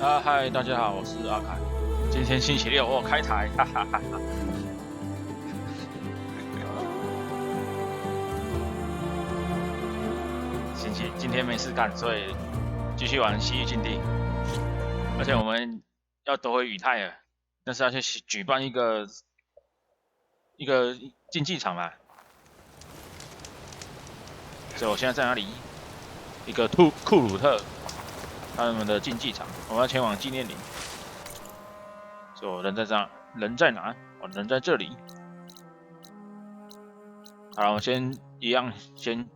嗨，大家好，我是阿凯。今天星期六，我开台，哈哈哈哈。今天没事干，所以继续玩西域禁地。而且我们要夺回语泰了，但是要去举办一个竞技场嘛。所以我现在在哪里？一个库鲁特他们的竞技场，我们要前往纪念林。所以我人在这，人在哪？我人在这里。好了，我先一样先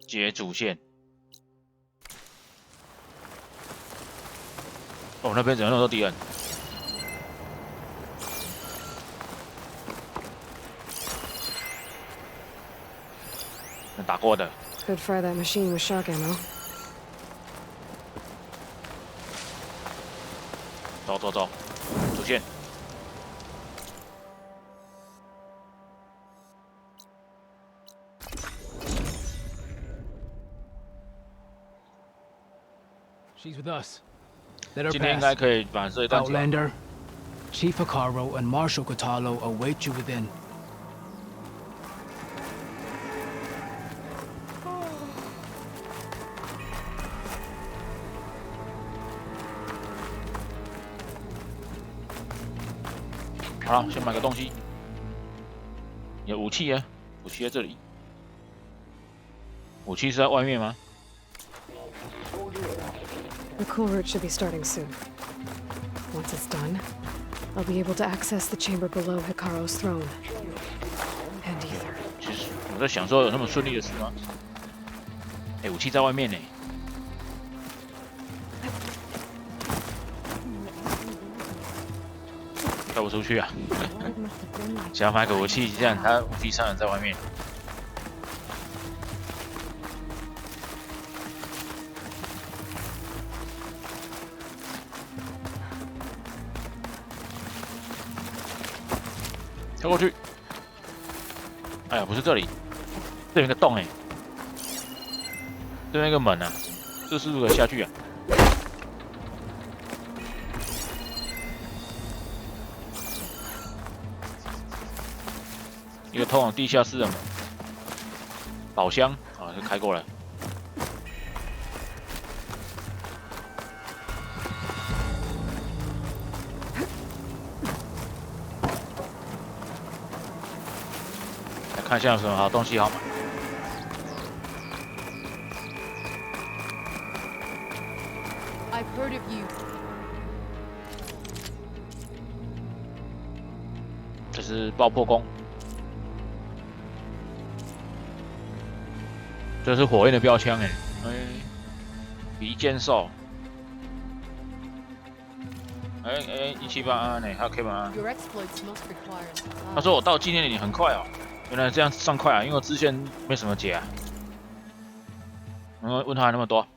解主线。哦，那边怎么那么多敌人？打过的。Could fry that machine with shock ammo. 走，主线。She's with us. 今天应该可以把这一段。Outlander, Chief Hikaru and Marshal Katalo await you within. 好了，先买个东西。有武器啊，武器在这里。武器是在外面吗？ The cool route should be starting soon. Once it's done, I'll be able to access the chamber below Hikaru's throne. And ether. 其实我在想说，有那么顺利的事吗？哎，武器在外面呢。跳不出去啊！想要买个武器，这样他武器商人在外面。跳过去！哎呀，不是这里，这有一个洞哎，这边一个门啊，这是不是可以下去啊？一个通往地下室的门，宝箱啊，就开过来。来看一下有什么好东西好买。I've heard of you. 这是爆破弓。 这是火焰的标枪离间兽，178啊，还有 K 版。他说我到纪念林很快哦，原来这样算快啊，因为我之前没什么解啊。问他那么多，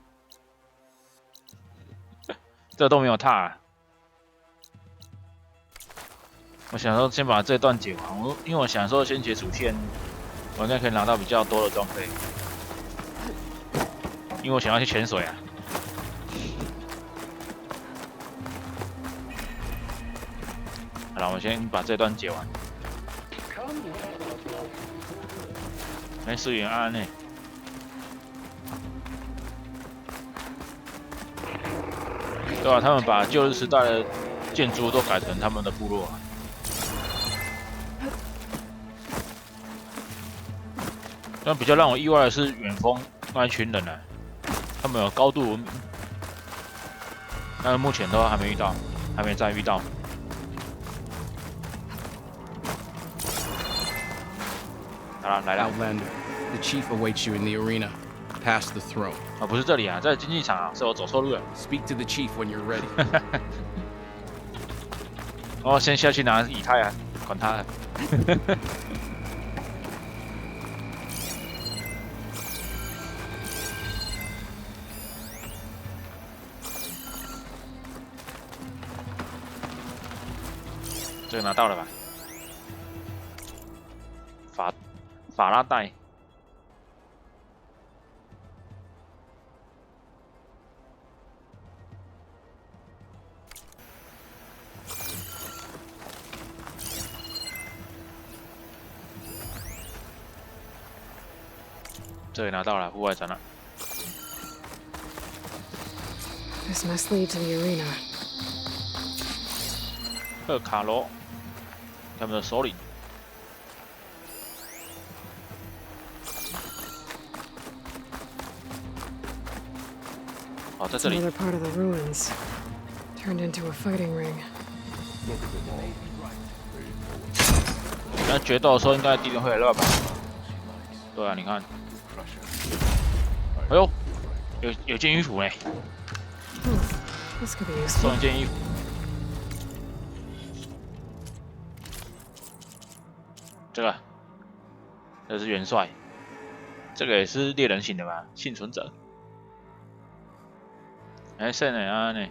这都没有踏啊。我想说先把这段解完，因为我想说先解主线，我应该可以拿到比较多的装备。 因为我想要去潜水啊！好了，我先把这段解完。没事，远安呢？对吧？他们把旧日时代的建筑都改成他们的部落啊。但比较让我意外的是，远峰那一群人啊。 他们有高度文明，但是目前都还没遇到，还没再遇到。好了，来了。Outlander, the chief awaits you in the arena, past the throne. 啊，不是这里啊，在竞技场啊，是我走错路了。Speak to the chief when you're ready. 哦，先下去拿以太啊，管他了。这个拿到了吧？法拉带。这里拿到了户外展览。 This must lead to the arena. 赫卡罗，他们的首领。哦，在 It's 这里。 another part of the ruins, turned into a fighting ring. 那决斗的时候，应该敌人会很乱吧？对啊，你看，哎呦，有件衣服呢， This could be 送 useful. 一件衣服。这是元帅，这个也是猎人型的吧？幸存者。哎，剩哪啊呢？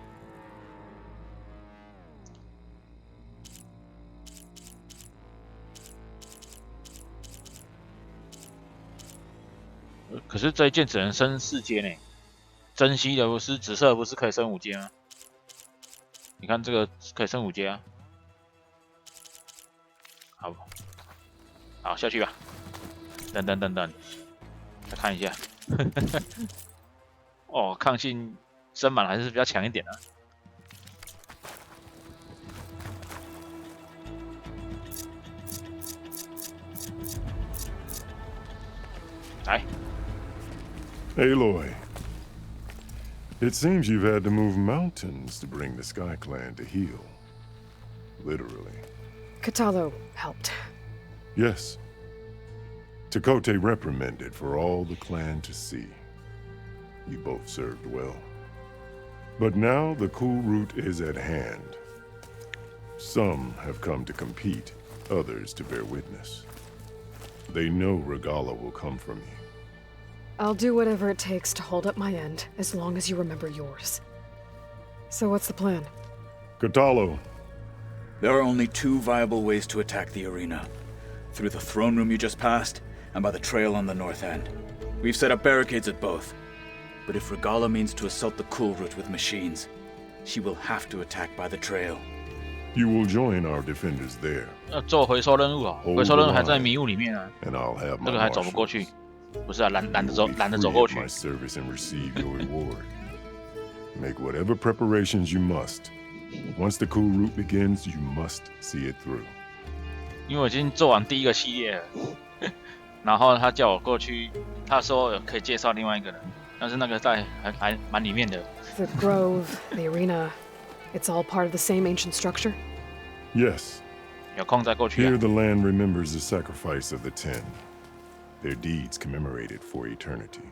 可是这一件只能升4阶呢，珍稀的不是紫色，不是可以升5阶吗？你看这个可以升5阶啊。好，好下去吧。等，再看一下。哦，抗性升满还是比较强一点的、啊。来。 Aloy, it seems you've had to move mountains to bring the Sky Clan to heel. Literally. Katalo helped. Yes. Takote reprimanded for all the clan to see. You both served well. But now the cool route is at hand. Some have come to compete, others to bear witness. They know Regala will come from you. I'll do whatever it takes to hold up my end, as long as you remember yours. So what's the plan? Katalo. There are only 2 viable ways to attack the arena. Through the throne room you just passed, and by the trail on the north end. We've set up barricades at both. But if Regala means to assault the cool route with machines, she will have to attack by the trail. You will join our defenders there. 做回收任务啊，回收任务还在迷雾里面啊， And I'll have 这 my 个还走不过 marshals. 去。不是啊，懒得 You will 走 be free 过 of 去。 my service and receive your reward. Make whatever preparations you must. Once the cool route begins, you must see it through. 因为我已经做完第1个系列了，然后他叫我过去，他说可以介绍另外一个人，但是那个在还蛮里面的。 The grove, the arena, it's all part of the same ancient structure? Yes. 有空再过去啊 Here。the land remembers the sacrifice of the 10. Their deeds commemorated for eternity.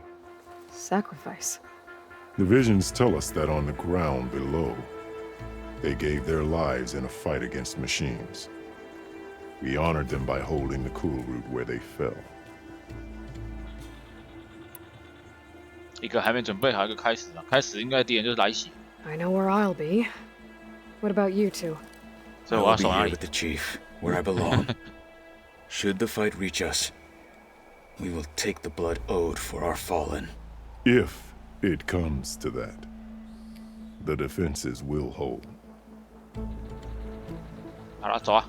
Sacrifice. The visions tell us that on the ground below, they gave their lives in a fight against machines. We honored them by holding the cool route where they fell. 一个还没准备好，一个开始啊，开始应该敌人就是来袭， I know where I'll be. What about you two? 所以 I 我要 will be 守哪 here 里 with？the chief, where I belong. Should the fight reach us, we will take the blood owed for our fallen. If it comes to that, the defenses will hold. 好了，走啊，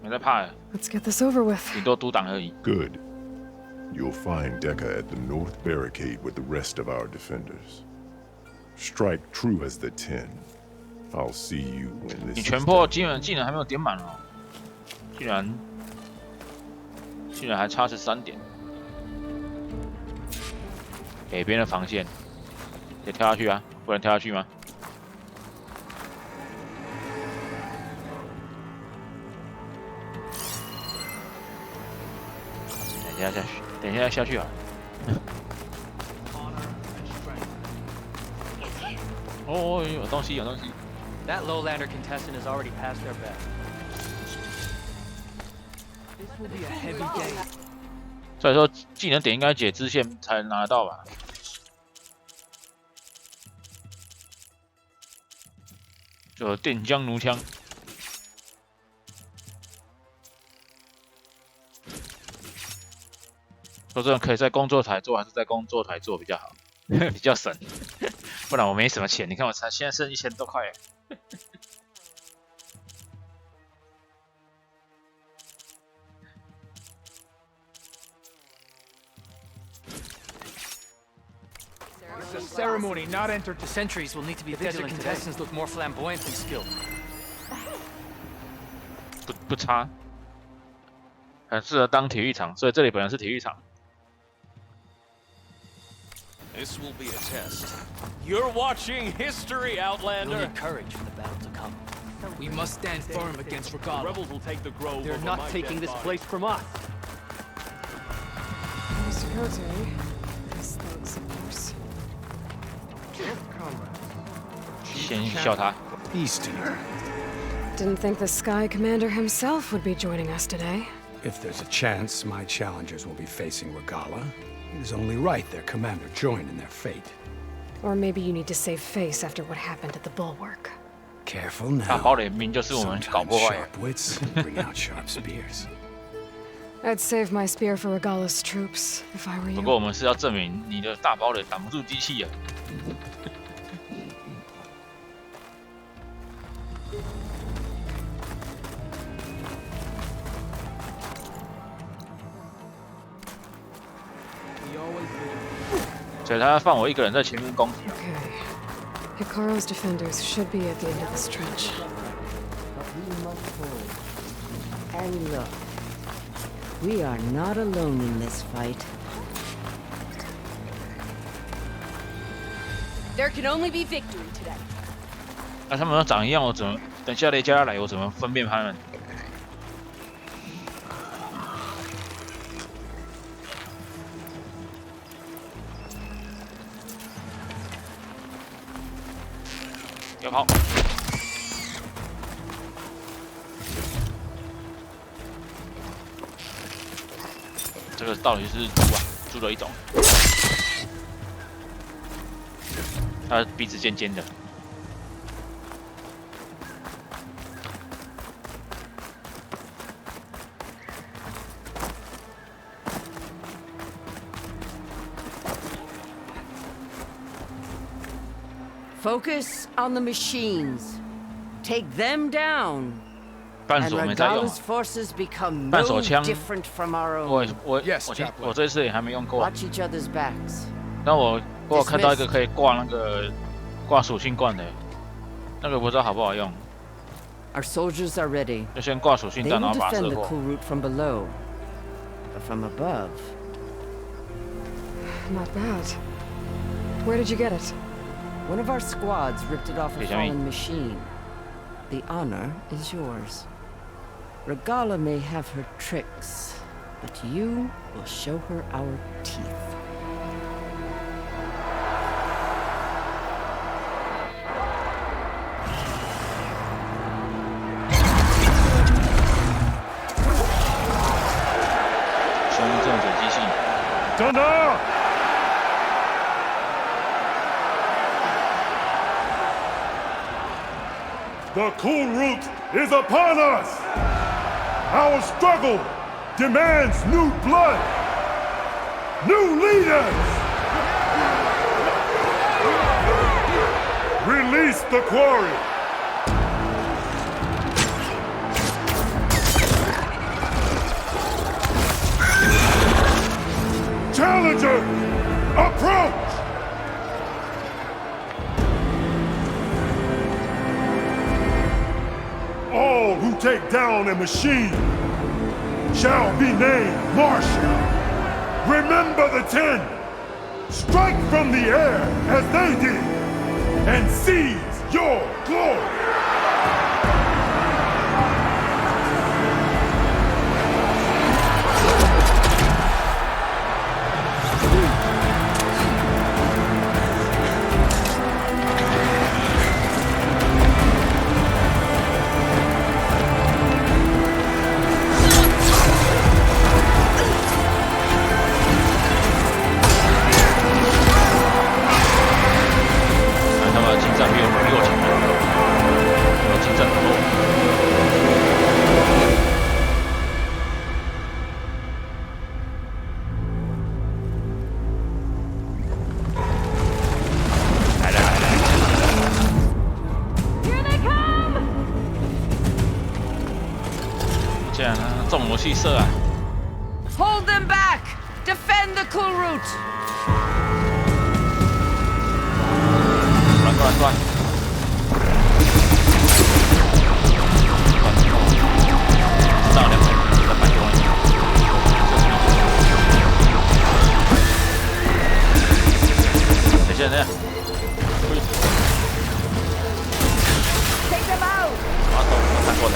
没在怕的， Let's get this over with. 顶多独挡而已。 Good. You'll find Dekka at the north barricade with the rest of our defenders. Strike true as the 10. I'll see you when 你 this is 全破 done. 技能还没有点满哦，居然还差13点。北边的防线，得跳下去啊，不能跳下去吗？等一下下去，等一下下去啊！哦，有东西，有东西。 That lowlander contestant has already passed their bet. This will be a heavy day. 所以说技能点应该解支线才拿得到吧？就电浆弩枪。说真的，可以在工作台做还是在工作台做比较好，比较省。不然我没什么钱，你看我才现在剩1000多块。ceremony, not entered. The sentries will need to be The desert vigilant today. contestants look more flamboyant than skilled. 不差，很适合当体育场，所以这里本来是体育场。 This will be a test. You're watching history, We'll Outlander. need courage for the battle to come. We must stand firm against The Regala. rebels will take the grove. They're over not my taking dead this body. place from us. Mr. Cote, his thanks, of course. 先笑他。 Peace to you. Didn't think the Sky Commander himself would be joining us today. If there's a chance my challengers will be facing Regala, it is only right their commander join in their fate. Or maybe you need to save face after what happened at the Bulwark. Careful 大 now. 堡垒明就是我们搞 Sometimes 破坏的。 sharp wits bring out sharp spears. I'd save my spear for Regala's troops, if I were 不过 you. 我们是要证明你的大堡垒挡不住机器啊。所以他放我一个人在前面攻击。 Okay. Hikaru's defenders should be at the end of this trench. But we must hold. And look, we are not alone in this fight. There can only be victory today. 那他们都长一样，我怎么等下雷加来，我怎么分辨他们？要跑！这个到底是猪啊？猪的一种，它鼻子尖尖的。 Focus on the machines. Take them down. 半 And 手没在用， Regala's forces become 半 no 手枪 different from our 我 own. 我 Yes, 我 Chaplain. 我这次也还没用过。 Watch each other's backs. 但我有看到一个可以挂那个挂属性罐的，那个不知道好不好用， Our soldiers are ready. 就先挂属性 They 弹，然 will 后把它 defend 射 the 破。 cool route from below. But from above, Not bad. Where did you get it? one of our squads ripped it off a 给小米。 fallen machine. The honor is yours. Regala may have her tricks, but you will show her our teeth. 生物重水机器， Turn up! The cool route is upon us! Our struggle demands new blood! New leaders! Release the quarry! Challenger, approach! All who take down a machine shall be named marshal. Remember the 10. Strike from the air as they did and seize your glory. Hold them back! Defend the cool route! 断！上200，300多万。等下，我看过的。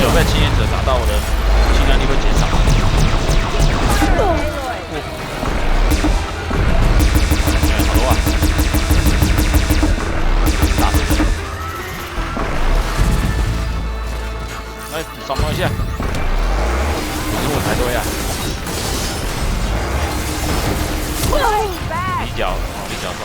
有被侵略者打到，我的侵略力会减少。好多啊！打死！来，扫描一下。15才对呀。犁角，犁角兽。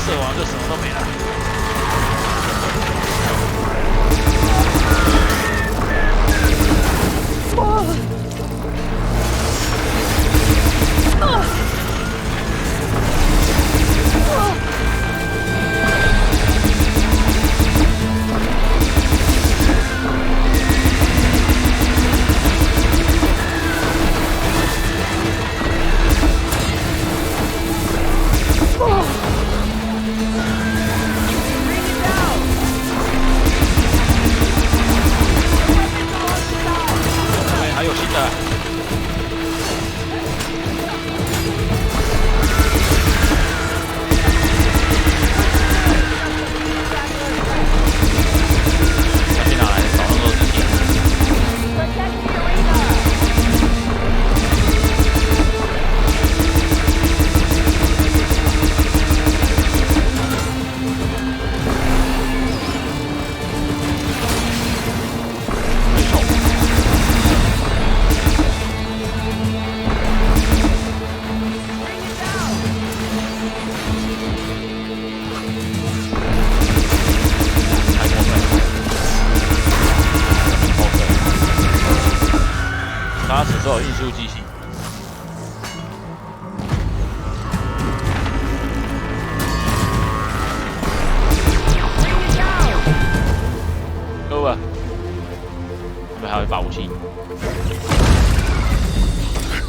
射完就什么都没了。只有运输机型。够了，这边还有一把武器，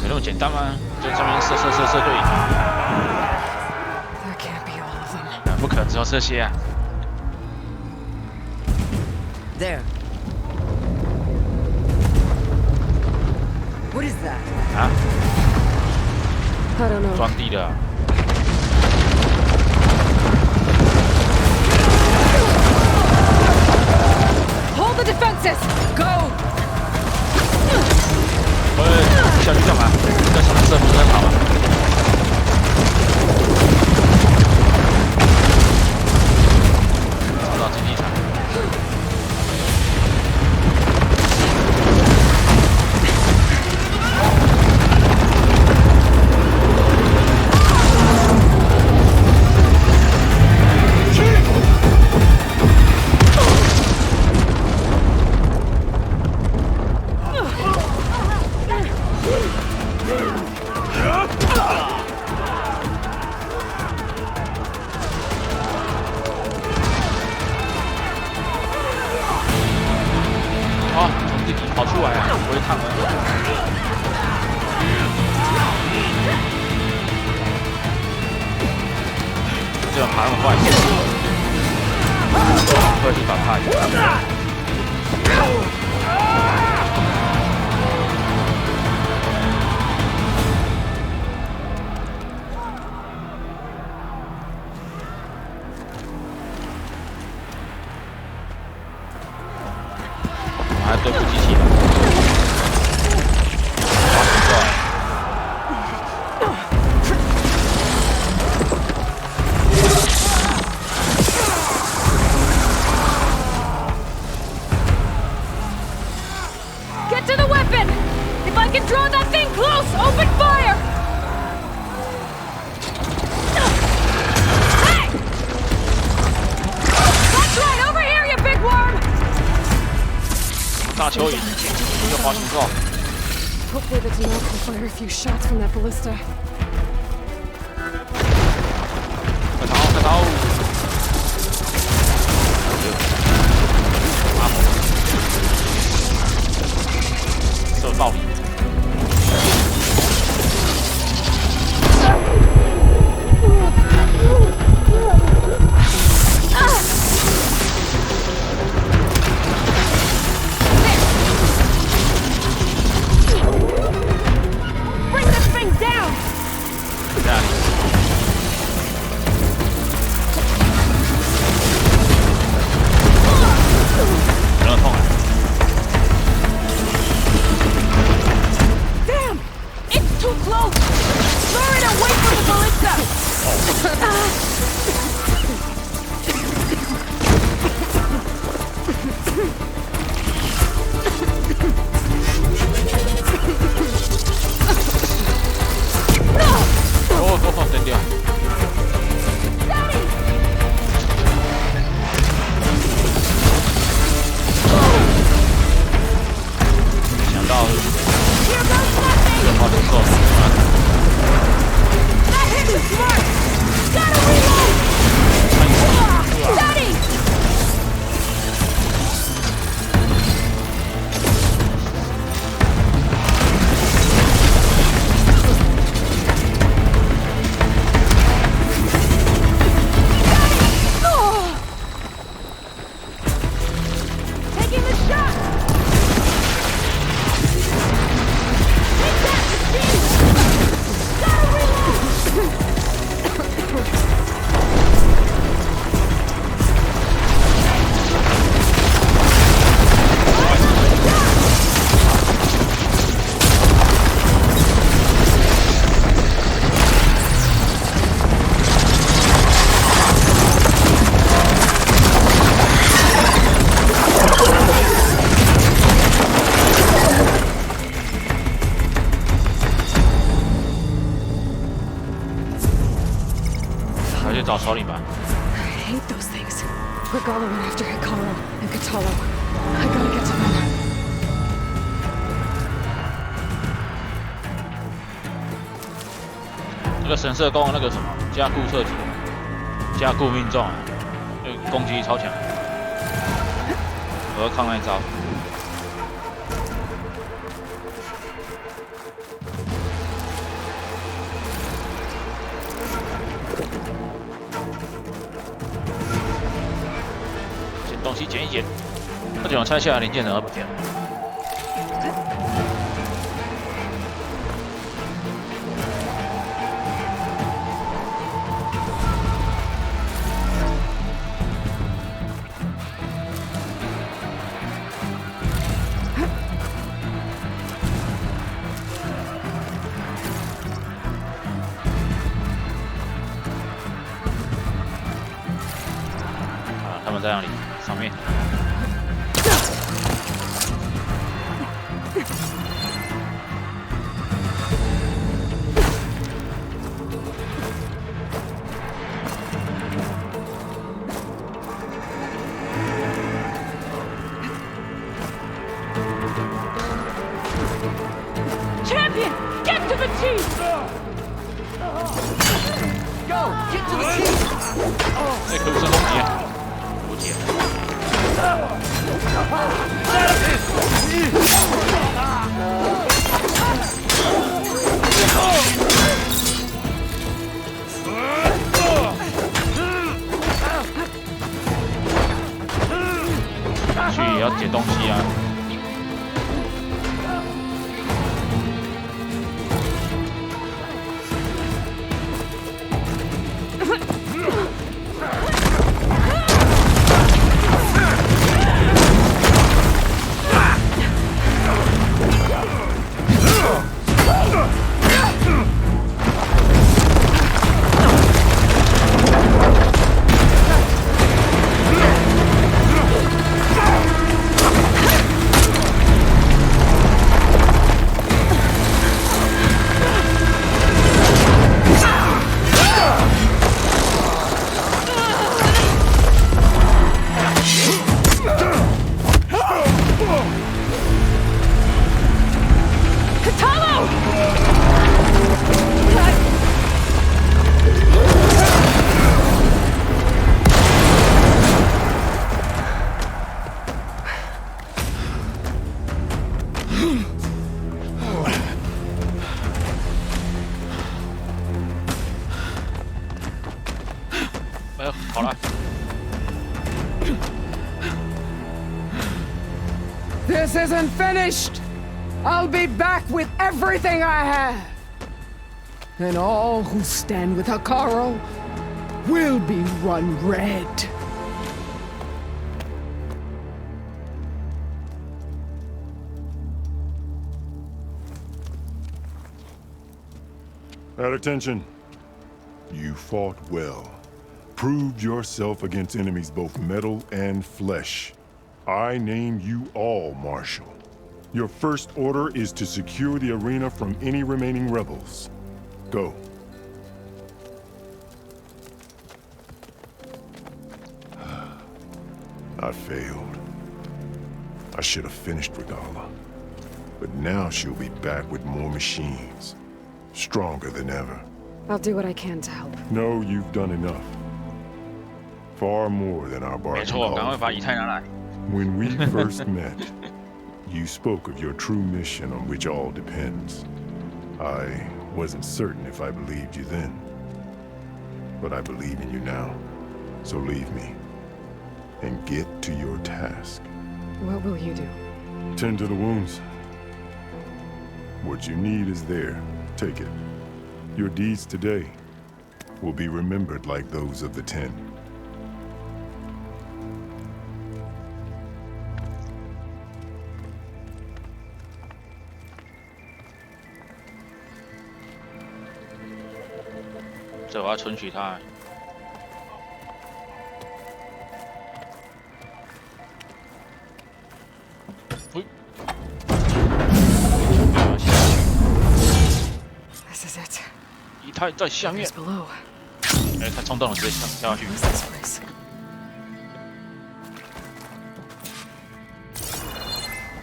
有那么简单吗？就这边射对。不可能只有这些啊。There. What is that? 啊 I don't know. 装地的、啊。Hold the defenses. Go. 下去干嘛？在上面射不是很好吗？找到竞技场。跑出来啊！不会烫的。这种爬那么快，快去反派。我还对付机器人。 Get to the weapon! If I can draw that thing close, open fire! Hey! That's right, over here, you big worm! 大蚯蚓，一个滑行兽。 Hopefully the Demon can fire a few shots from that ballista. 快逃！快逃！这有道理。 找首领吧。I hate those things. Regala went after Hikaru and Katalo. I gotta get to them. 这个神社宫那个什么加固射击，加固命中啊，那个攻击力超强。我要抗那一招。 东西捡一捡，这种拆下来零件怎么不见了？啊，他们在那里。 上面。Champion, get to the team! Go, get to the team! 这可不是攻击啊！无解。 去也要捡东西啊！跑了。 This isn't finished! I'll be back with everything I have! And all who stand with Hikaru will be run red. At attention. You fought well. Proved yourself against enemies both metal and flesh. I name you all Marshal. Your first order is to secure the arena from any remaining rebels. Go. I failed. I should have finished Regala. But now she'll be back with more machines. Stronger than ever. I'll do what I can to help. No, you've done enough. Far more than our bargain. 没错，赶快把以太拿来。 When we first met, you spoke of your true mission on which all depends. I wasn't certain if I believed you then. But I believe in you now. So leave me. And get to your task. What will you do? Tend to the wounds. What you need is there. Take it. Your deeds today will be remembered like those of the 10. 这我要存取它。This is it. 以太在下面。 It's below. 哎，他冲动了，直接跳下去。 What's this place?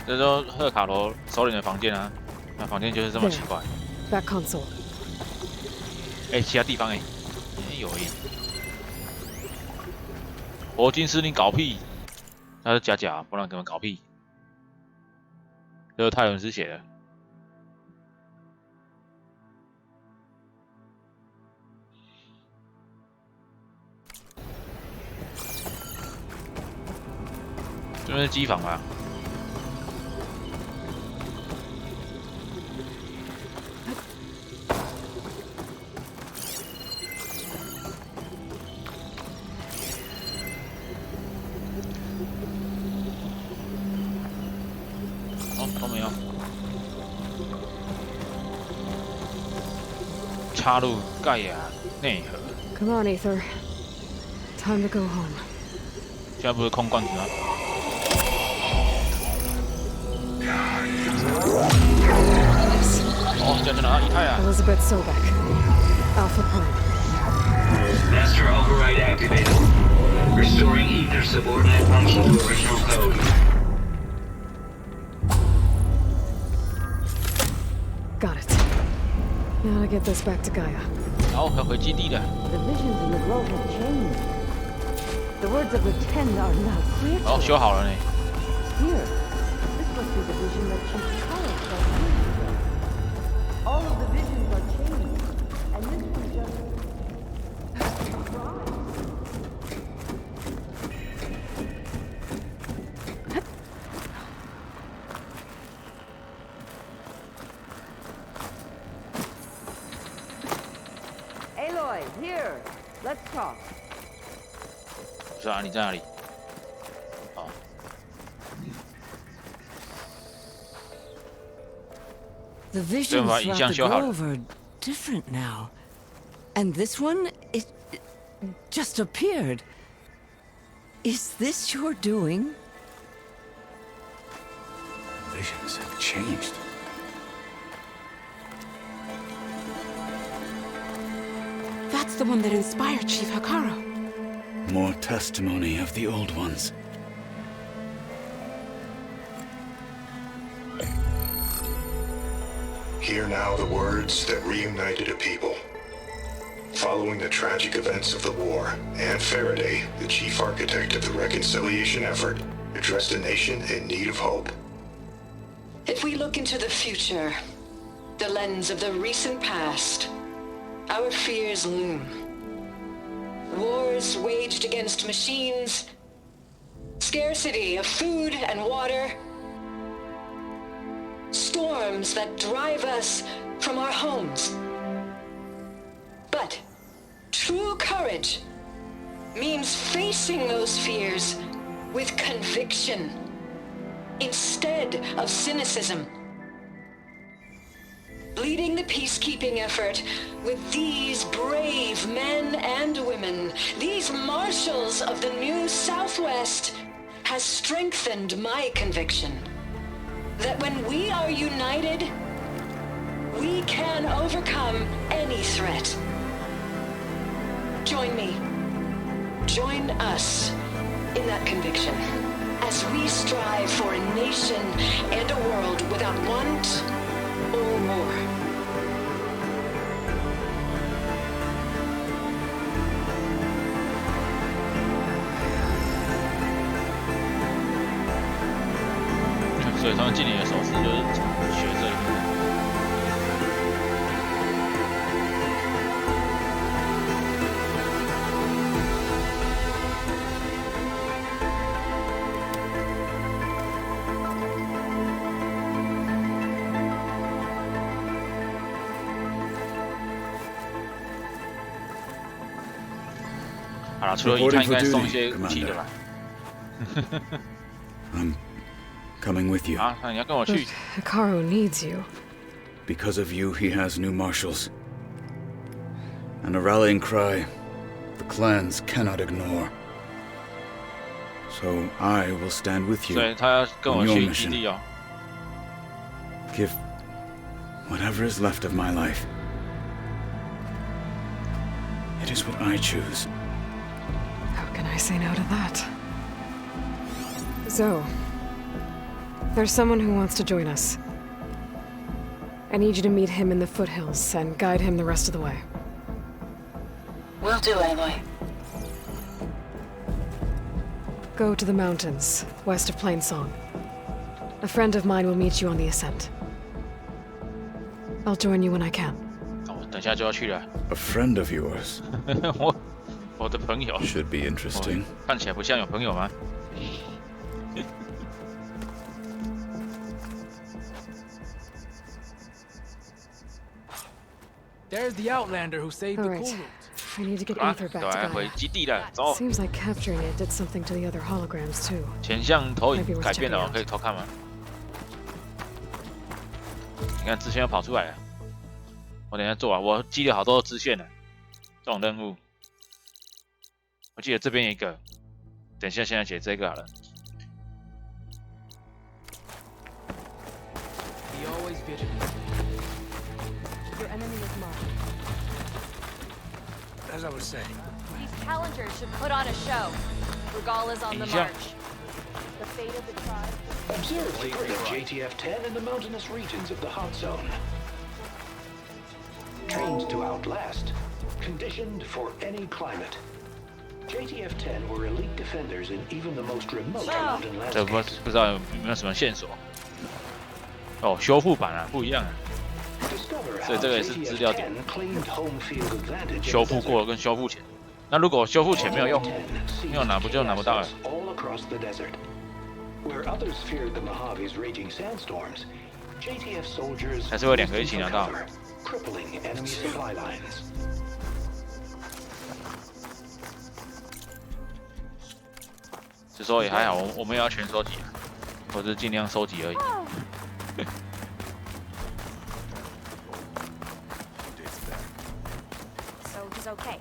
这就是赫卡罗首领的房间啊，那房间就是这么奇怪。 Back console. 哎，其他地方哎，也有耶。霍金斯，你搞屁！他是假，不然给我们搞屁。这是泰伦斯写的。这边是机房吧？ 都没有。插入盖亚内核。 Come on, Aether. Time to go home. 现在不是空罐子吗？哦，这在哪？以太啊！ Elizabeth Sobek. Alpha Prime. Master override activated. Restoring Aether subordinate function to original code. Got it. Now to get this back to Gaia. 好，要回基地了。 The visions in the grove have changed. The words of the 10 are now clear to 哦，修好了呢。 Here, this must be the vision that Chief Hikaru saw years ago. All of the visions are changed, and this was just Aloy, here. Let's talk. 是啊，你在哪里？哦。 The visions throughout the grove are different now. And this one, it just appeared. Is this your doing? Visions have changed. That's the one that inspired Chief Hikaru. More testimony of the old ones. Hear now the words that reunited a people. Following the tragic events of the war, Anne Faraday, the chief architect of the reconciliation effort, addressed a nation in need of hope. If we look into the future, the lens of the recent past, our fears loom. wars waged against machines, scarcity of food and water, storms that drive us from our homes. But true courage means facing those fears with conviction instead of cynicism. Leading the peacekeeping effort with these brave men and women, these marshals of the new Southwest, has strengthened my conviction that when we are united, we can overcome any threat. Join me. Join us in that conviction as we strive for a nation and a world without want or war. So 他们今年的手势就是学这个。好了，除了他应该送一些武器的吧。I'm coming with you. 啊，你要跟我去。Hikaru needs you. Because of you, he has new marshals. And a rallying cry the clans cannot ignore. So I will stand with you 所以他要跟我 on your 去基地 mission. 哦。Give whatever is left of my life. It is what I choose. How can I say no to that? So, there's someone who wants to join us. I need you to meet him in the foothills and guide him the rest of the way. Will do, Aloy. Go to the mountains, west of Plainsong. A friend of mine will meet you on the ascent. I'll join you when I can. 哦，等下就要去了。 A friend of yours 我的朋友 should be interesting. 看起来不像有朋友吗？ There's the Outlander who saved the Alright. Cool Root. I need to get 啊， Ether 对， back to 回 Gaia. 基地了，走。 Seems like capturing it did something to the other holograms too. 前向投影 Maybe worth 改变了 checking 哦， out. 可以偷看吗？你看支线又跑出来了，我等一下做啊，我记了好多支线了，这种任务，我记得这边有一个，等一下现在写这个好了。 Be always vigilant. Your enemy is marked. As I was saying. These challengers should put on a show. Regala's on the march. The fate of the tribe. Observe the JTF-10 in the mountainous regions of the hot zone. Trained to outlast, conditioned for any climate. JTF-10 were elite defenders in even the most remote mountain 这 landscapes. 不知道有没有什么线索？哦，修复版啊，不一样啊。 所以这个也是资料点，修复过跟修复前。那如果修复前没有用，没有拿不就拿不到了。 Where others feared the Mojave's raging sandstorms, JTF soldiers 还是会两个一起拿到。 crippling enemy supply lines. 只说也还好，我们也要全收集，我是尽量收集而已。So he's okay.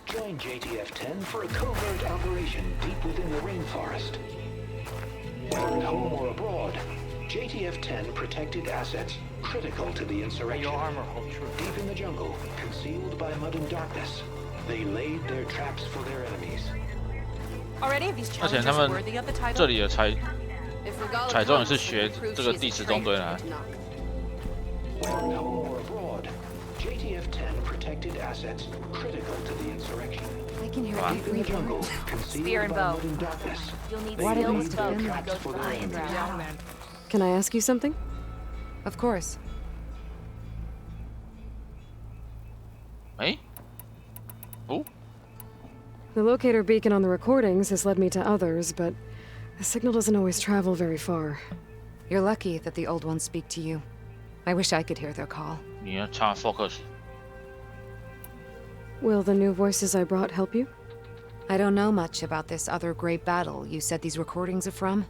Join JTF-10 for a covert operation deep within the rainforest. Whether at home or abroad, JTF-10 protected assets critical to the insurrection. Your armor hold true. Deep in the jungle, concealed by mud and darkness, they laid their traps for their enemies. Are any of these 而且他 challengers 们 worthy of the title? 这里的采 If Regala 采中也 comes, 是 she 学 can prove 这个 she's 第 a 十中队 traitor 的啊。 to knock. Whether at home or abroad, JTF-10 protected assets critical to the insurrection. I can hear Deep in the jungle, Spear concealed and by bow. mud and darkness, You'll need they skill laid and their bow traps to go for their fly and enemies. drown. Can I ask you something? Of course. 哎，哦， The locator beacon on the recordings has led me to others, but the signal doesn't always travel very far. You're lucky that the old ones speak to you. I wish I could hear their call. 你要插 focus。 Will the new voices I brought help you? I don't know much about this other great battle you said these recordings are from.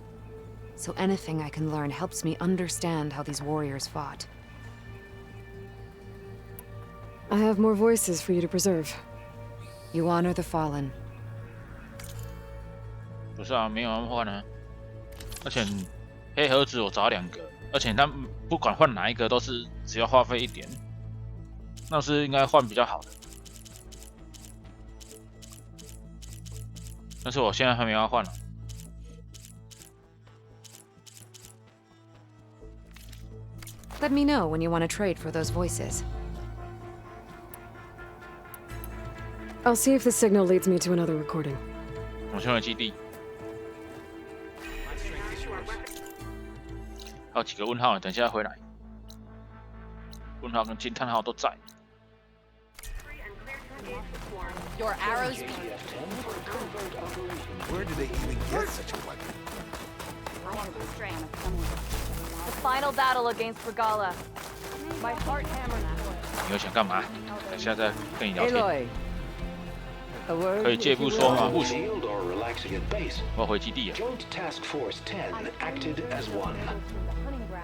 So anything I can learn helps me understand how these warriors fought. I have more voices for you to preserve. You honor the fallen. 不是啊，没有换啊。而且黑盒子我找2个，而且它不管换哪一个都是只要花费1点，那是应该换比较好的。但是我现在还没要换了。 Let me know when you want to trade for those voices. I'll see if the signal leads me to another recording. 我先回基地。还有几个问号，等一下回来。问号跟惊叹号都在。 Your arrows. Where do they even get such a weapon? The final battle against Regala. My heart hammered. 你又想干嘛？等一下再跟你聊天。 Aloy. A word 可以借步说吗？不行。 Shield or relaxing at base. 我要回基地了。 Joint Task Force 10 acted as one.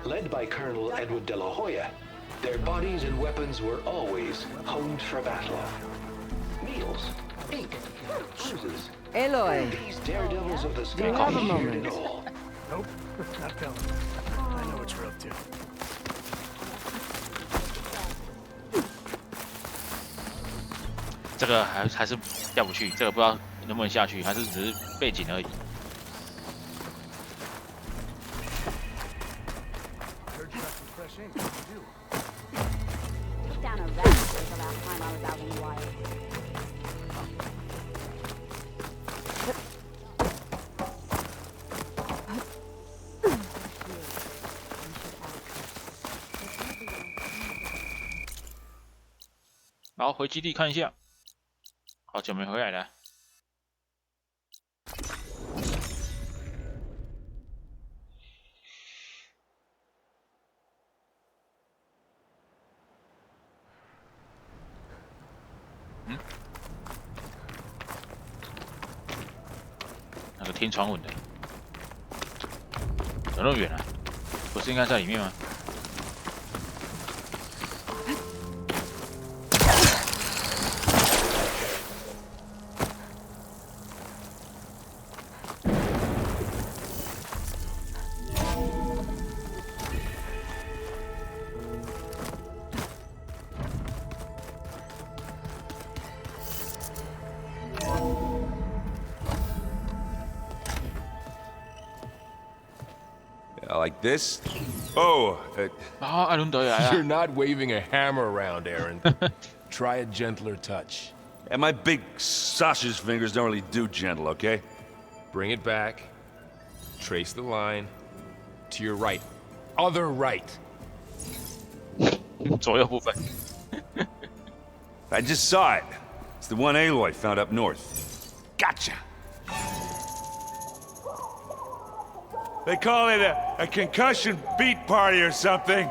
Led by Colonel Edward De La Hoya, their bodies and weapons were always honed for battle. Meals, ink, cruises. Aloy. These daredevils of the sky have a shared moment. it all. Nope, not telling. I know what you're up to. 这个还是掉不去，这个不知道能不能下去，还是只是背景而已。 然后回基地看一下，好久没回来了。嗯，那个天窗稳的，怎么那么远啊？不是应该在里面吗？ Like this? Oh, you're not waving a hammer around, Aaron. Try a gentler touch. And my big sausage fingers don't really do gentle, okay? Bring it back. Trace the line. To your right. Other right. 左右部分。 I just saw it. It's the one Aloy found up north. Gotcha. They call it a concussion beat party or something.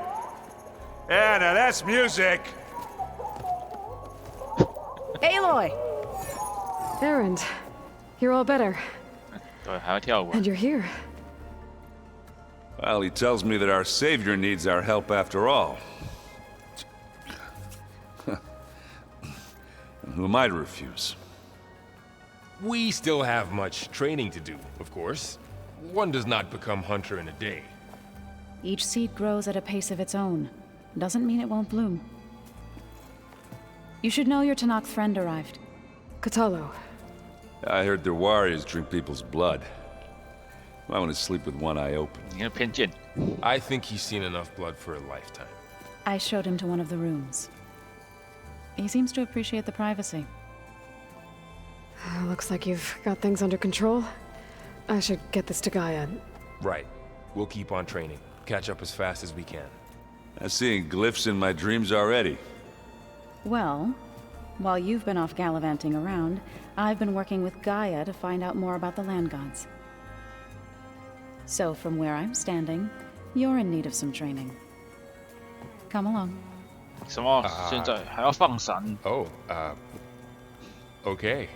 Yeah, now that's music. Aloy! Erend, you're all better. 对，还要跳舞。 And you're here. Well, he tells me that our savior needs our help after all. Who am I to refuse? We still have much training to do, of course. One does not become hunter in a day. Each seed grows at a pace of its own. Doesn't mean it won't bloom. You should know your Tanakh friend arrived. Katalo. I heard their warriors drink people's blood. I want to sleep with one eye open. I think he's seen enough blood for a lifetime. I showed him to one of the rooms. He seems to appreciate the privacy. Looks like you've got things under control. I should get this to Gaia. Right. We'll keep on training. Catch up as fast as we can. I'm seeing glyphs in my dreams already. Well, while you've been off gallivanting around, I've been working with Gaia to find out more about the land gods. So from where I'm standing, you're in need of some training. Come along. 什么？现在还要放闪 Oh, okay.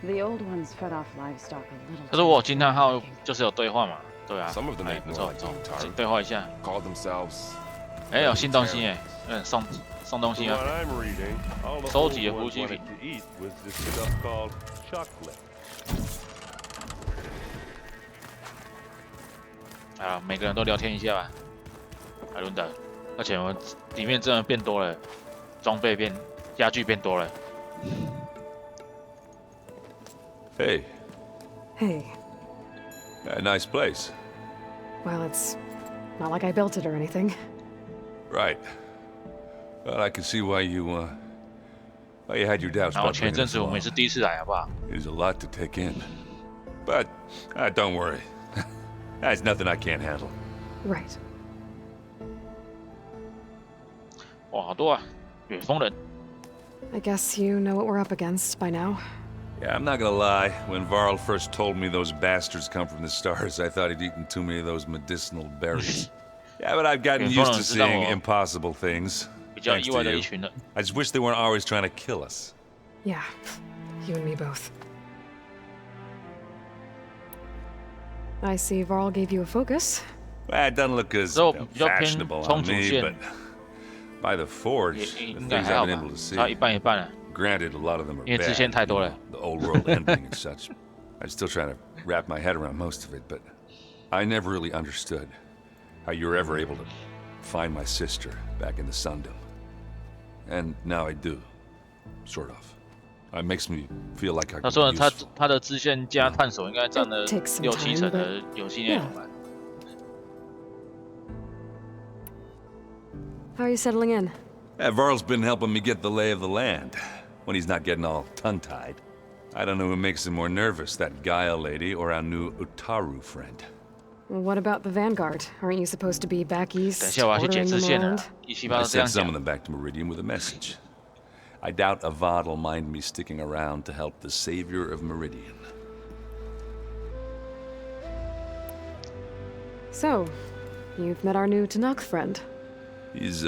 The old ones fed off livestock a little. 可是我惊叹号就是有对话嘛？对啊。 Some of them ain't 不 more 错 like 不错 Taro. 对话一下。 Call themselves. 哎，有新东西耶！送东西啊！ What I'm reading, all the 收 old 集的 ones 补给 wanted 品。 to eat was this stuff called chocolate. 啊，每个人都聊天一下吧，海伦德。而且我里面真的变多了，装备变，家具变多了。 Hey. Hey. A nice place. Well, it's not like I built it or anything. Right. Well, I can see why you had your doubts 然后 about 前 bringing 阵 us 子我们也 along. 是第一次来，好不好？ There's a lot to take in. But don't worry. There's nothing I can't handle. Right. 哇，好多啊！远峰人。 I guess you know what we're up against by now. Yeah, I'm not gonna lie. When Varl first told me those bastards come from the stars, I thought he'd eaten too many of those medicinal berries. Yeah, but I've gotten used to seeing impossible things. Thanks to you. I just wish they weren't always trying to kill us. Yeah, you and me both. I see Varl gave you a focus. Well, it doesn't look as fashionable on me, but by the Forge, the things I've been able to see. 差一半一半啊。 Granted, a lot of them are 因为支 bad, 线太多了。 the old world ending and such. I'm still trying to wrap my head around most of it, but I never really understood how you were ever able to find my sister back in the Sundom. And now I do, sort of. It makes me feel like I 他 could 说 be 他 useful. 他的支线加探索应该占了6-7成的游戏内容吧。 How are you settling in? Varl's been helping me get the lay of the land, when he's not getting all tongue-tied. I don't know who makes him more nervous, that Gaia lady or our new Utaru friend. Well, what about the Vanguard? Aren't you supposed to be back east, 等一下我要去解 ordering 支 them 线了 around?，I 一七八都这样 sent some 讲 of。them back to Meridian with a message. I doubt Avad will mind me sticking around to help the savior of Meridian. So, you've met our new Tanakh friend. He's,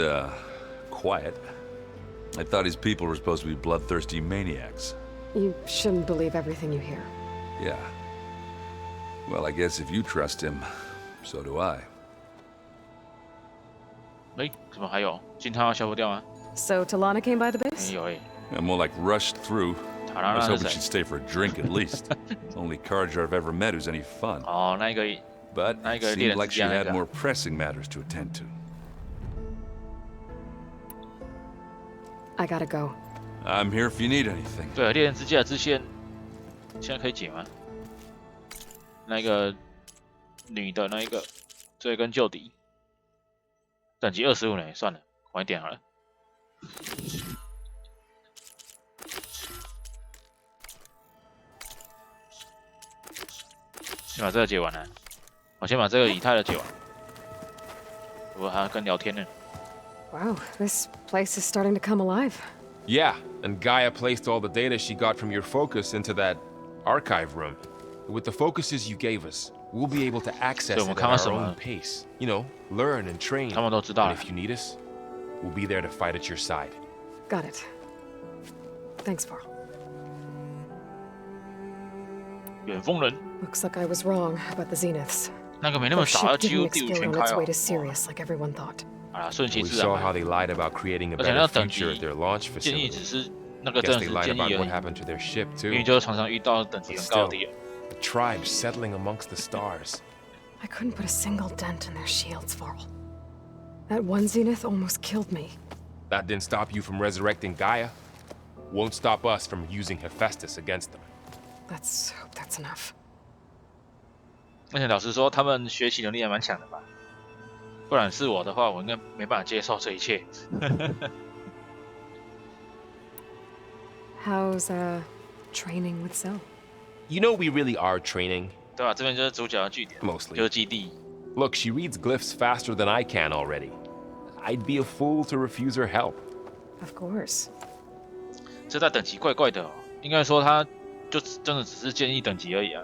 quiet. I thought his people were supposed to be bloodthirsty maniacs. You shouldn't believe everything you hear. Yeah. Well, I guess if you trust him, so do I. 哎，怎么还有？金汤要消不掉吗？ So Talana came by the 没 base? 有哎。 I'm more like rushed through. I was 塔拉 hoping 是 she'd 谁？ stay for a drink at least. Only Carja I've ever met who's any fun. 哦，那个 But 那 it 个猎 seemed 人 like 之 she 家那 had 个。 more pressing matters to attend to. I gotta go. I'm here if you need anything. 对，猎人之家的支线现在可以解吗？那个女的那一个追根究底，等级25呢，算了，晚一点好了。先把这个解完了，我先把这个以太的解完。我还要跟聊天呢。 Wow, this place is starting to come alive. Yeah, and Gaia placed all the data she got from your focus into that archive room. With the focuses you gave us, we'll be able to access it at our own pace. You know, learn and train. And if you need us, we'll be there to fight at your side. Got it. Thanks, Varl. 远峰人 Looks like I was wrong about the Zeniths. 那个没那么 Their 少， ship 几乎 didn't 第5 explode 全 on 开 its 哦 way to。Sirius like everyone thought. 好啦，顺其 We 自然 saw 嘛。 how they lied about creating a 而且 better 那等 future 级 at their launch 建议 facility. 只是那个 Guess 真的 they 是 lied 建议 about 而 what 已， happened to their ship 因为 too. 就是常常遇到等级 But 很高 still, 的敌人。 the tribe settling amongst the stars. I couldn't put a single dent in their shields, Varl. That one Zenith almost killed me. That didn't stop you from resurrecting Gaia. Won't stop us from using Hephaestus against them. Let's hope that's enough. 而且老实说，他们学习能力还蛮强的吧？不然是我的话，我应该没办法接受这一切。 How's training with Cell? You know we really are training. 对吧？这边就是主角的据点， Mostly. 就是基地。 Look, she reads glyphs faster than I can already. I'd be a fool to refuse her help. Of course. 这在等级怪怪的哦，应该说他就真的只是建议等级而已啊。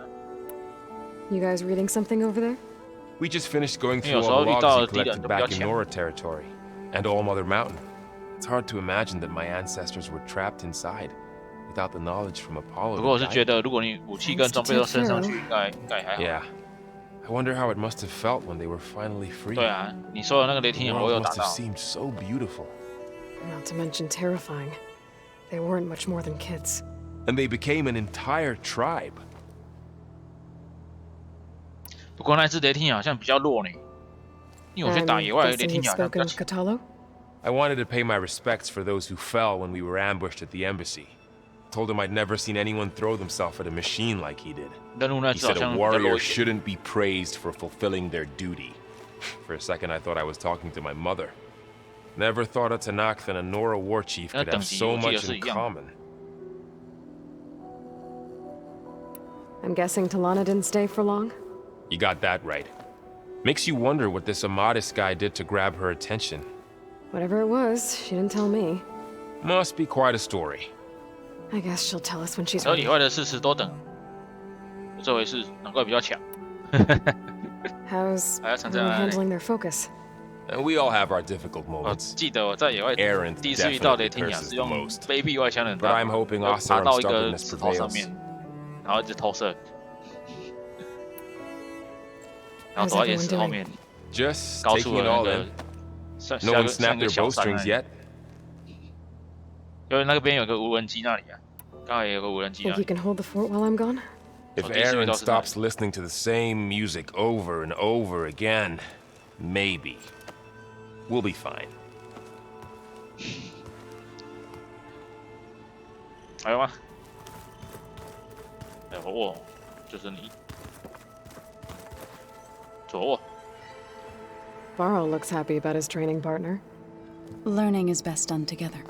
You guys reading something over there? We just finished going through all the logs you collected back in Nora territory, and All Mother Mountain. It's hard to imagine that my ancestors were trapped inside, without the knowledge from Apollo. 不过我是觉得，如果你武器跟装备都升上去，应该还好。Yeah. I wonder how it must have felt when they were finally free. 对啊，你说的那个雷霆眼我有打到。Must have seemed so beautiful. Not to mention terrifying. They weren't much more than kids. And they became an entire tribe. 不过那只雷霆眼好像比较弱呢，因为我去打野外的雷霆眼好像比较强。I wanted to pay my respects for those who fell when we were ambushed at the embassy. Told him I'd never seen anyone throw themselves at a machine like he did. He said a warrior shouldn't be praised for fulfilling their duty. For a second, I thought I was talking to my mother. Never thought a Tanakh and a Nora war chief could have so much in common. I'm guessing Talana didn't stay for long? You got that right. Makes you wonder what this Amadis guy did to grab her attention. Whatever it was, she didn't tell me. Must be quite a story. I guess she'll tell us when she's 然后 ready. 野外的事多等，这回是难怪比较强。How's everyone handling their focus? And we all have our difficult moments. 记得我在野外第一次遇到雷霆眼是用卑鄙外枪的， But I'm hoping 爬到一个 stubbornness 石头上 prevails. 面，然后一直投射，然后躲在岩石后面， Just 高速 taking 的 it 那 all 个 in. 像 No one snapped their 小山 bowstrings yet. 因为那边有个无人机那里啊，刚好也有个无人机 Think 啊 you。can hold the fort while I'm gone? If Aaron stops listening to the same music over and over again, maybe. We'll be fine. 还有吗？哎，我就是你，左握。 Varl looks happy about his training partner. Learning is best done together.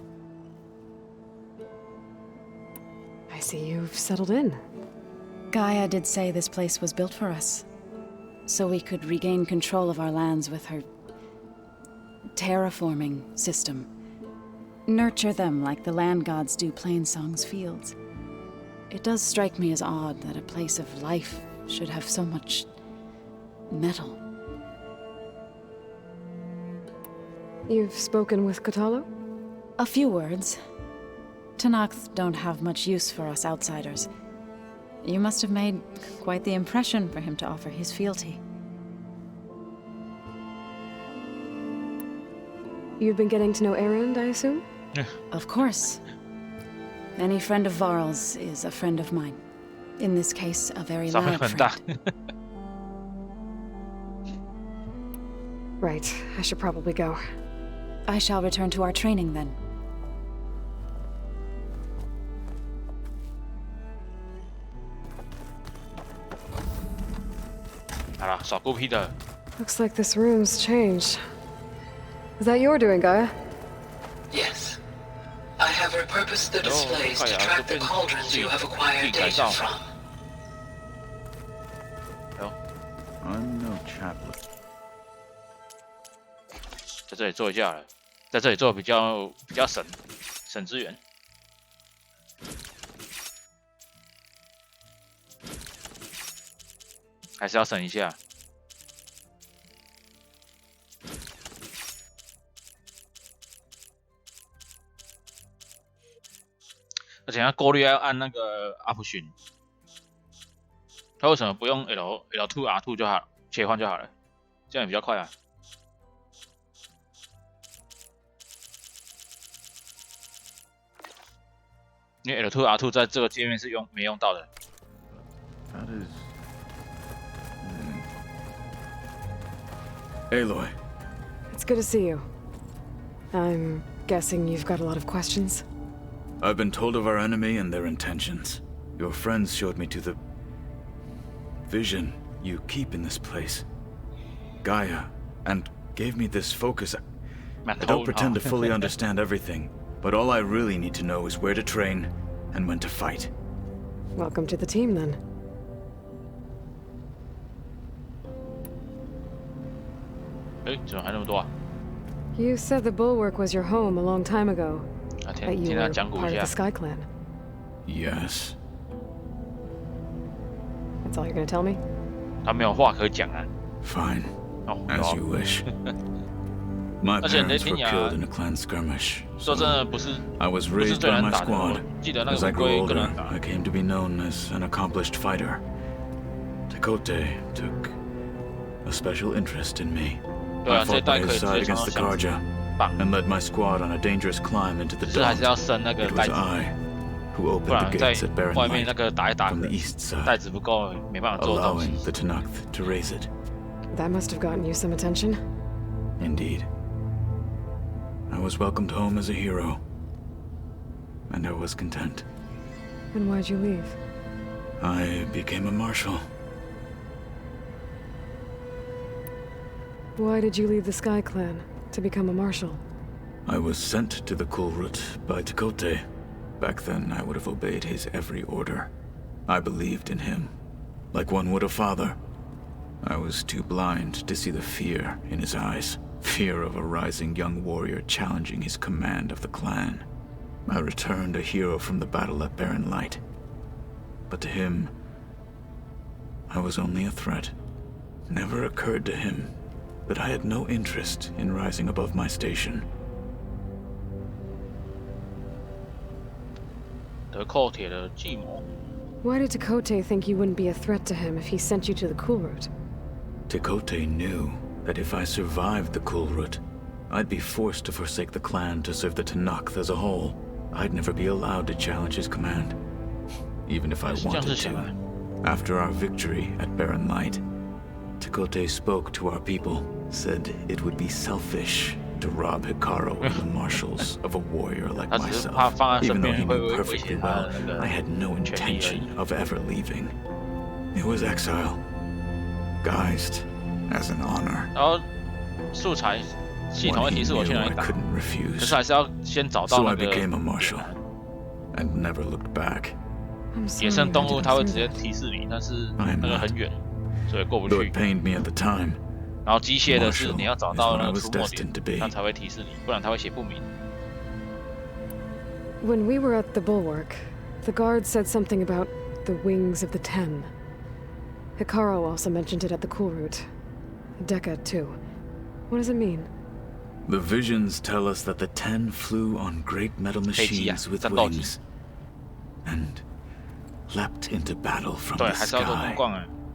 I see you've settled in. Gaia did say this place was built for us, so we could regain control of our lands with her terraforming system. Nurture them like the land gods do Plainsong's fields. It does strike me as odd that a place of life should have so much metal. You've spoken with Kotalo? A few words. Tanakh don't have much use for us outsiders. You must have made quite the impression for him to offer his fealty. You've been getting to know Erend, I assume? Of course. Any friend of Varl's is a friend of mine. In this case, a very loud friend. Right, I should probably go. I shall return to our training then. Looks like this room's changed. Is that your doing, Gaia? Yes. I have repurposed the displays to track the cauldrons you have acquired data from. I'm no chaplain. 在这里做一下了，在这里做比较省资源。还是要省一下。而且它过滤要按那个 Option， 它为什么不用 L2 R2 就好了，切换就好了，这样也比较快啊。因为 L2 R2 在这个界面是没用到的。That is. Aloy. It's good to see you. I'm guessing you've got a lot of questions? I've been told of our enemy and their intentions. Your friends showed me to the vision you keep in this place, Gaia, and gave me this focus. I don't pretend to fully understand everything, but all I really need to know is where to train and when to fight. Welcome to the team, then. You said the Bulwark was your home a long time ago. That you were part of the Sky Clan. Yes. That's all you're gonna tell me? Fine. As you wish. My parents were killed in a clan skirmish. So I was raised by my squad. As I grew older, I came to be known as an accomplished fighter. Tekote took a special interest in me. I fought by his side against the Karja and led my squad on a dangerous climb into the Dome. It was I who opened the gates at Barren Light from the east side, allowing the Tenakth to raise it. That must have gotten you some attention. Indeed. I was welcomed home as a hero, and I was content. And why'd you leave? I became a marshal. Why did you leave the Sky Clan to become a marshal? I was sent to the Kulrut by Tekote. Back then, I would have obeyed his every order. I believed in him, like one would a father. I was too blind to see the fear in his eyes. Fear of a rising young warrior challenging his command of the clan. I returned a hero from the battle at Barren Light. But to him, I was only a threat. Never occurred to him that I had no interest in rising above my station. Why did Tekote think you wouldn't be a threat to him if he sent you to the Kulrut? Tekote knew that if I survived the Kulrut, I'd be forced to forsake the clan to serve the Tenakth as a whole. I'd never be allowed to challenge his command, even if I wanted to. After our victory at Barren Light, Tekote spoke to our people, said it would be selfish to rob Hikaru and the marshals of a warrior like myself. Even though he knew perfectly well, I had no intention of ever leaving. It was exile, guised as an honor. So I couldn't refuse. So I became a marshal and never looked back. Though it pained me at the time, marshal is what I was destined to be. When we were at the Bulwark, the guard said something about the Wings of the Ten. Hikaru also mentioned it at the Kulrut. Dekka, too. What does it mean? The visions tell us that the Ten flew on great metal machines with wings and leapt into battle from the sky.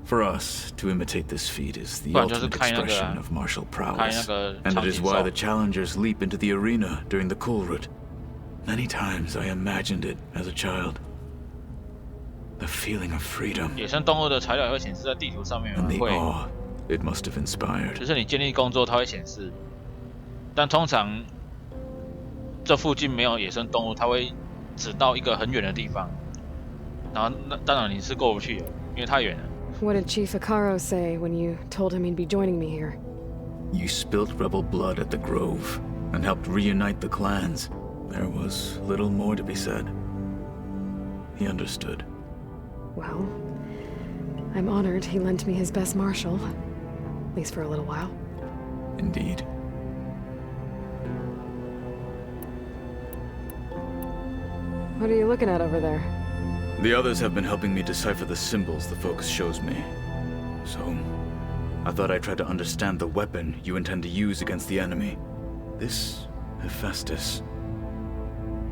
For us, to imitate this feat is the ultimate expression of martial prowess, and it is why the challengers leap into the arena during the Kulrut. Many times I imagined it as a child. The feeling of freedom, and the awe it must have inspired. 就是你建立工作，它会显示，但通常这附近没有野生动物，它会指到一个很远的地方，然后那当然你是过不去的，因为太远了。What did Chief Hikaru say when you told him he'd be joining me here? You spilt rebel blood at the Grove and helped reunite the clans. There was little more to be said. He understood. Well, I'm honored he lent me his best marshal, at least for a little while. Indeed. What are you looking at over there? The others have been helping me decipher the symbols the focus shows me. So, I thought I'd try to understand the weapon you intend to use against the enemy. This Hephaestus,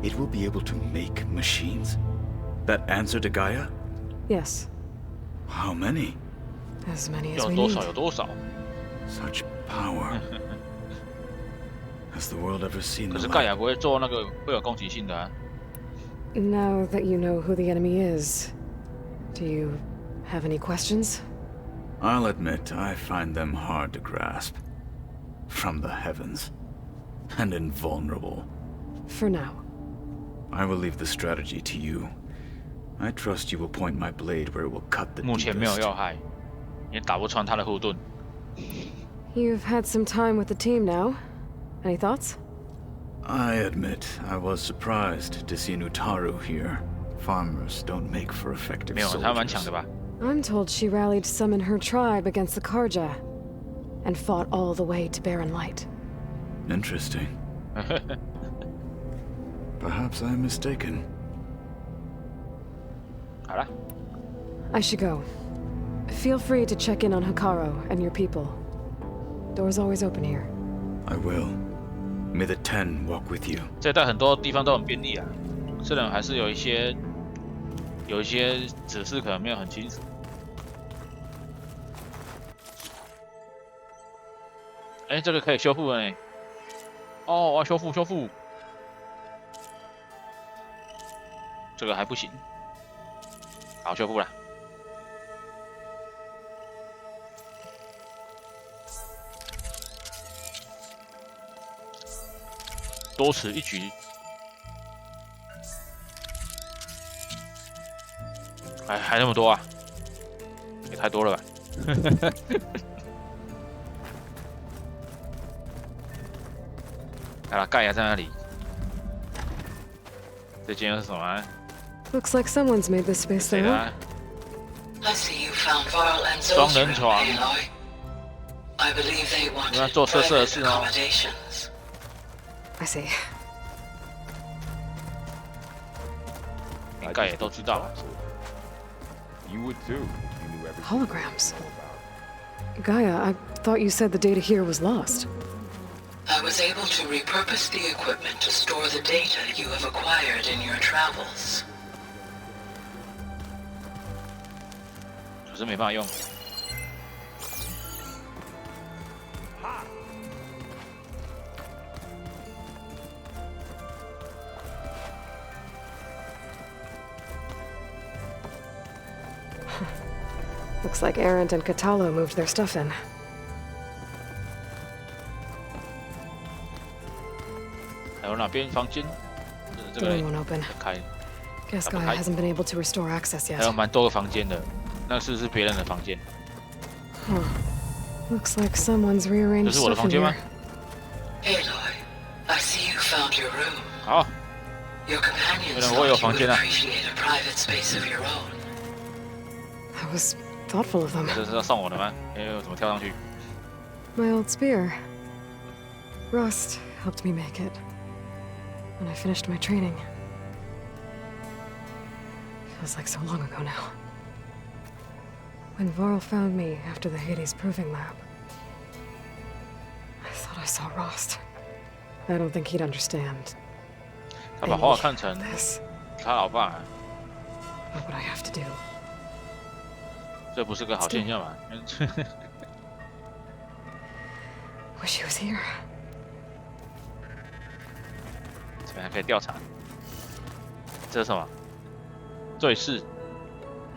it will be able to make machines? That answer to Gaia? Yes. How many? As many as we need. Such power. Has the world ever seen the 可是盖亚不会做那个会有攻击性的啊。Now that you know who the enemy is, do you have any questions? I'll admit I find them hard to grasp. From the heavens. And invulnerable. For now. I will leave the strategy to you. I trust you will point my blade where it will cut the deepest. 目前没有要害，也打不穿他的护盾。You've had some time with the team now. Any thoughts? I admit I was surprised to see Nutaru here. Farmers don't make for effective 没有，他蛮强的吧？ I'm told she rallied some in her tribe against the Karja, and fought all the way to Barren Light. Interesting. Perhaps I'm mistaken. 好了。 I should go. Feel free to check in on Hikaru and your people. Door's always open here. I will. May the 10 walk with you. 这代很多地方都很便利啊，虽然还是有一些指示可能没有很清楚。哎，这个可以修复了呢。哦，我要修复。这个还不行。好，修复了。多此一举。哎，还那么多啊？也太多了吧！好了，盖亚在那里。这间是什么啊？ Looks like someone's made this space their own. I see you found Varl and 双 Zo's 人 room, 床。 Aloy. I believe they 你要 wanted 做色色的 private 事哦。 accommodations. I see. 应该也都知道。 You would too. You knew everything. Holograms. Gaia, I thought you said the data here was lost. I was able to repurpose the equipment to store the data you have acquired in your travels. 可是没办法用。Looks like Erend and Katalo moved their stuff in. 还有哪边房间？这 The 个 wing won't open. 开。 Guess Gaia hasn't been able to restore access 还有 yet. 蛮多个房间的，那是不是别人的房间？ Huh. Looks like someone's 这 rearranged 是我的 stuff 房 in 间吗 here.？ Aloy, I see you found your room. 好， Your companions 原来 thought 我有 you 房 would 间啊！ appreciate a private space of your own. That was thoughtful of them. 这是要送我的吗？哎，我怎么跳上去？ My old spear. Rust helped me make it. When I finished my training. Feels like so long ago now. When Varl found me after the Hades Proving Lab, I thought I saw Rost. I don't think he'd understand. 他把华尔看成 This. 他老爸， What would I have to do? 这不是个好现象吧？ Wish he was here. 这边还可以调查。这是什么？坠饰。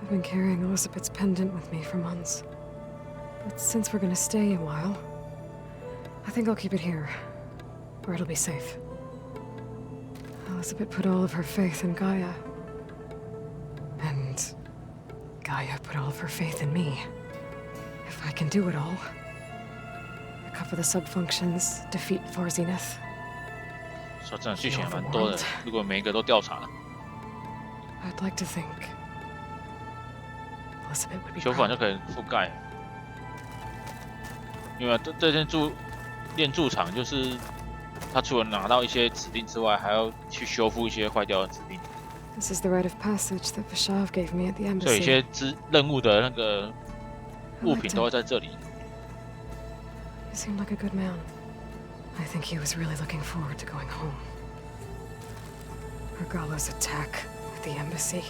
I've been carrying Elizabeth's pendant with me for months. But since we're gonna stay a while, I think I'll keep it here, where it'll be safe. Elizabeth put all of her faith in Gaia. And Gaia put all of her faith in me. If I can do it all, recover the sub-functions, defeat Varzineth. 说真的，剧情还蛮多的。如果每一个都调查， I'd like to think Elizabeth would be 修复完 proud. 就可以覆盖。因为这间练驻场就是他除了拿到一些指令之外，还要去修复一些坏掉的指令。 This is the rite of passage that Vishav gave me at the 所以有 embassy. 些任务的那个物品都会在这里。 He seemed like a good man. I think he was really looking forward to going home. Regala's attack at the embassy.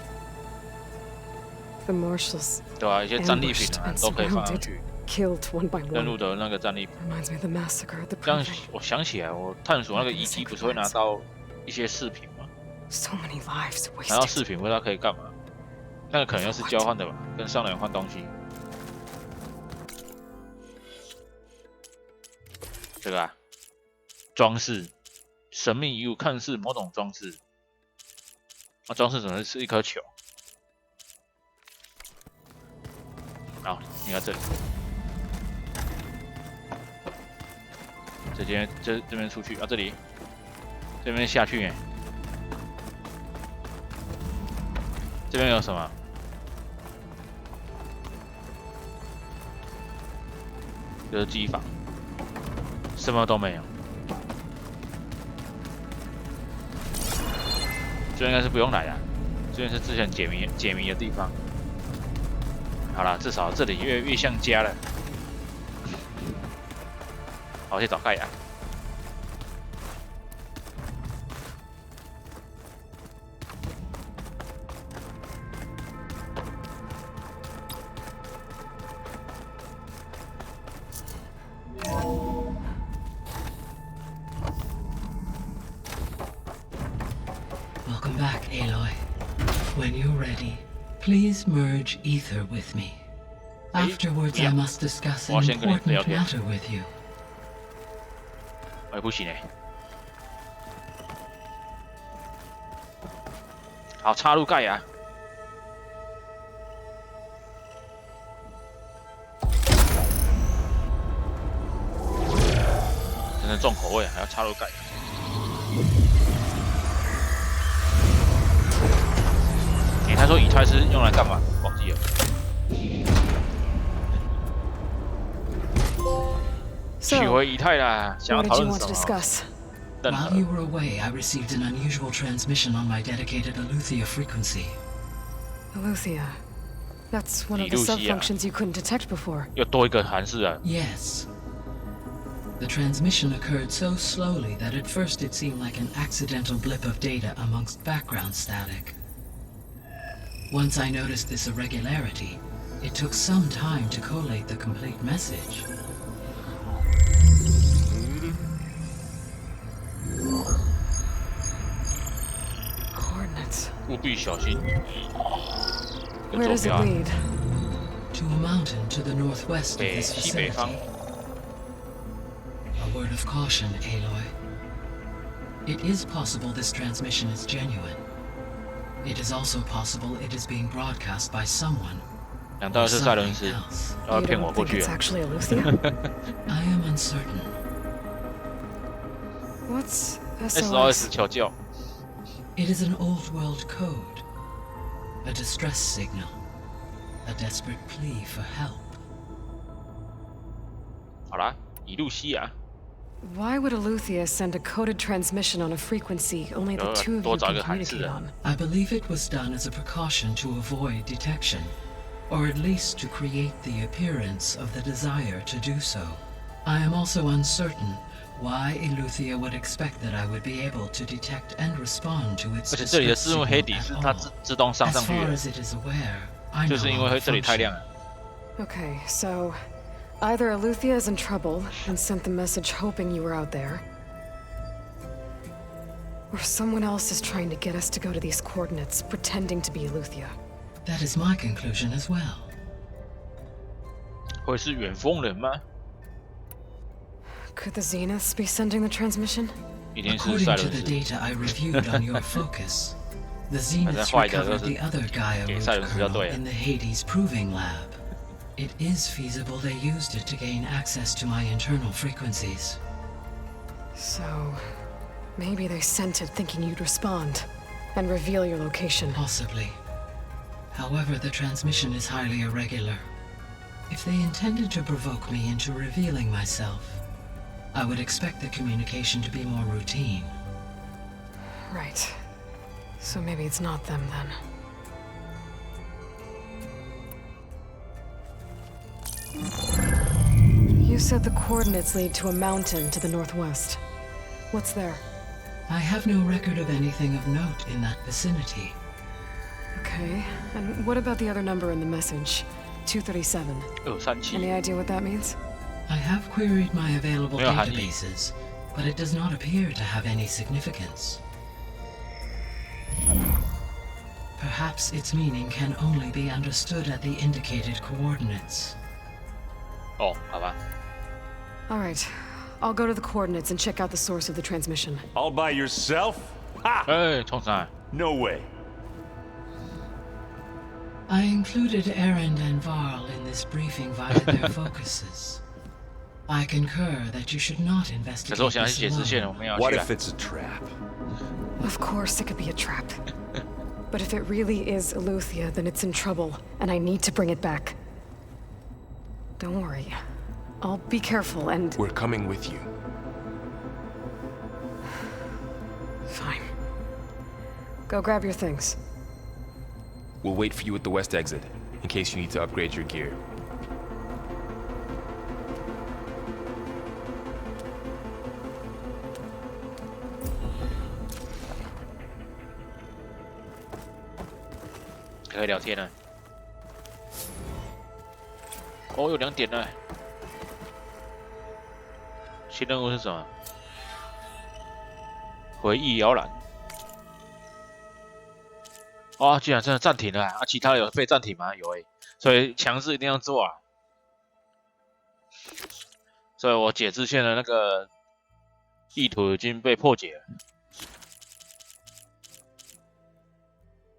The marshals 对啊，一些战利品 ambushed 啊 and 都可以放上 surrounded, 去。 killed one by 任务 one. 的那个战利品。 Reminds me of the massacre at the 这样 proving. 我想起来，我探索那个遗迹不是会拿到一些饰品吗？ So many lives 拿到 wasted. 饰品不知道可以干嘛？那个可能又是交换的吧，跟商人换东西。这个啊，装饰，神秘遗物，看似某种装饰。那装饰怎么是一颗球？好，你看这里，这边出去啊，这里，这边下去耶。这边有什么？就是机房，什么都没有。这应该是不用来的，这边是之前解谜的地方。好了，至少这里越像家了。好，去找盖亚。Welcome back, Aloy. When you're ready, please merge ether with me. Afterwards, I must discuss an important matter with you. 不行哎。好，插入盖亚。真的重口味，还要插入盖亚。他说以太是用来干嘛？忘记了。取回以太啦，想要讨论什么？ While you were away, I received an unusual transmission on my dedicated Aletheia frequency. Aletheia? That's one of the sub-functions you couldn't detect before. 又多一个函数啊。 Yes. The transmission occurred so slowly that at first it seemed like an accidental blip of data amongst background static. Once I noticed this irregularity, it took some time to collate the complete message. Coordinates. 务必小心。 Where does it lead? To a mountain to the northwest of this facility. A word of caution, Aloy. It is possible this transmission is genuine. It is also possible it is being broadcast by someone. 难道是赛伦斯要骗我过去？ It's actually Aletheia? I am uncertain. What's SOS 求救 It is an old world code. A distress signal. A desperate plea for help. 好啦，以露西亚。 Why would Aletheia send a coded transmission on a frequency only the two of you can communicate on? I believe it was done as a precaution to avoid detection, or at least to create the appearance of the desire to do so. I am also uncertain why Aletheia would expect that I would be able to detect and respond to its distress signal at all. As far as it is aware, I know how it functions. Okay, so either Aletheia is in trouble and sent the message hoping you were out there, or someone else is trying to get us to go to these coordinates, pretending to be Aletheia. That is my conclusion as well. 会是远峰人吗？ Could the Zeniths be sending the transmission? According to the data I reviewed on your focus, the Zeniths recovered the other Gaia root kernel in the Hades Proving Lab. It is feasible they used it to gain access to my internal frequencies. So, maybe they sent it thinking you'd respond and reveal your location. Possibly. However, the transmission is highly irregular. If they intended to provoke me into revealing myself, I would expect the communication to be more routine. Right. So maybe it's not them then. You said the coordinates lead to a mountain to the northwest. What's there? I have no record of anything of note in that vicinity. Okay, and what about the other number in the message? 237. Any idea what that means? I have queried my available databases, but it does not appear to have any significance. Perhaps its meaning can only be understood at the indicated coordinates. Oh, 好吧。 All right, I'll go to the coordinates and check out the source of the transmission. All by yourself? Ha! Hey, 冲上来。 No way. I included Erend and Varl in this briefing via their focuses. I concur that you should not investigate this alone. What if it's a trap? Of course it could be a trap. But if it really is Eleuthia, then it's in trouble, and I need to bring it back. Don't worry. I'll be careful and... We're coming with you. Fine. Go grab your things. We'll wait for you at the west exit, in case you need to upgrade your gear.可以聊天了。哦，有2点了。新任务是什么？回忆摇篮。哦，居然真的暂停了啊！其他的有被暂停吗？有诶，所以强制一定要做啊。所以我解支线的那个意图已经被破解了。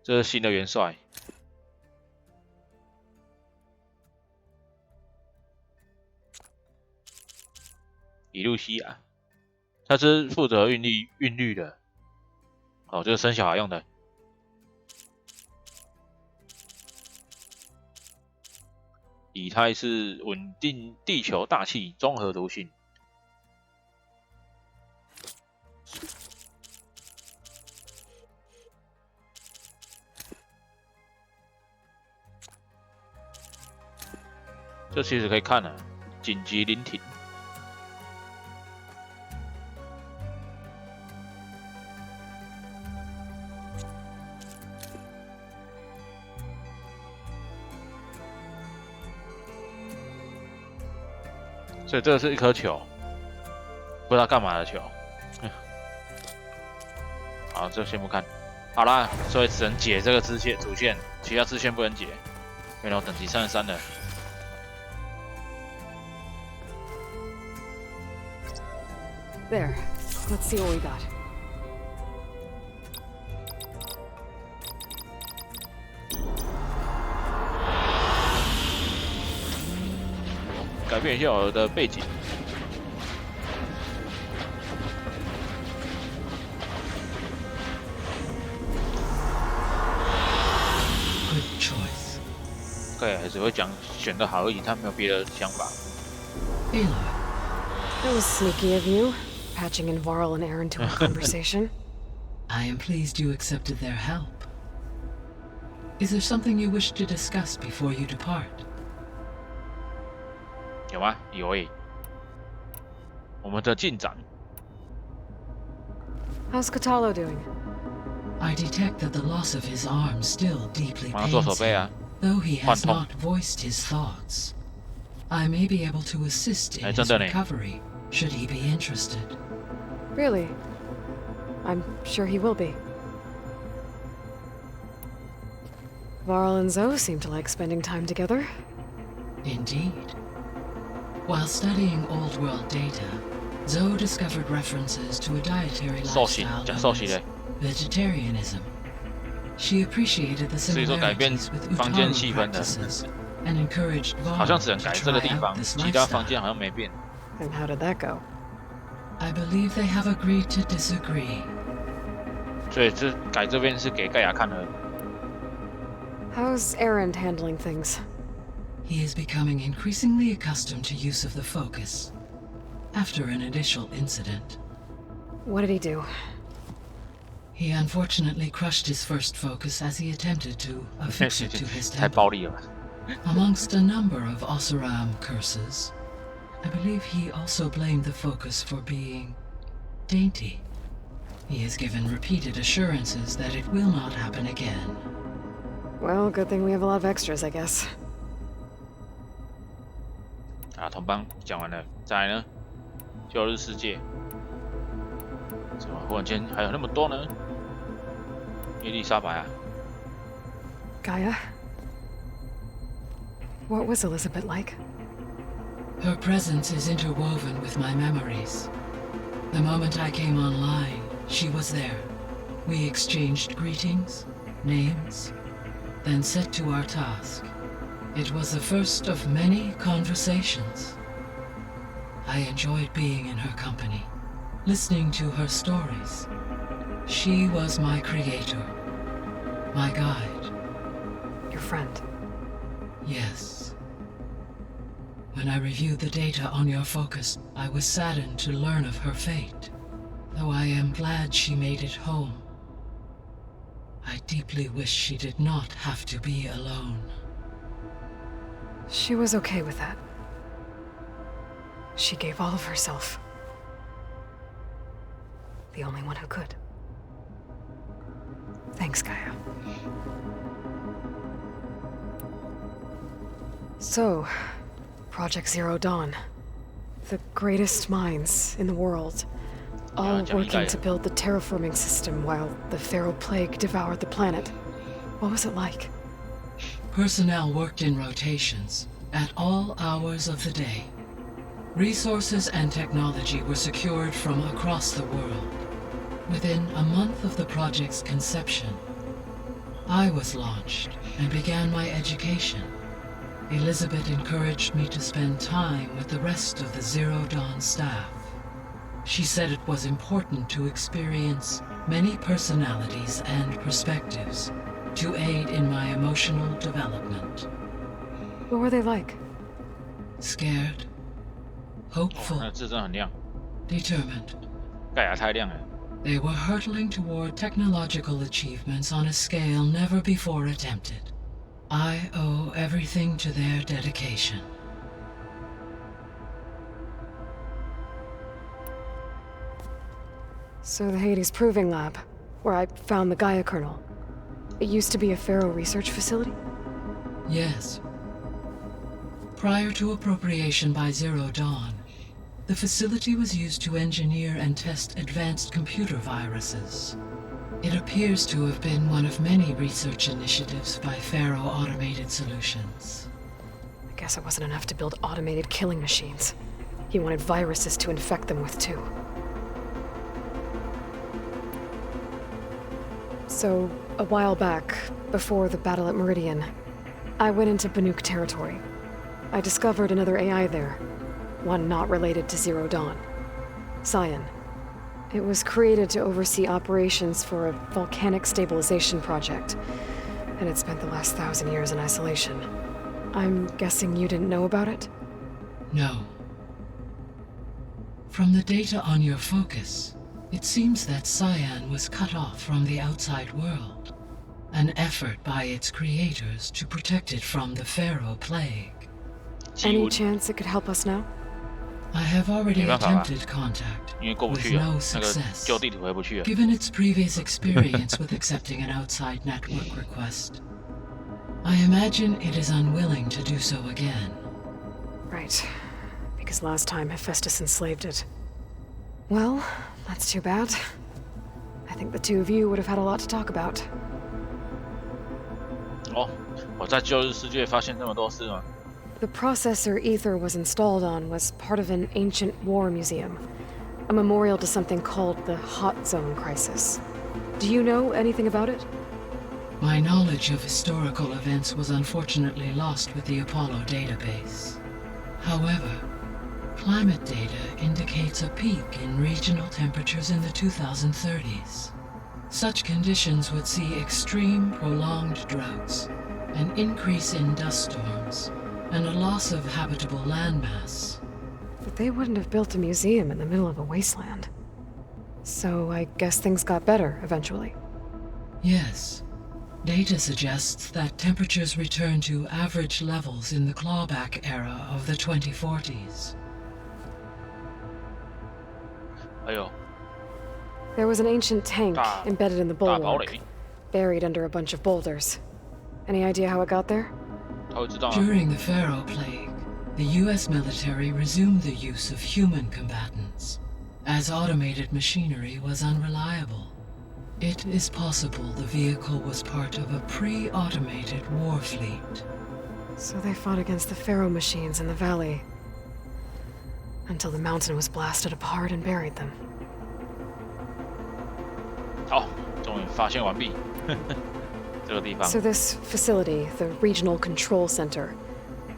这是新的元帅。以露西亚，他是负责孕育的，哦，就是生小孩用的。乙太是稳定地球大气综合毒性。这其实可以看啊，紧急临停。所以这个是一颗球，不知道干嘛的球。好，这先不看。好啦，所以只能解这个支线主线，其他支线不能解。因为我等级33了。There. Let's see what we got. 改变一下我的背景。Good choice. 对，还是会选个好而已，他没有别的想法。That was sneaky of you, patching in Varl and Aaron to a conversation. I am pleased you accepted their help. Is there something you wish to discuss before you depart? 有吗？有诶。我们的进展。How's Catalo doing? I detect that the loss of his arm still deeply 马上做手 pains 背啊。 him, though he 换 has 痛。 not voiced his thoughts. I may be able to assist in 哎， his 真的呢。 recovery, should he be interested. Really? I'm sure he will be. Varl and Zoe seem to like spending time together. Indeed. While studying old world data, Zoe discovered references to a dietary 寿喜， lifestyle 讲 known 寿喜 as 嘞。 vegetarianism. She appreciated the 所以说改变 similarities with 房间 Utaru 气氛的， practices and encouraged 好像 Varl 只能 to 改这个 try 地方， out this 其他房 lifestyle. 间好像没变。 And how did that go? I believe they have agreed to disagree. 所以这改这边是给盖亚看的。 How's Aaron handling things? He is becoming increasingly accustomed to use of the focus after an initial incident. What did he do? He unfortunately crushed his first focus as he attempted to affix it to his 太 temple. 暴力了。 Amongst a number of Oseram curses, I believe he also blamed the focus for being dainty. He has given repeated assurances that it will not happen again. Well, good thing we have a lot of extras, I guess. 啊，同邦讲完了，再来呢？旧日世界，怎么忽然间还有那么多呢？伊丽莎白啊， Gaia? What was Elizabeth like? Her presence is interwoven with my memories. The moment I came online, she was there. We exchanged greetings, names, then set to our task. It was the first of many conversations. I enjoyed being in her company, listening to her stories. She was my creator. My guide. Your friend? Yes. When I reviewed the data on your focus, I was saddened to learn of her fate. Though I am glad she made it home. I deeply wish she did not have to be alone. She was okay with that. She gave all of herself. The only one who could. Thanks, Gaia. So, Project Zero Dawn. The greatest minds in the world. All working to build the terraforming system while the Pharaoh Plague devoured the planet. What was it like? Personnel worked in rotations, at all hours of the day. Resources and technology were secured from across the world. Within a month of the project's conception, I was launched and began my education. Elizabeth encouraged me to spend time with the rest of the Zero Dawn staff. She said it was important to experience many personalities and perspectives to aid in my emotional development. What were they like? Scared, hopeful, determined. They were hurtling toward technological achievements on a scale never before attempted. I owe everything to their dedication. So the Hades Proving Lab, where I found the Gaia kernel, it used to be a Pharaoh research facility? Yes. Prior to appropriation by Zero Dawn, the facility was used to engineer and test advanced computer viruses. It appears to have been one of many research initiatives by Pharaoh Automated Solutions. I guess it wasn't enough to build automated killing machines. He wanted viruses to infect them with too. So, a while back, before the battle at Meridian, I went into Banuk territory. I discovered another AI there, one not related to Zero Dawn. Cyan. It was created to oversee operations for a volcanic stabilization project, and it spent the last 1,000 years in isolation. I'm guessing you didn't know about it? No. From the data on your focus, it seems that Cyan was cut off from the outside world, an effort by its creators to protect it from the Pharaoh Plague. Any chance it could help us now? I have already attempted contact, with no success, given its previous experience with accepting an outside network request. I imagine it is unwilling to do so again. Right, because last time Hephaestus enslaved it. Well, that's too bad. I think the two of you would have had a lot to talk about. Oh, 我在旧日世界发现这么多事吗？ The processor Ether was installed on was part of an ancient war museum, a memorial to something called the Hot Zone Crisis. Do you know anything about it? My knowledge of historical events was unfortunately lost with the Apollo database. However, climate data indicates a peak in regional temperatures in the 2030s. Such conditions would see extreme, prolonged droughts, an increase in dust storms, and a loss of habitable landmass. But they wouldn't have built a museum in the middle of a wasteland. So I guess things got better eventually. Yes. Data suggests that temperatures returned to average levels in the clawback era of the 2040s. There was an ancient tank embedded in the bulwark, buried under a bunch of boulders. Any idea how it got there? During the Pharaoh Plague, the US military resumed the use of human combatants, as automated machinery was unreliable. It is possible the vehicle was part of a pre-automated war fleet. So they fought against the Pharaoh machines in the valley, until the mountain was blasted apart and buried them. 好，终于发现完毕。这个地方。 So this facility, the Regional Control Center,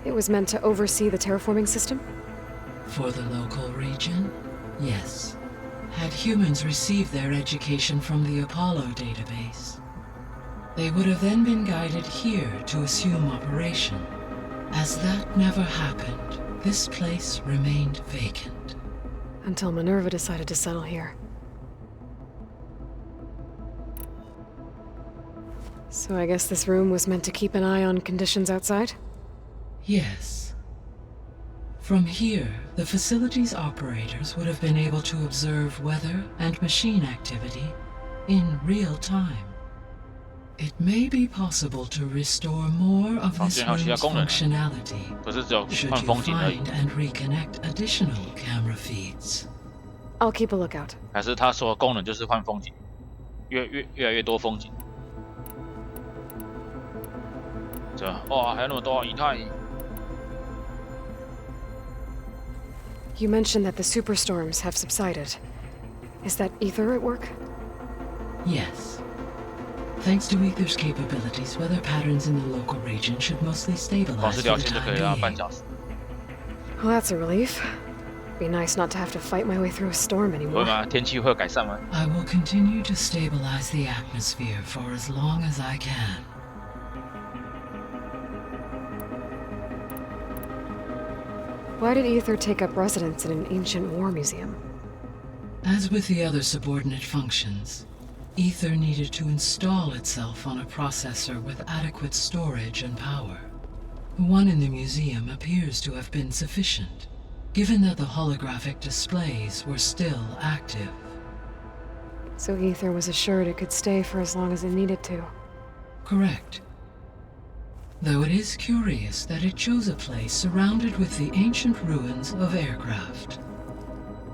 it was meant to oversee the terraforming system? For the local region, yes. Had humans received their education from the Apollo database, They would have then been guided here to assume operation. As that never happened, this place remained vacant. Until Minerva decided to settle here. So I guess this room was meant to keep an eye on conditions outside? Yes. From here, the facility's operators would have been able to observe weather and machine activity in real time. It may be possible to restore more of this room's functionality should you find and reconnect additional camera feeds. I'll keep a lookout. 还是他说功能就是换风景，越来越多风景。这哇，还有那么多以太。You mentioned that the superstorms have subsided. Is that Ether at work? Yes. Thanks to Ether's capabilities, weather patterns in the local region should mostly stabilize for the time being. Well, that's a relief. Be nice not to have to fight my way through a storm anymore. 会吗？天气会改善吗？ I will continue to stabilize the atmosphere for as long as I can. Why did Ether take up residence in an ancient war museum? As with the other subordinate functions, Ether needed to install itself on a processor with adequate storage and power. The one in the museum appears to have been sufficient, given that the holographic displays were still active. So Ether was assured it could stay for as long as it needed to. Correct. Though it is curious that it chose a place surrounded with the ancient ruins of aircraft.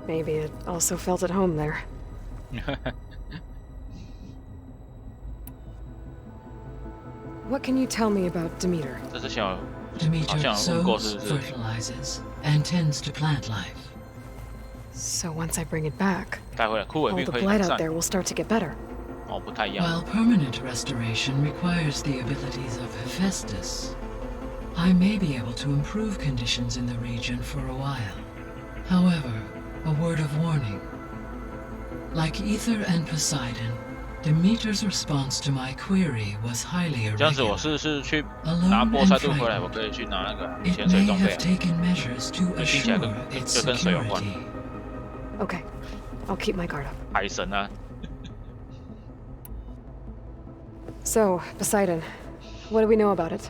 Maybe it also felt at home there. What can you tell me about Demeter? Demeter sows, fertilizes, and tends to plant life. So once I bring it back, all the blight out there will start to get better. While permanent restoration requires the abilities of Hephaestus, I may be able to improve conditions in the region for a while. However, a word of warning. Like Ether and Poseidon, Demeter's response to my query was highly irregular. Alone and frightened, it may have taken measures to assure its security. Okay, I'll keep my guard up. So, Poseidon, what do we know about it?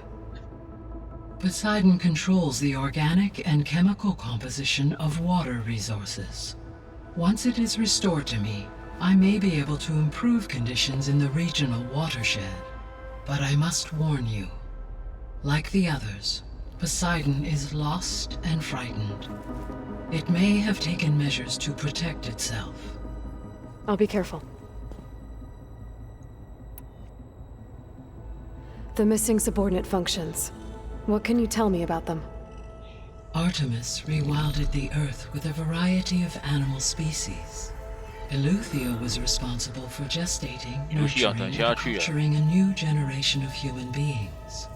Poseidon controls the organic and chemical composition of water resources. Once it is restored to me, I may be able to improve conditions in the regional watershed. But I must warn you, like the others, Poseidon is lost and frightened. It may have taken measures to protect itself. I'll be careful. The missing subordinate functions. What can you tell me about them? Artemis rewilded the Earth with a variety of animal species. Eleuthia was responsible for gestating, nurturing, and culturing a new generation of human beings.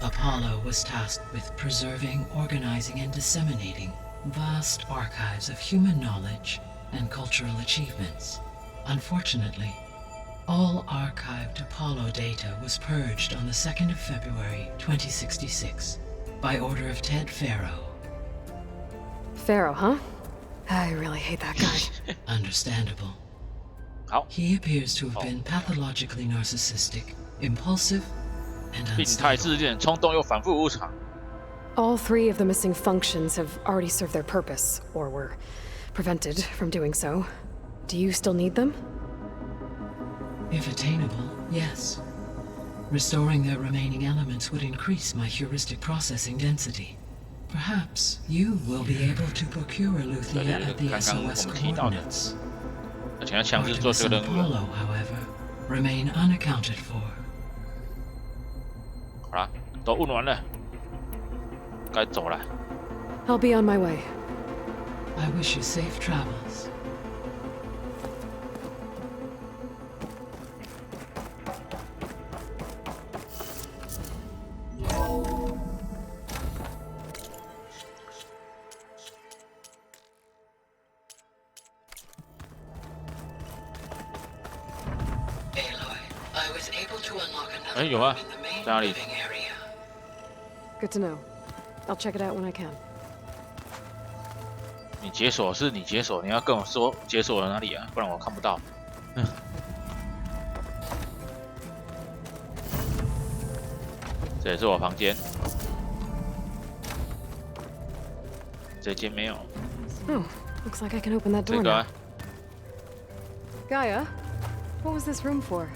Apollo was tasked with preserving, organizing, and disseminating vast archives of human knowledge and cultural achievements. Unfortunately, all archived Apollo data was purged on the 2nd of February, 2066, by order of Ted Faro. Faro, huh? I really hate that guy. Understandable. He appears to have been pathologically narcissistic, impulsive, and unstable. All 3 of the missing functions have already served their purpose, or were prevented from doing so. Do you still need them? If attainable, yes. Restoring their remaining elements would increase my heuristic processing density. Perhaps you will be able to procure Eleuthia at the SOS coordinates. Artemis and Apollo, however, remain unaccounted for. 好了，都问完了，该走了。 I'll be on my way. I wish you safe travels. 哎，有吗？在哪里？ Good to know. I'll check it out when I can. 你解锁是你解锁，你要跟我说解锁了哪里啊？不然我看不到。这也是我房间。这间没有。Oh, looks like I can open that 这 door 个 now. 啊 Gaia, what was this room for?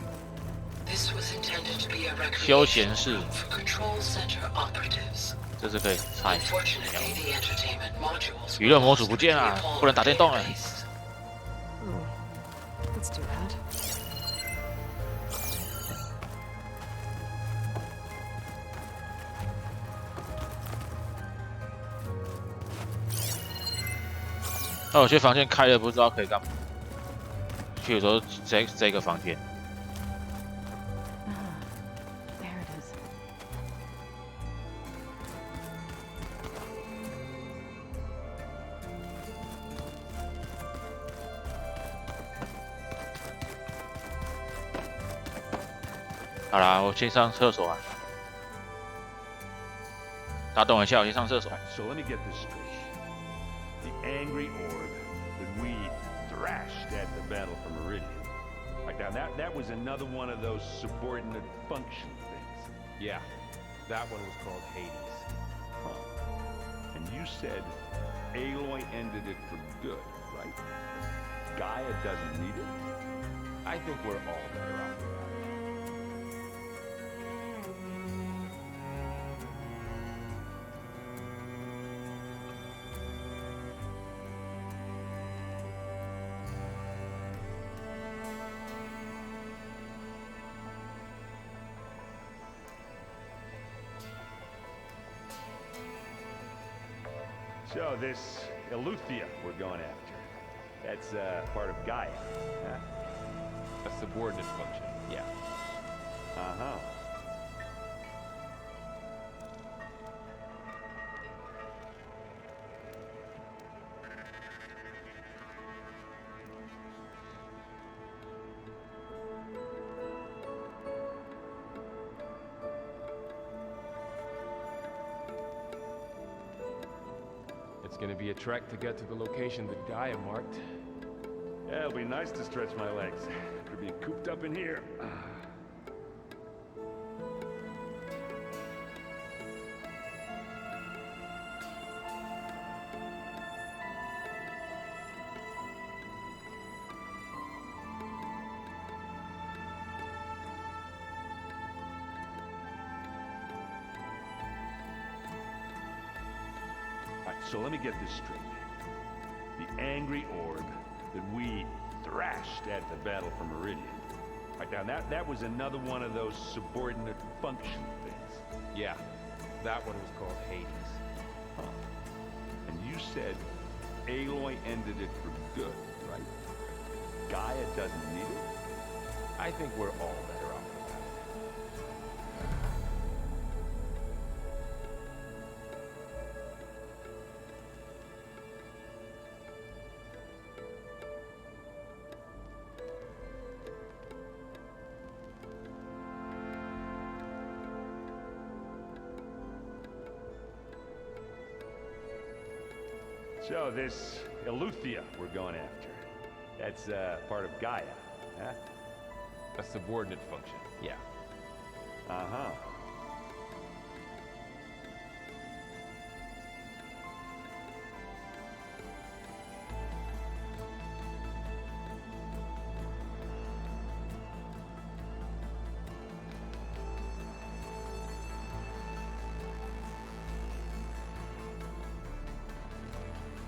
This was intended to be a 休 recreation 闲室， for control center operatives. 这是可以拆。 Unfortunately, the entertainment modules 娱乐模组不见了，不能打电动了。 Oh, that's too bad. 那有些房间开了不知道可以干嘛。譬如说这个房间。 There it is. 好啦，我先上厕所啊。大家等我一下，我先上厕所。 So let me get this straight. The angry orb that we thrashed at the battle for Meridian. Like now that was another one of those subordinate function things. Yeah, that one was called Hades. Huh. And you said Aloy ended it for good, right? Gaia doesn't need it? I think we're all better off with that. So this Eleuthia we're going after, that's part of Gaia, huh? A subordinate function, yeah. Uh-huh. It's gonna be a trek to get to the location that Gaia marked. Yeah, it'll be nice to stretch my legs after being cooped up in here. So let me get this straight. The angry orb that we thrashed at the battle for Meridian. Right now, that was another one of those subordinate function things. Yeah, that one was called Hades. Huh. And you said Aloy ended it for good, right? Gaia doesn't need it? I think we're all better off with that. So this Eleuthia we're going after, that's part of Gaia, huh? A subordinate function, yeah. Uh-huh.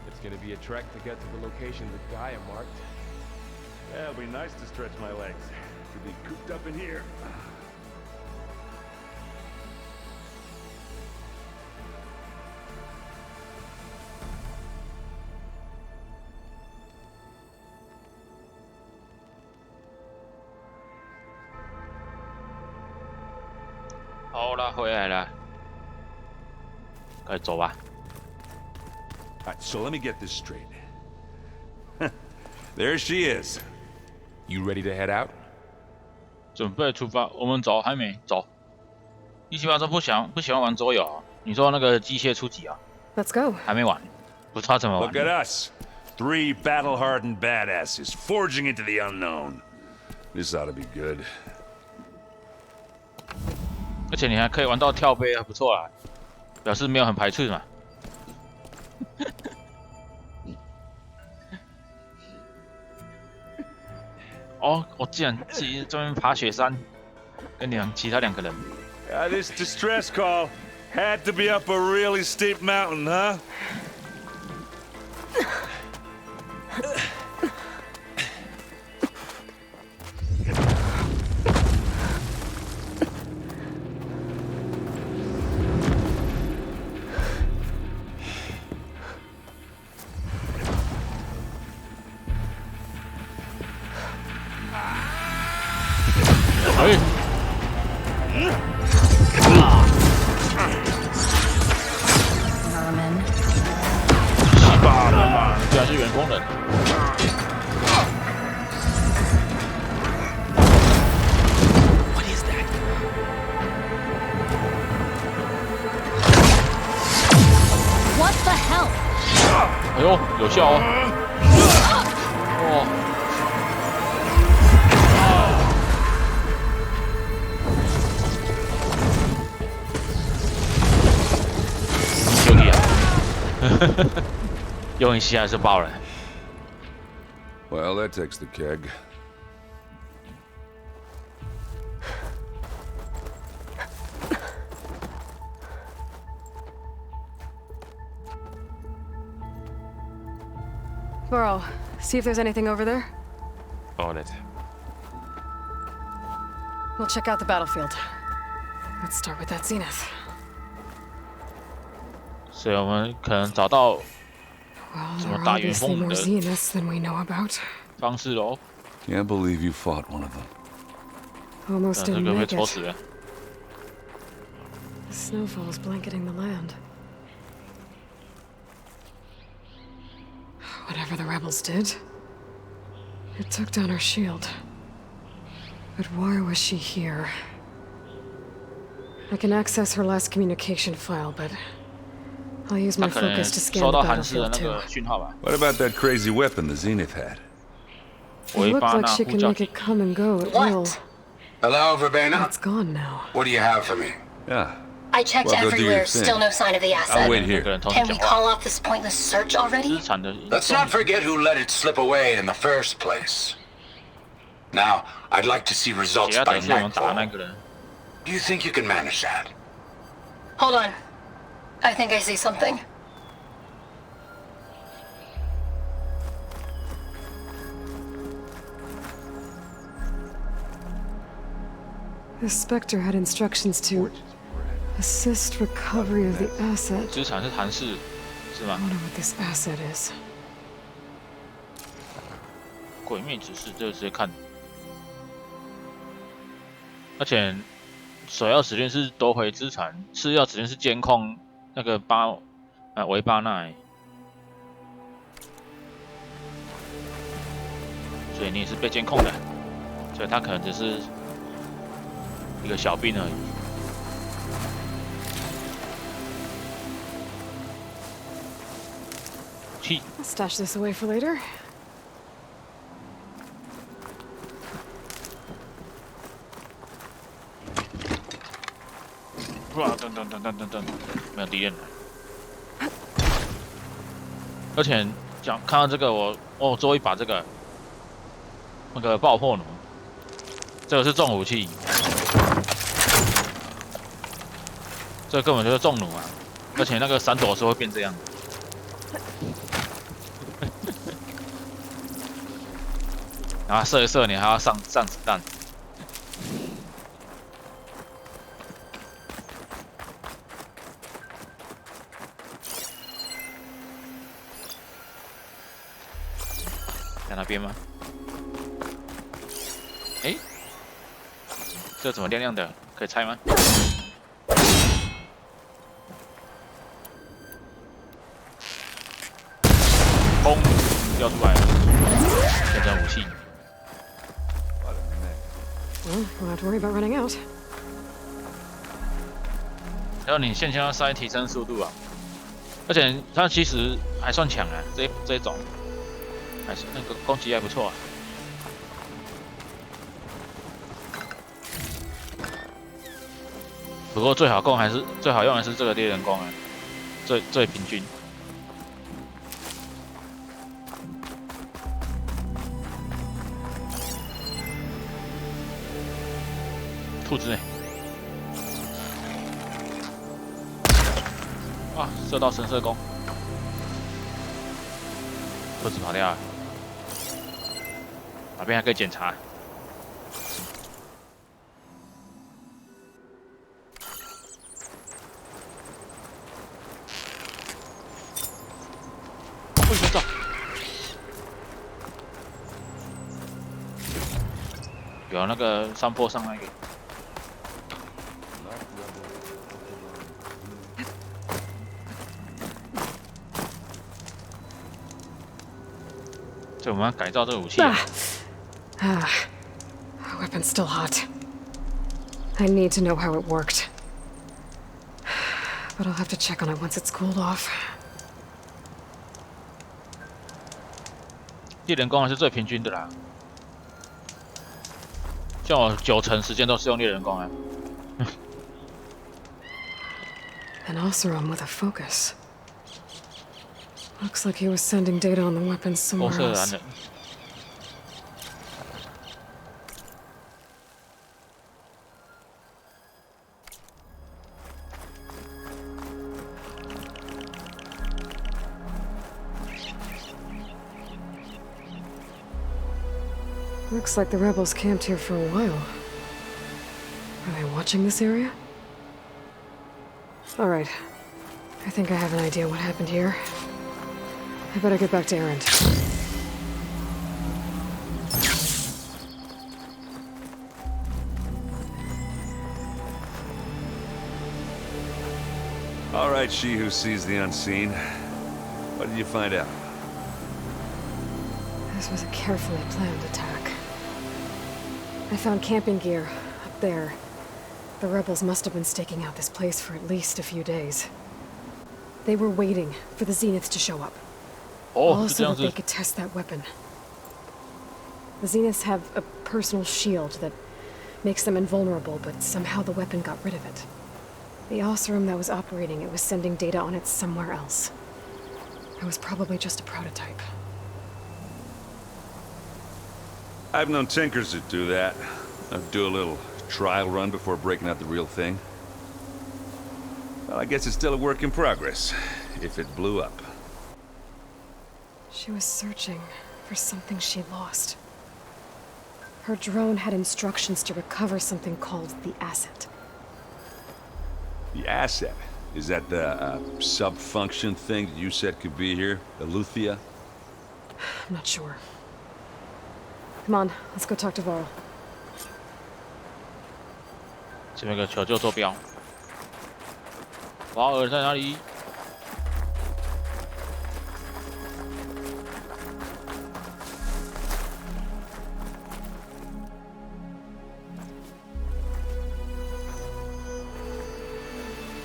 It's gonna be a trek to get to the location that Gaia marked. Yeah, it'll be nice to stretch my legs after being cooped up in here. Alright, so let me get this straight. There she is. You ready to head out? 准备出发，我们走，还没走。一七八说不喜欢玩桌游啊？你说那个机械初级啊 Let's go. 还没玩，不知道怎么玩。 Look at us, 3 battle-hardened badasses forging into the unknown. This ought to be good. 而且你还可以玩到跳杯，还不错啊，表示没有很排斥嘛。哦，我竟然自己专门爬雪山，跟其他2个人。This distress call had to be up a really steep mountain, huh? Vermin. 西巴人嘛，居然是员工人。What is that? What the hell? 哎呦，有效哦！哦。 兄弟啊，用一下就爆了。Well, that takes the keg. Burrow, see if there's anything over there. On it. We'll check out the battlefield. Let's start with that zenith. 所以我们可能找到 Well, 怎么 there are 打元 obviously 锋 more 的 zeniths than we know about. 方式喽。 Can't believe you fought one of them. Almost 这 didn't 个会 make 戳 it. 死人。 The snowfall's blanketing the land. Whatever the rebels did, it took down our shield. But why was she here? I can access her last communication file, but I'll use my 他可能 focus to scan 收 the 到韩式的 battlefield 那 too. 个讯号吧。 What about that crazy weapon the Zenith had? It 维 looked 巴 like 纳 she 呼 can 叫 make 器 it come and go at will. Hello, Verbena? It's gone now. What do you have for me? Yeah. I checked Well, go do your everywhere, thing. still no sign of the asset. I'll wait here. Can we call off this pointless search already? 资产的 Let's not forget who let it slip away in the first place. Now, I'd like to see 杰 results 亚 by 德是我们打的那 nightfall. 个人。 Do you think you can manage that? Hold on. I think I see something. The Spectre had instructions to assist recovery of the asset. 资产是韩式，是 I 吗？ wonder what this asset is. 鬼灭指示就直接看。而且首要指令是夺回资产，次要指令是监控那个维巴纳。所以你也是被监控的，所以他可能只是一个小兵而已。武器。 I'll stash this away for later. 哇！等，没有敌人了。而且看到这个，我做一把这个那个爆破弩，这个是重武器，这个根本就是重弩啊！而且那个闪躲是会变这样。然后射一射，你还要上子弹。 在那边吗？哎，这怎么亮亮的？可以拆吗？砰，掉出来了，变成武器。Well, won't have to worry about running out. 然后你线枪要塞提升速度啊，而且它其实还算强啊，这一种还是那个攻击还不错啊。不过最好用还是这个猎人弓啊，最平均。兔子呢？啊，射到神射弓，兔子跑掉了，哪边还可以检查？为什么走？有那个山坡上那个。我们要改造这个武器。Weapon's still hot. I need to know how it worked. But I'll have to check on it once it's cooled off. 猎人弓还是最平均的啦，像我90%时间都是用猎人弓啊。An Oseram with a focus. Looks like he was sending data on the weapons somewhere else. Looks like the rebels camped here for a while. Are they watching this area? All right. I think I have an idea what happened here. I better get back to Erend. All right, she who sees the unseen. What did you find out? This was a carefully planned attack. I found camping gear up there. The rebels must have been staking out this place for at least a few days. They were waiting for the Zeniths to show up. All so that they could test that weapon. The Zeniths have a personal shield that makes them invulnerable, but somehow the weapon got rid of it. The Oseram that was operating it was sending data on it somewhere else. It was probably just a prototype. I've known tinkers that do that. I'd do a little trial run before breaking out the real thing. Well, I guess it's still a work in progress, if it blew up. She was searching for something she lost. Her drone had instructions to recover something called the asset. The asset? Is that the sub-function thing that you said could be here? Eleuthia? I'm not sure. Come on, let's go talk to Varl. 这边有个求救坐标。瓦尔在哪里？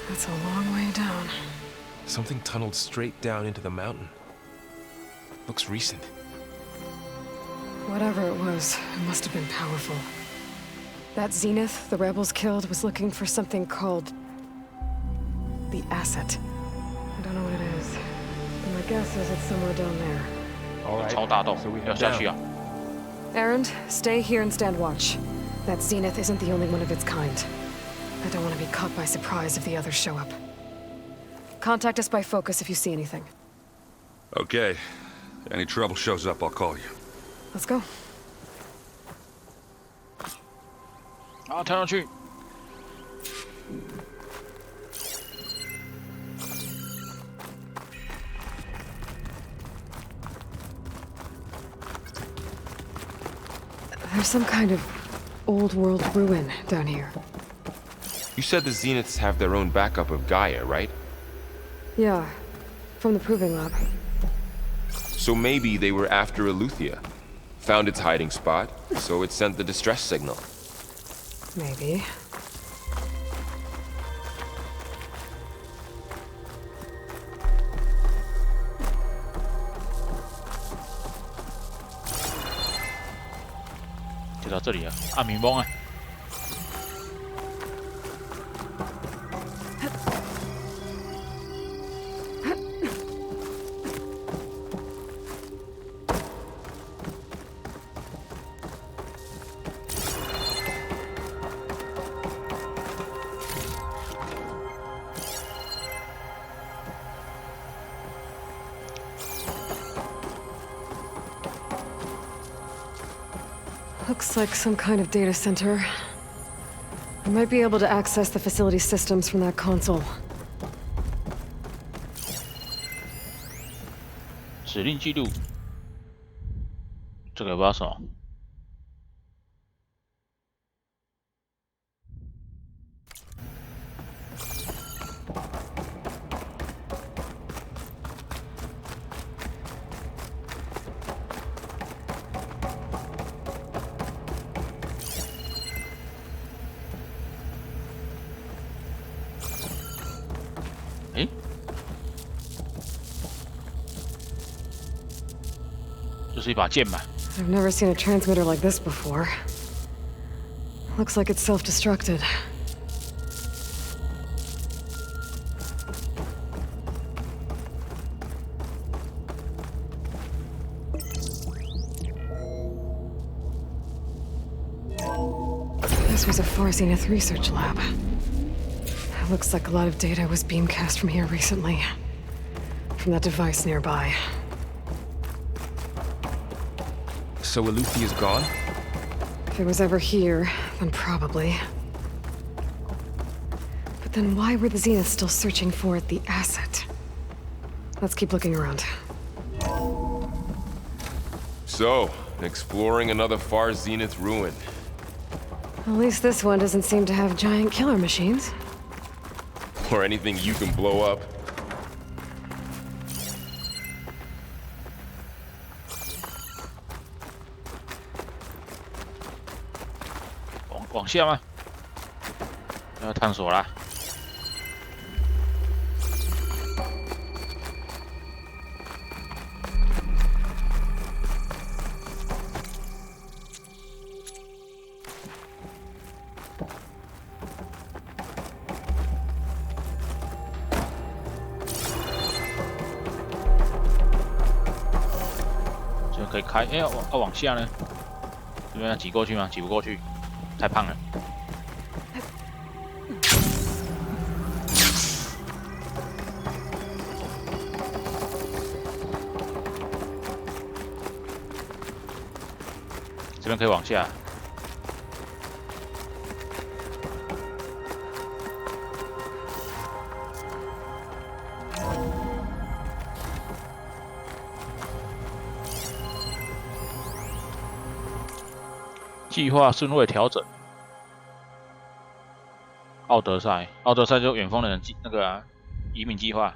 That's a long way down. Something tunneled straight down into the mountain. Looks recent. Whatever it was, it must have been powerful. That Zenith the rebels killed was looking for something called the asset. I don't know what it is, but my guess is it's somewhere down there. All right. So we have down. Erend, stay here and stand watch. That Zenith isn't the only one of its kind. I don't want to be caught by surprise if the others show up. Contact us by focus if you see anything. Okay. Any trouble shows up, I'll call you. Let's go. 好，跳上去。There's some kind of old world ruin down here. You said the Zeniths have their own backup of Gaia, right? Yeah, from the proving lab. So maybe they were after Eleuthia. Found its hiding spot, so it sent the distress signal. Maybe. Looks like some kind of data center. I might be able to access the facility systems from that console. 指令记录，这个也不知道什么。诶？ 就是一把剑吧。 I've never seen a transmitter like this before. Looks like it's self-destructed. This was a Far Zenith research lab. It looks like a lot of data was beamcast from here recently. From that device nearby. So Eleuthia is gone? If it was ever here, then probably. But then why were the Zeniths still searching for the asset? Let's keep looking around. So, exploring another Far Zenith ruin. At least this one doesn't seem to have giant killer machines. Or anything you can blow up. 往下吗？要探索啦。这可以开，哎，要往下呢？这边要挤过去吗？挤不过去。 太胖了。这边可以往下。计划顺位调整。 奥德赛就远方的人那个啊，移民计划。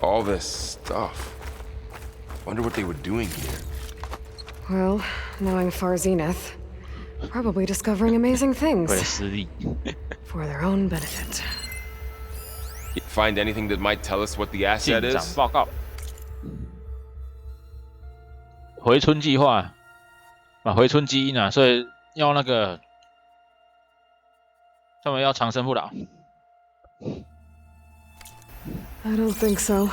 All this stuff. Wonder what they were doing here. Well, knowing Far Zenith, probably discovering amazing things. For their own benefit. Find anything that might tell us what the asset is? 进展报告。回春计划啊，回春基因啊，所以要那个，他们要长生不老。I don't think so.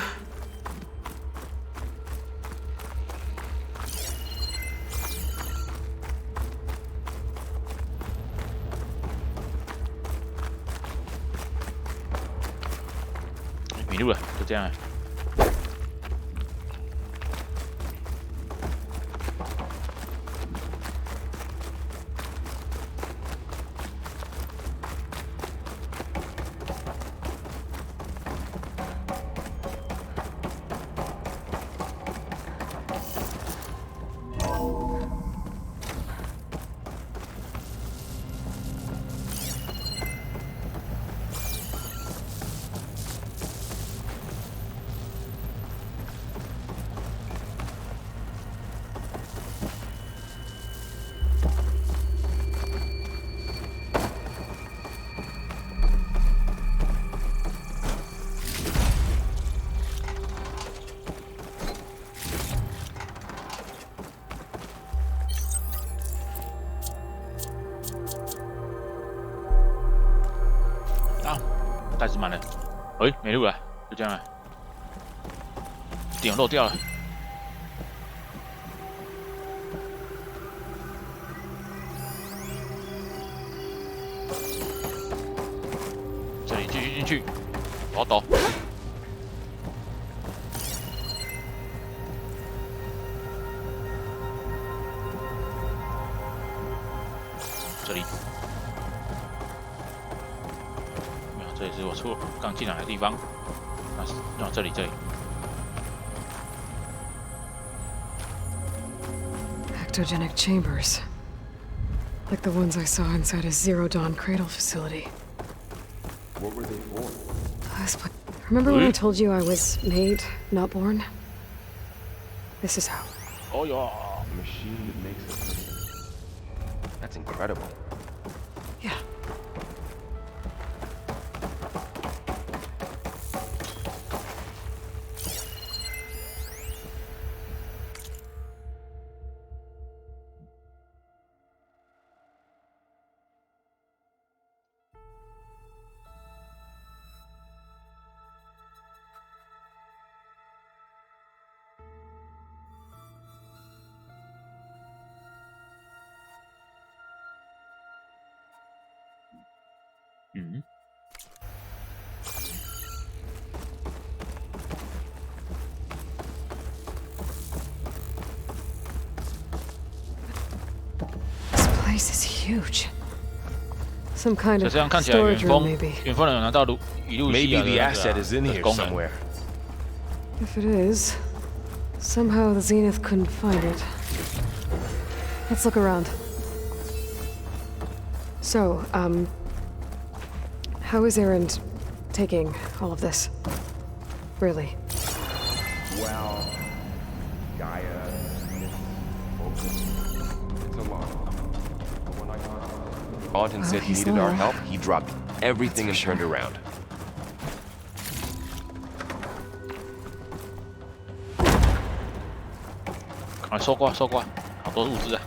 迷路了，就这样了。开始满了，哎，没路了，就这样了，点漏掉了。这里继续进去，我走。这里。 这里是我刚进来的地方，这里。Ectogenic chambers, like the ones I saw inside a Zero Dawn cradle facility. What were they for? Remember when I told you I was made, not born? This is how. Oh yeah. A machine that makes us. That's incredible. Yeah. This place is huge. Some kind of storage room, maybe. Maybe the asset is in here somewhere. If it is, somehow the Zenith couldn't find it. Let's look around. So, how is Erend taking all of this? Really? Well, Gaia, it's a lot. When I called and said he needed our help, he dropped everything and turned around. Ah, 收刮，好多物资啊！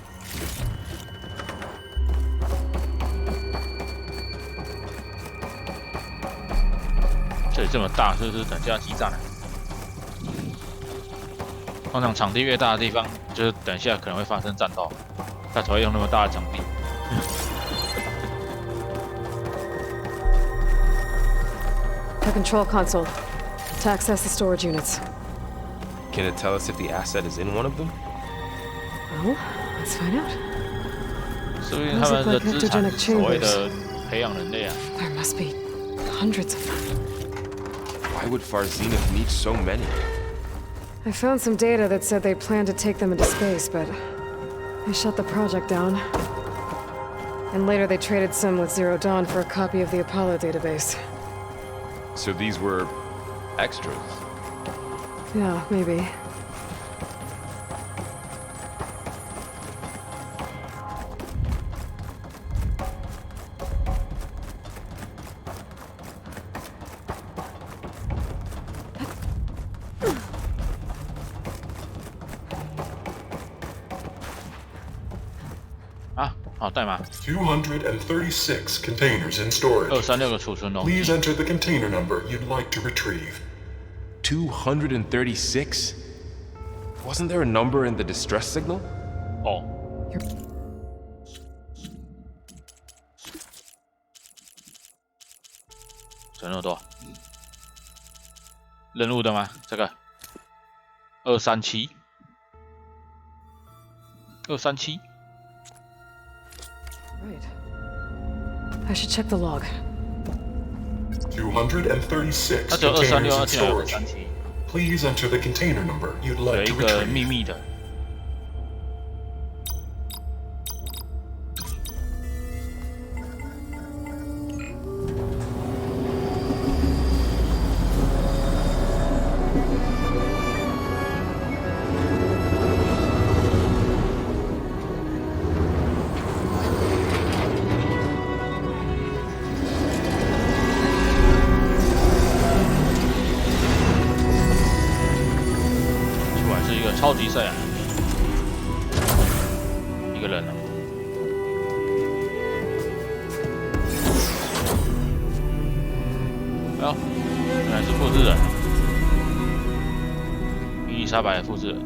这里这么大，是不是等下激战了？通常场地越大的地方，就是等一下可能会发生战斗，他才会用那么大的场地。The control console. To access the storage units. Can it tell us if the asset is in one of them? Well, let's find out. 说不定他们的资产所谓的培养人类啊。There must be hundreds of them. Why would Far Zenith need so many? I found some data that said they planned to take them into space, but they shut the project down. And later they traded some with Zero Dawn for a copy of the Apollo database. So these were extras? Yeah, maybe. Ah, 好，代码。236 containers in storage. 236个储存容器。 Please enter the container number you'd like to retrieve. 236? Wasn't there a number in the distress signal? 哦。存那么多？任务的吗？这个237。237。 Right. I should check the log. 236 containers in storage. Please enter the container number you'd like to retrieve. 有一个秘密的。超级赛亚人，一个人啊。哦，原来是复制人，伊丽莎白的复制人，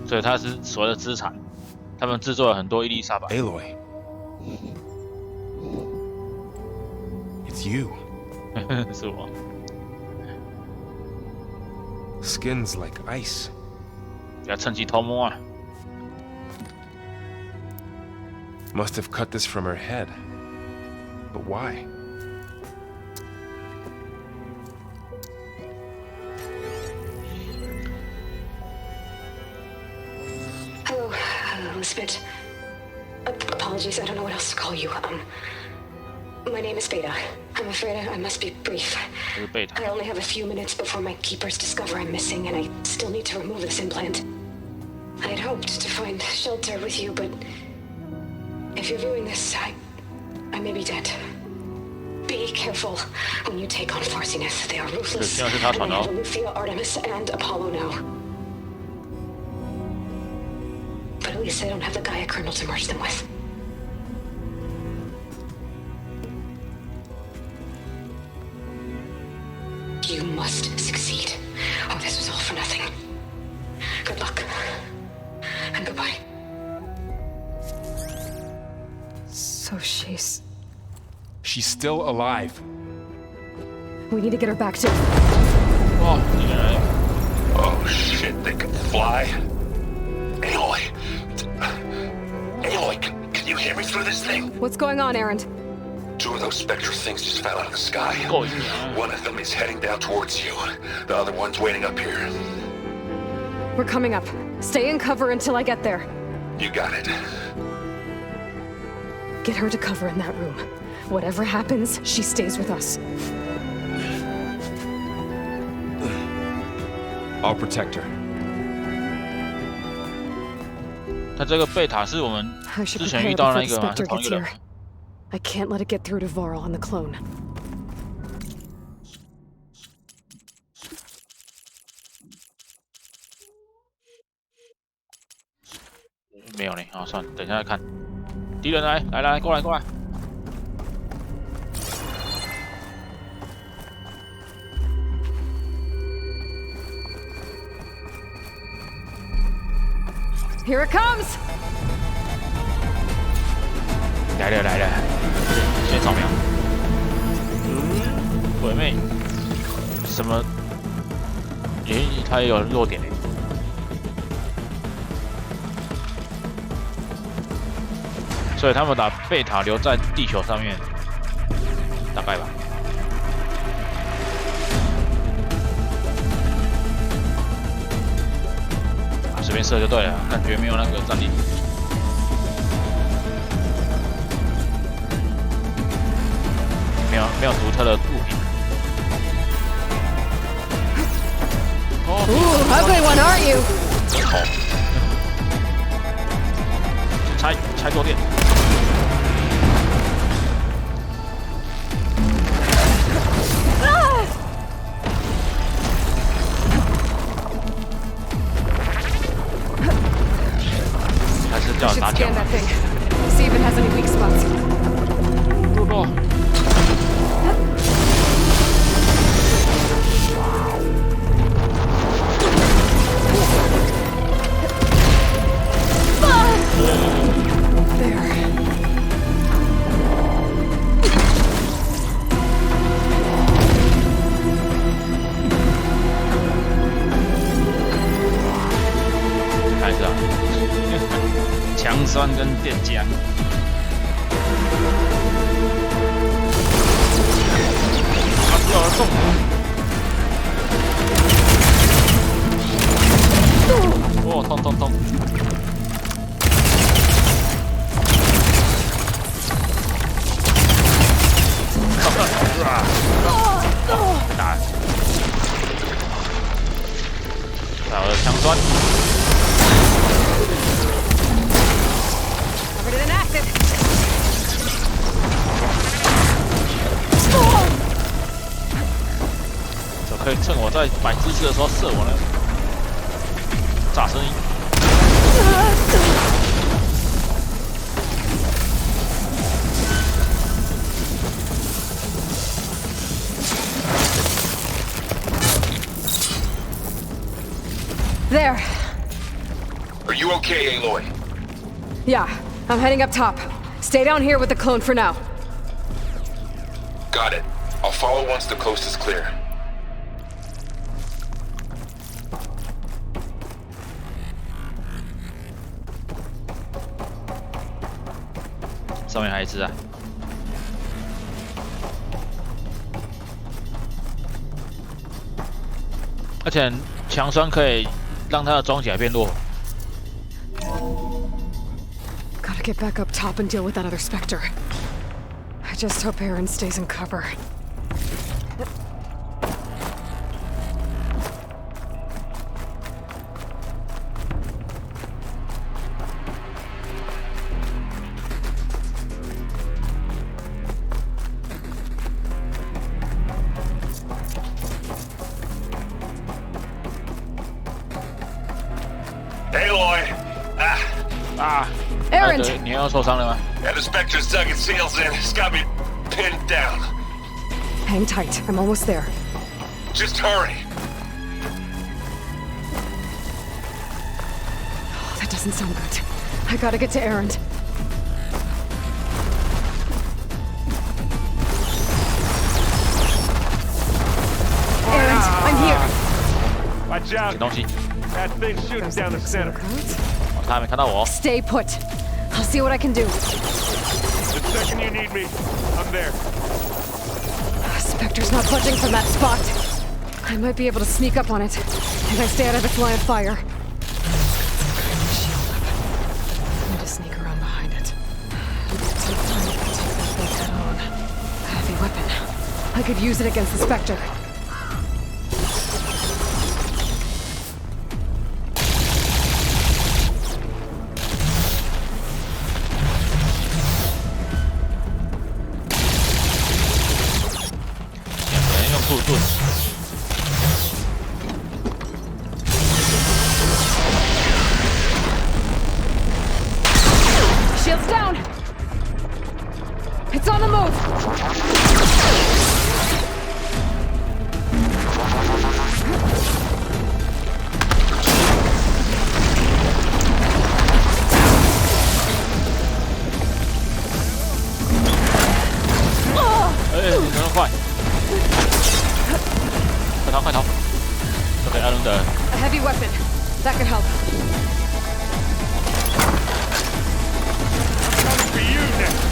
所以他是所谓的资产。他们制作了很多伊丽莎白。Aloy, it's you. 是我。Skin's like ice. 要趁机偷摸啊！ Must have cut this from her head. But why? Hello, Elizabeth. Apologies, I don't know what else to call you. My name is Beta. I'm afraid I must be brief. I only have a few minutes before my keepers discover I'm missing, and I still need to remove this implant. I had hoped to find shelter with you, but if you're viewing this, I may be dead. Be careful when you take on Farsineth. They are ruthless, and I have Luthia, Artemis, and Apollo now. But at least I don't have the Gaia kernel to merge them with. You must succeed, or this was all for nothing. Good luck, and goodbye. So she's still alive. We need to get her back to... Oh, yeah. Oh shit, they can fly? Aloy. Aloy, can you hear me through this thing? What's going on, Erend? 2 of those spectral things just fell out of the sky. One of them is heading down towards you. The other one's waiting up here. We're coming up. Stay in cover until I get there. You got it. Get her to cover in that room. Whatever happens, she stays with us. I'll protect her. 他这个贝塔是我们之前遇到那个吗？是同一个人。 I can't let it get through to Varl and the clone. 没有呢，好，算了，等一下再看。敌人来，过来。Here it comes! 来了，先扫描。鬼妹，什么？他也有弱点诶。所以他们把贝塔留在地球上面，大概吧。随便射就对了，感觉没有那个战力。 没有独特的物品。Ooh, ugly one, aren't you? 头。拆坐垫。还是叫打脚。See if it has any weak spots. 不。 看一下，强酸跟电浆。他知道了中。哦，痛！打！打我的枪栓。 Covered in acid. 就可以趁我在摆姿势的时候射我呢，炸声音。Yeah, I'm heading up top. Stay down here with the clone for now. Got it. I'll follow once the coast is clear. 上面还有一只啊！而且强酸可以让它的装甲变弱。Gotta get back up top and deal with that other Spectre. I just hope Aaron stays in cover. Aaron! 你要受伤了吗 Yeah, the Spectre's dug its heels in. It's got me pinned down. Hang tight. I'm almost there. Just hurry. Oh, that doesn't sound good. I gotta get to Aaron. Aaron, I'm here. Watch out. 捡东西。 That thing's shooting down the center. 他还没看到我。 Stay put. I'll see what I can do. The second you need me, I'm there. Spectre's not budging from that spot. I might be able to sneak up on it, and I stay out of its line of fire. I need to sneak around behind it. Take time to take that thing head on. A heavy weapon. I could use it against the Spectre. Shields down! It's on the move! Ê, nó快！快逃！这给艾伦的。A heavy weapon. That could help. For you next.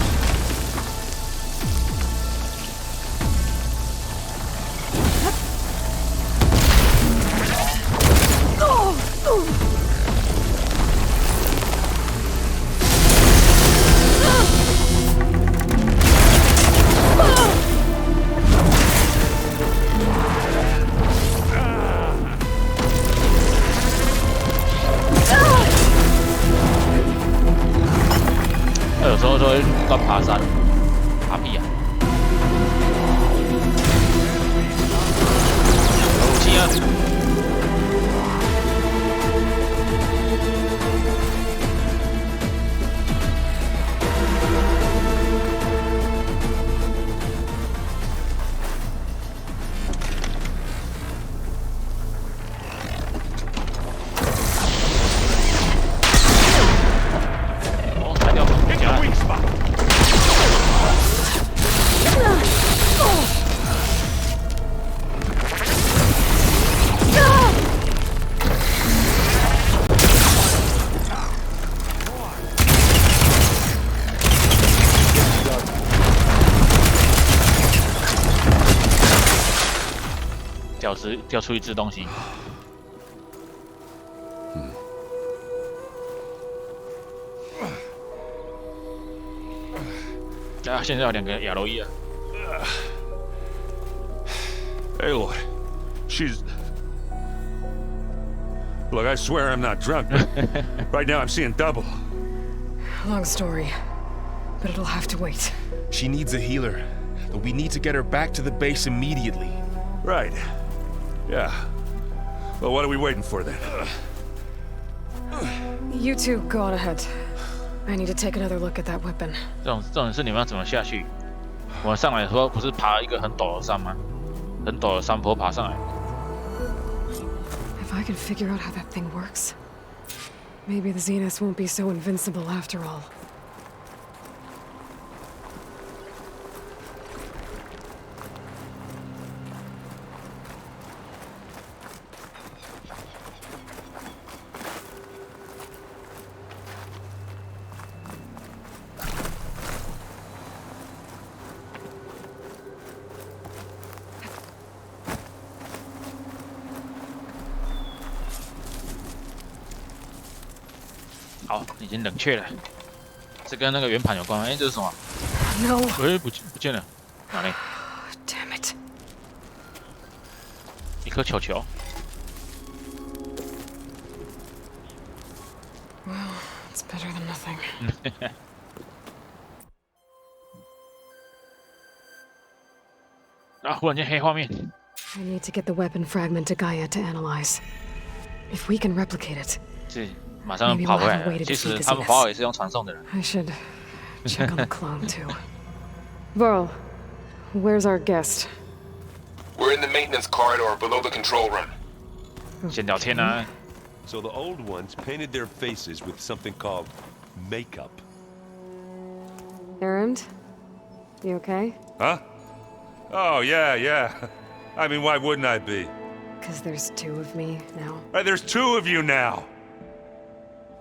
掉出一只东西。啊，现在有2个亚罗伊啊。Aloy, she's. Look, I swear I'm not drunk, but right now I'm seeing double. Long story, but it'll have to wait. She needs a healer, but we need to get her back to the base immediately. Right. Yeah. Well, what are we waiting for then? You two go on ahead. I need to take another look at that weapon. 这种是你们要怎么下去？我们上来的时候不是爬一个很陡的山吗？很陡的山坡爬上来。If I can figure out how that thing works. Maybe the Zeniths won't be so invincible after all. No. 好，已经冷却了。这跟那个圆盘有关吗？哎，这是什么 ？No。哎，不见了，哪里 ？Damn it！ 一颗球球。Well, it's better than nothing. 啊！忽然间黑画面。I need to get the weapon fragment to Gaia to analyze. If we can replicate it. 这马上跑回来了。其实他们华为是用传送的人。 I should check on the clone too. Varl, where's our guest? We're in the maintenance corridor below the control room. 先聊天啊。So the old ones painted their faces with something called makeup. Errand, you okay? Huh? Oh yeah. I mean, why wouldn't I be? 'Cause there's two of me now. Right, there's two of you now.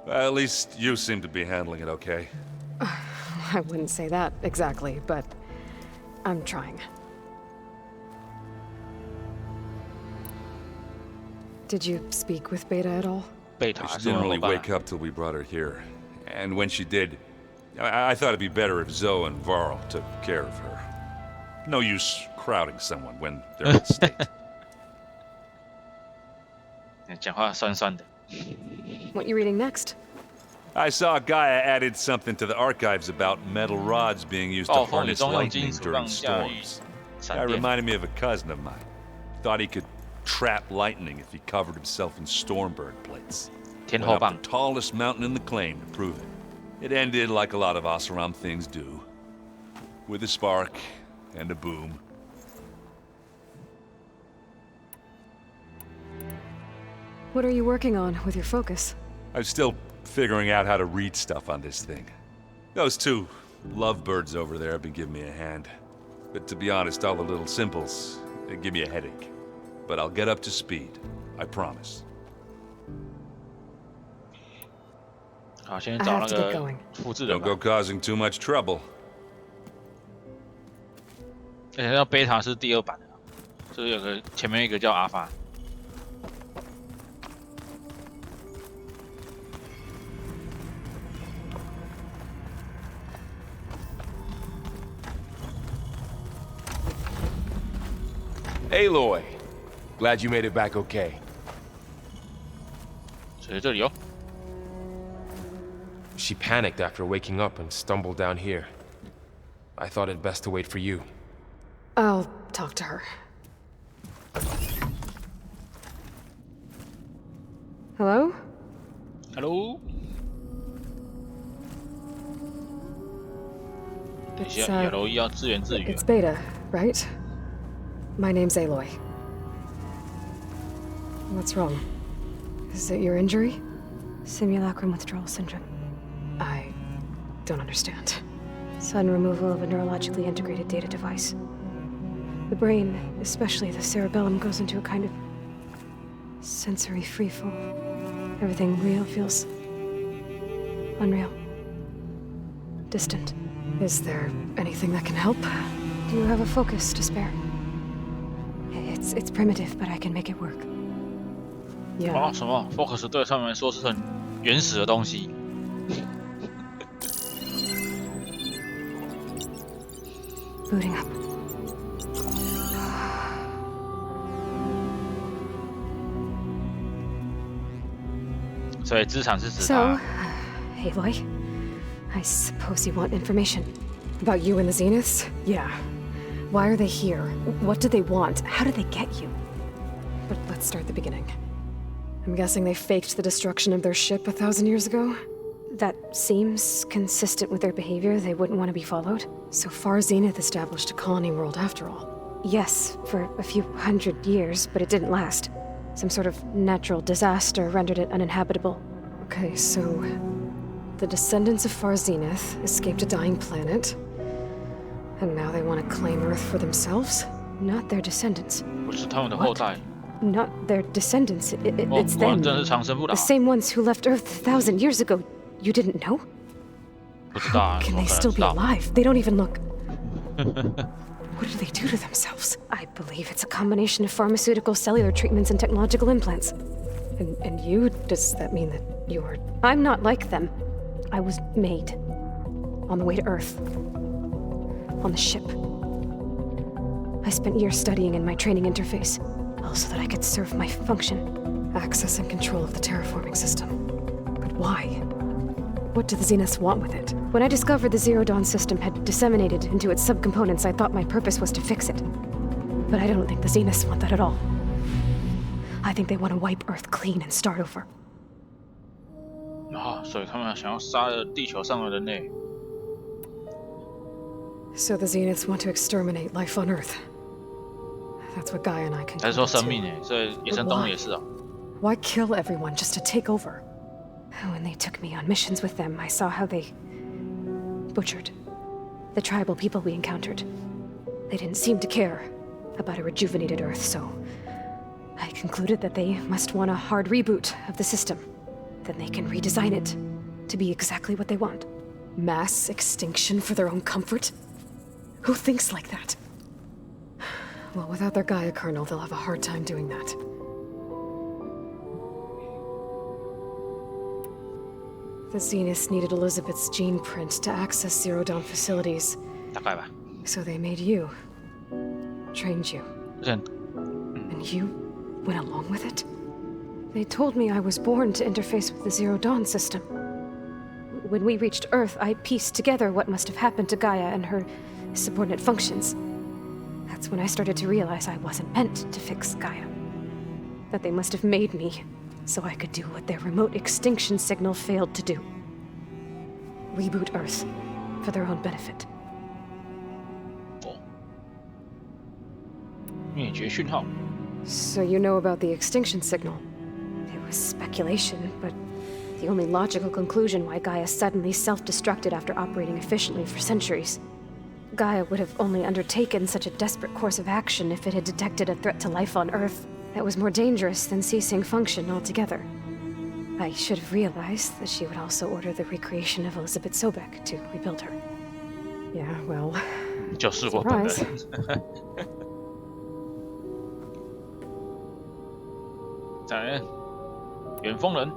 Well, at least you seem to be handling it okay. I wouldn't say that exactly, but I'm trying. Did you speak with Beta at all? Beta she didn't really wake up till we brought her here. And when she did, I thought it'd be better if Zoe and Varl took care of her. No use crowding someone when they're in state. 讲话酸酸的。 What you reading next? I saw Gaia added something to the archives about metal rods being used to harness lightning during storms. That reminded me of a cousin of mine. Thought he could trap lightning if he covered himself in Stormbird plates. Went up the tallest mountain in the claim to prove it. It ended like a lot of Oseram things do, with a spark and a boom. What are you working on with your focus? I'm still figuring out how to read stuff on this thing. Those two lovebirds over there have been giving me a hand. But to be honest, all the little symbols, they give me a headache. But I'll get up to speed. I promise. 好，先找那个复制人。 Don't go causing too much trouble. 而且那贝塔是第2版的，就是有个前面一个叫阿法。 Aloy, glad you made it back okay. 谁在这里哦？ She panicked after waking up and stumbled down here. I thought it best to wait for you. I'll talk to her. Hello? Hello? It's Beta, right? My name's Aloy. What's wrong? Is it your injury? Simulacrum withdrawal syndrome. I don't understand. Sudden removal of a neurologically integrated data device. The brain, especially the cerebellum, goes into a kind of sensory freefall. Everything real feels unreal. Distant. Is there anything that can help? Do you have a focus to spare? It's primitive, but I can make it work. Yeah. 哦，什么 ？Focus 对他们来说是很原始的东西。Booting up. 所以资产是指 So, Aloy, I suppose you want information about you and the Zeniths? Yeah. Why are they here? What do they want? How did they get you? But let's start at the beginning. I'm guessing they faked the destruction of their ship 1,000 years ago? That seems consistent with their behavior. They wouldn't want to be followed. So far, Zenith established a colony world after all. Yes, for a few hundred years, but it didn't last. Some sort of natural disaster rendered it uninhabitable. Okay, so the descendants of Far Zenith escaped a dying planet, and now they want to claim Earth for themselves? Not their descendants. 不是他们的后代。 Not their descendants. It's them. 真是长生不老。 The same ones who left Earth 1,000 years ago. You didn't know? 不知道啊。 Can they still be alive? They don't even look. What did they do to themselves? I believe it's a combination of pharmaceutical, cellular treatments, and technological implants. And you? Does that mean that you're... I'm not like them. I was made. On the way to Earth. On the ship. I spent years studying in my training interface. All so that I could serve my function. Access and control of the terraforming system. But why? What do the Zeniths want with it? When I discovered the Zero Dawn system had disseminated into its subcomponents, I thought my purpose was to fix it. But I don't think the Zeniths want that at all. I think they want to wipe Earth clean and start over. 所以他们想要杀了地球上的人类。 So the Zeniths want to exterminate life on Earth. That's what Gaia and I can. 还是说生命所以野生动物也是啊。 Why kill everyone just to take over? When they took me on missions with them, I saw how they butchered the tribal people we encountered. They didn't seem to care about a rejuvenated Earth, so I concluded that they must want a hard reboot of the system. Then they can redesign it to be exactly what they want. Mass extinction for their own comfort? Who thinks like that? Well, without their Gaia kernel, they'll have a hard time doing that. The Zeniths needed Elizabeth's gene print to access Zero Dawn facilities. 大概吧。 So they made you. Trained you. And you went along with it? They told me I was born to interface with the Zero Dawn system. When we reached Earth, I pieced together what must have happened to Gaia and her subordinate functions. That's when I started to realize I wasn't meant to fix Gaia. That they must have made me so I could do what their remote extinction signal failed to do. Reboot Earth for their own benefit. 灭绝讯号。 So you know about the extinction signal? It was speculation, but the only logical conclusion why Gaia suddenly self-destructed after operating efficiently for centuries. Gaia would have only undertaken such a desperate course of action if it had detected a threat to life on Earth that was more dangerous than ceasing function altogether. I should have realized that she would also order the recreation of Elizabeth Sobek to rebuild her. Yeah, well... 就是我本人。 再来，远峰人。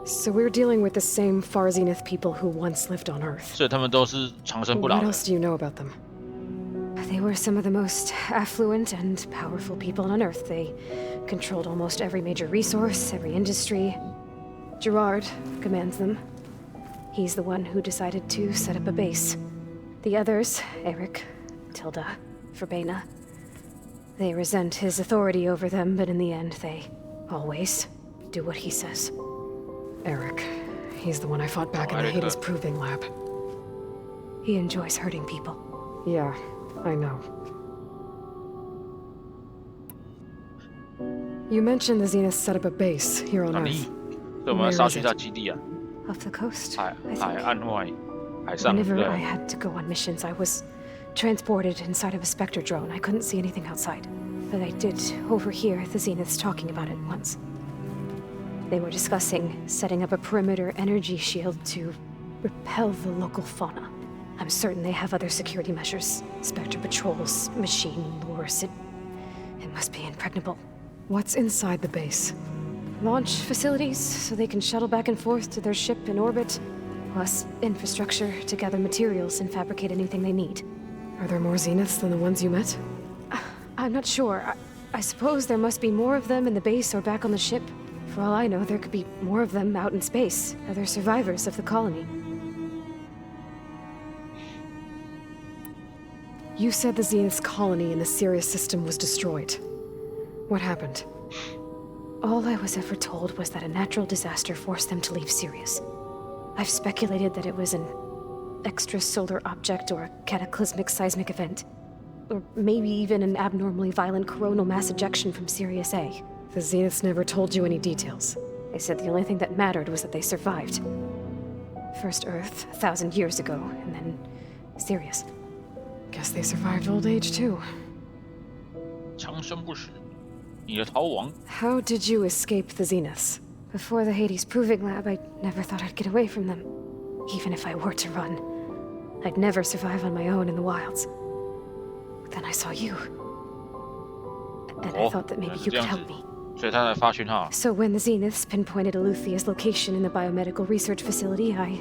So we're dealing with the same Far Zenith people who once lived on Earth. 所以他们都是长生不老 What 的。 else do you know about them? They were some of the most affluent and powerful people on Earth. They controlled almost every major resource, every industry. Gerard commands them. He's the one who decided to set up a base. The others, Eric, Tilda, Verbena, they resent his authority over them, but in the end, they always do what he says. Eric. He's the one I fought back in the Hades Proving Lab. He enjoys hurting people. Yeah, I know. You mentioned the Zeniths set up a base here on Earth. 所以我们要杀去一下基地啊。 Off the coast. 海岸外，海上。 Whenever I had to go on missions, I was transported inside of a Spectre drone. I couldn't see anything outside. But I did overhear the Zeniths talking about it once. They were discussing setting up a perimeter energy shield to repel the local fauna. I'm certain they have other security measures. Spectre patrols, machine lures. It must be impregnable. What's inside the base? Launch facilities, so they can shuttle back and forth to their ship in orbit. Plus infrastructure to gather materials and fabricate anything they need. Are there more Zeniths than the ones you met? I'm not sure. I suppose there must be more of them in the base or back on the ship. For all I know, there could be more of them out in space, other survivors of the colony. You said the Zenith's colony in the Sirius system was destroyed. What happened? All I was ever told was that a natural disaster forced them to leave Sirius. I've speculated that it was an extrasolar object or a cataclysmic seismic event. Or maybe even an abnormally violent coronal mass ejection from Sirius A. The Zeniths never told you any details. They said the only thing that mattered was that they survived. First Earth, 1,000 years ago, and then Sirius. Guess they survived old age too. 长生不死，你的逃亡。How did you escape the Zeniths? Before the Hades Proving Lab, I never thought I'd get away from them. Even if I were to run, I'd never survive on my own in the wilds. But then I saw you. And I thought that maybe you could help me. 所以他才发讯号。 So when the Zeniths pinpointed Eluthia's location in the biomedical research facility, I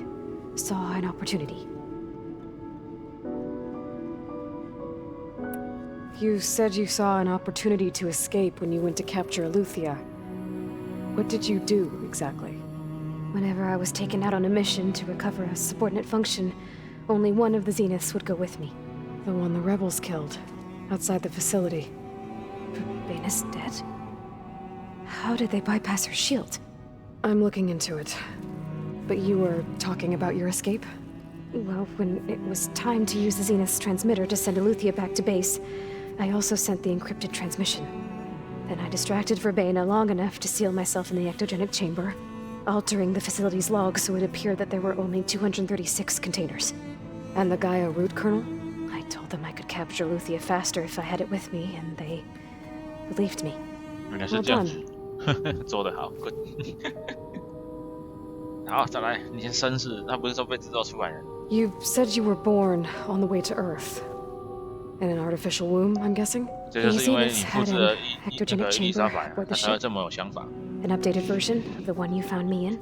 saw an opportunity. You said you saw an opportunity to escape when you went to capture Eluthia. What did you do, exactly? Whenever I was taken out on a mission to recover a subordinate function, only one of the Zeniths would go with me. The one the rebels killed, outside the facility. But Baina's dead? How did they bypass her shield? I'm looking into it. But you were talking about your escape? Well, when it was time to use the Zenith's transmitter to send Eluthia back to base, I also sent the encrypted transmission. Then I distracted Verbena long enough to seal myself in the ectogenic chamber, altering the facility's log so it appeared that there were only 236 containers. And the Gaia root kernel? I told them I could capture Eluthia faster if I had it with me, and they believed me. Well done. 做得好 ，good 。好，再来，你先绅士，他不是说被制造出来的。You said you were born on the way to Earth. In an artificial womb, I'm guessing? 这就是因为你复制了那个伊丽莎白，他才会这么有想法。An updated version of the one you found me in.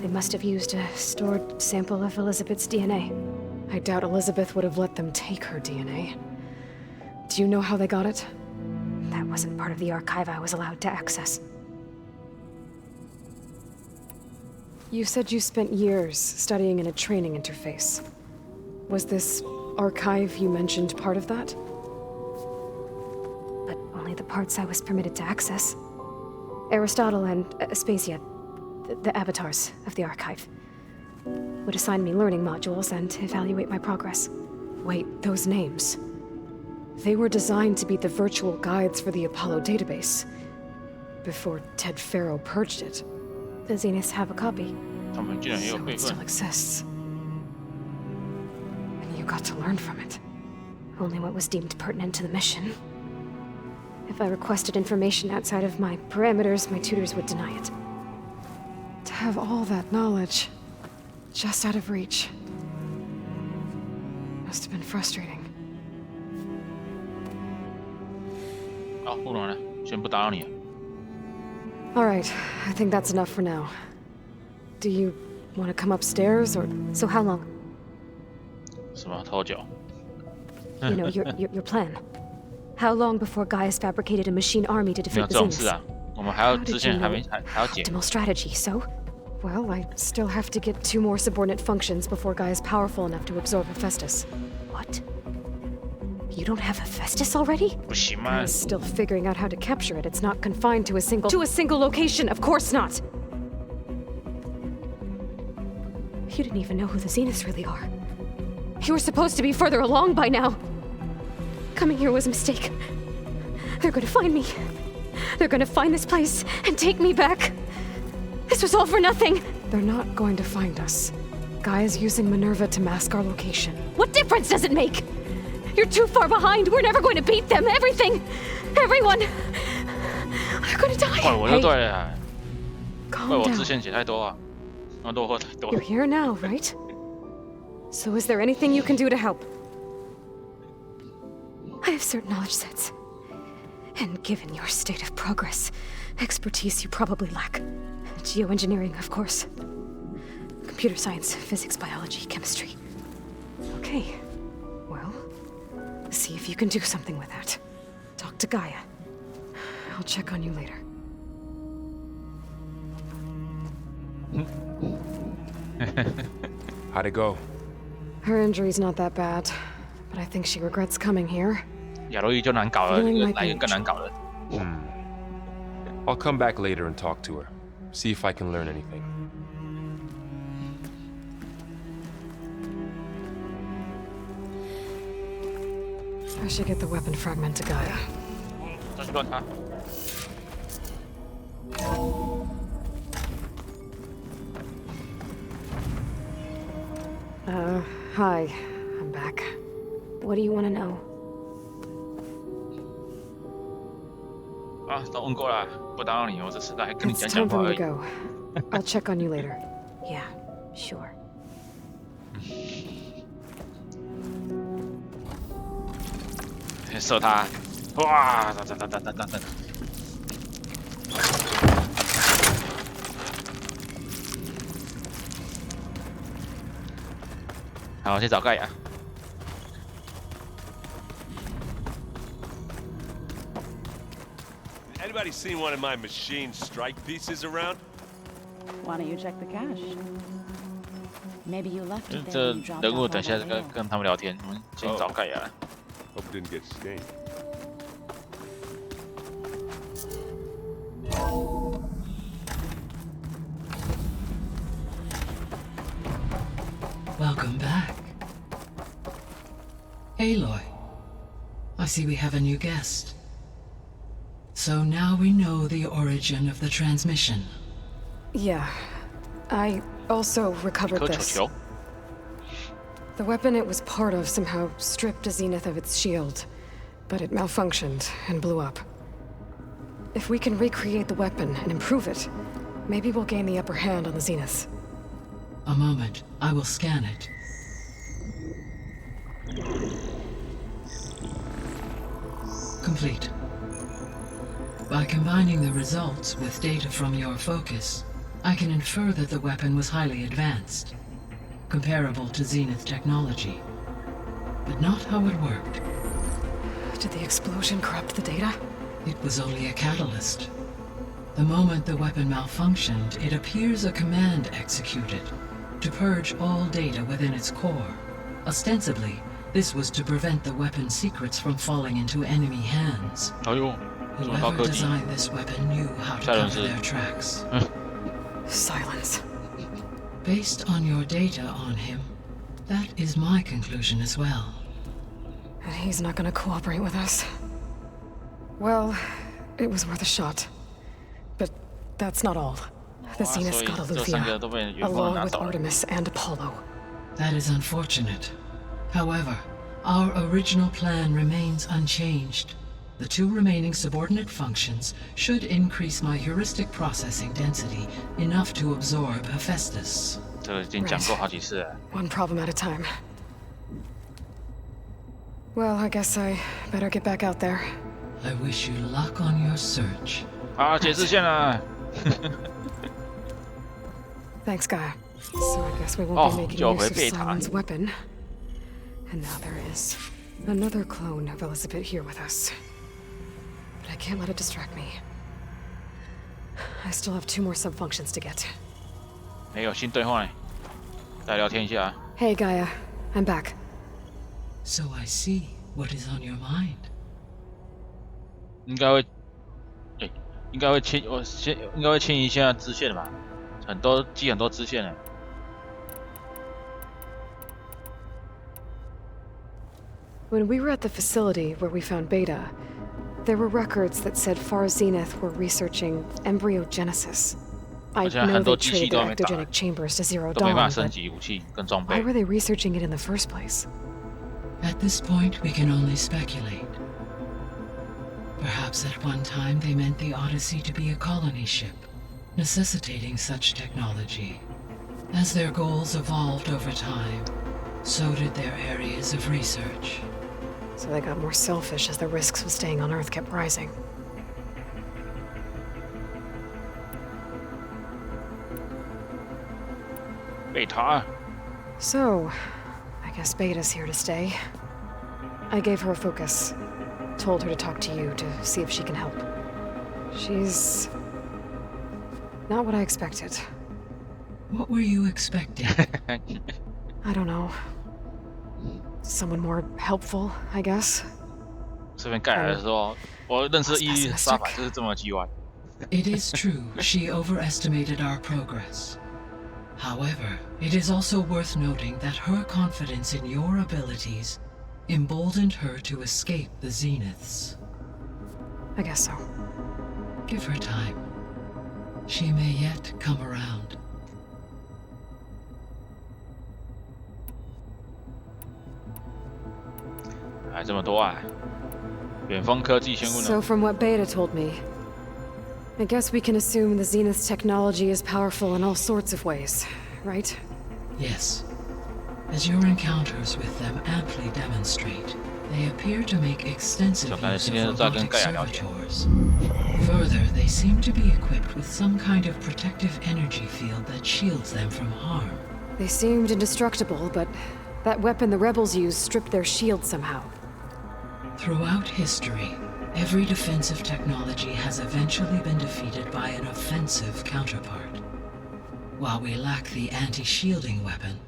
They must have used a stored sample of Elizabeth's DNA. I doubt Elizabeth would have let them take her DNA. Do you know how they got it? That wasn't part of the archive I was allowed to access. You said you spent years studying in a training interface. Was this archive you mentioned part of that? But only the parts I was permitted to access. Aristotle and Aspasia, the avatars of the archive, would assign me learning modules and evaluate my progress. Wait, those names. They were designed to be the virtual guides for the Apollo database. Before Ted Faro purged it. The Zeniths have a copy. So it still exists. And you got to learn from it. Only what was deemed pertinent to the mission. If I requested information outside of my parameters, my tutors would deny it. To have all that knowledge, just out of reach. Must have been frustrating. 好，不能了，先不打扰你了。 All right, I think that's enough for now. Do you want to come upstairs, or so? How long? 什么偷脚？ You know your plan. How long before Gaia's fabricated a machine army to defeat the Zeniths? 我们还要之前还要剪。Optimal strategy. So? Well, I still have to get 2 more subordinate functions before Gaia's powerful enough to absorb Hephaestus. What? You don't have Hephaestus already? I'm still figuring out how to capture it. It's not confined to a single location. Of course not. You didn't even know who the Zeniths really are. You were supposed to be further along by now. Coming here was a mistake. They're gonna find me. They're gonna find this place and take me back. This was all for nothing. They're not going to find us. Gaia's using Minerva to mask our location. What difference does it make? You're too far behind. We're never going to beat them. Everything. Everyone. They're gonna die. Hey. Calm down. You're here now, right? So is there anything you can do to help? I have certain knowledge sets. And given your state of progress, expertise you probably lack. Geoengineering, of course. Computer science, physics, biology, chemistry. Okay. Well, see if you can do something with that. Talk to Gaia. I'll check on you later. How'd it go? Her injury's not that bad, but I think she regrets coming here. I'll come back later and talk to her. See if I can learn anything. I should get the weapon fragment to Gaia. Hi. I'm back. What do you want to know? 啊，都问过了，不打扰你，我只是来跟你 It's 讲讲 time 话 for 而 me 已。 to go. I'll check on you later. Yeah, sure. 射他！哇！哒哒哒哒哒哒哒！好，去找盖亚。Anybody seen one of my machine strike pieces around? Why don't you check the cache? Maybe you left it there 这 when you dropped 人物 off 等 all 下 that 跟 mail. 跟他们聊天，我们先找盖亚。Hope it didn't get stained. Welcome back. Aloy, I see we have a new guest. So now we know the origin of the transmission. Yeah. I also recovered this. The weapon it was part of somehow stripped Zenith of its shield, but it malfunctioned and blew up. If we can recreate the weapon and improve it, maybe we'll gain the upper hand on the Zeniths. A moment, I will scan it. Complete. By combining the results with data from your focus, I can infer that the weapon was highly advanced, comparable to Zenith technology, but not how it worked. Did the explosion corrupt the data? It was only a catalyst. The moment the weapon malfunctioned, it appears a command executed to purge all data within its core. Ostensibly, this was to prevent the weapon's secrets from falling into enemy hands. Whoever designed this weapon knew how to cover their tracks. Silence. Based on your data on him, that is my conclusion as well. And he's not gonna cooperate with us. Well, it was worth a shot. But that's not all. The Zeniths got Eleuthia, along with Artemis and Apollo. That is unfortunate. However, our original plan remains unchanged. The two remaining subordinate functions should increase my heuristic processing density enough to absorb Hephaestus. Right. One problem at a time. Well, I guess I better get back out there. I wish you luck on your search. Thanks, Gaia. So I guess we won't be making use of Simon's weapon. And now there is another clone of Elizabeth here with us. But I can't let it distract me. I still have 2 more sub-functions to get. Hey, Gaia. I'm back. So I see what is on your mind. 应该会清一下支线吧，很多支线哎。When we were at the facility where we found Beta, there were records that said Far Zenith were researching embryogenesis. I know they traded their ectogenic chambers to Zero Dawn, but why were they researching it in the first place? At this point, we can only speculate. Perhaps at one time they meant the Odyssey to be a colony ship, necessitating such technology. As their goals evolved over time, so did their areas of research. So they got more selfish as the risks of staying on Earth kept rising. Beta. So, I guess Beta's here to stay. I gave her a focus. Told her to talk to you to see if she can help. She's not what I expected. What were you expecting? I don't know. Someone more helpful, I guess. 这边盖来的时候，我认识伊丽莎白就是这么叽歪。It is true, she overestimated our progress. However, it is also worth noting that her confidence in your abilities emboldened her to escape the Zeniths. I guess so. Give her time. She may yet come around. 还这么多啊！远峰科技宣布呢。 So from what Beta told me, I guess we can assume the Zenith's technology is powerful in all sorts of ways, right? Yes. As your encounters with them amply demonstrate, they appear to make extensive use of robotic servitors. Further, they seem to be equipped with some kind of protective energy field that shields them from harm. They seemed indestructible, but that weapon the rebels used stripped their shield somehow. Throughout history, every defensive technology has eventually been defeated by an offensive counterpart. While we lack the anti-shielding weapon,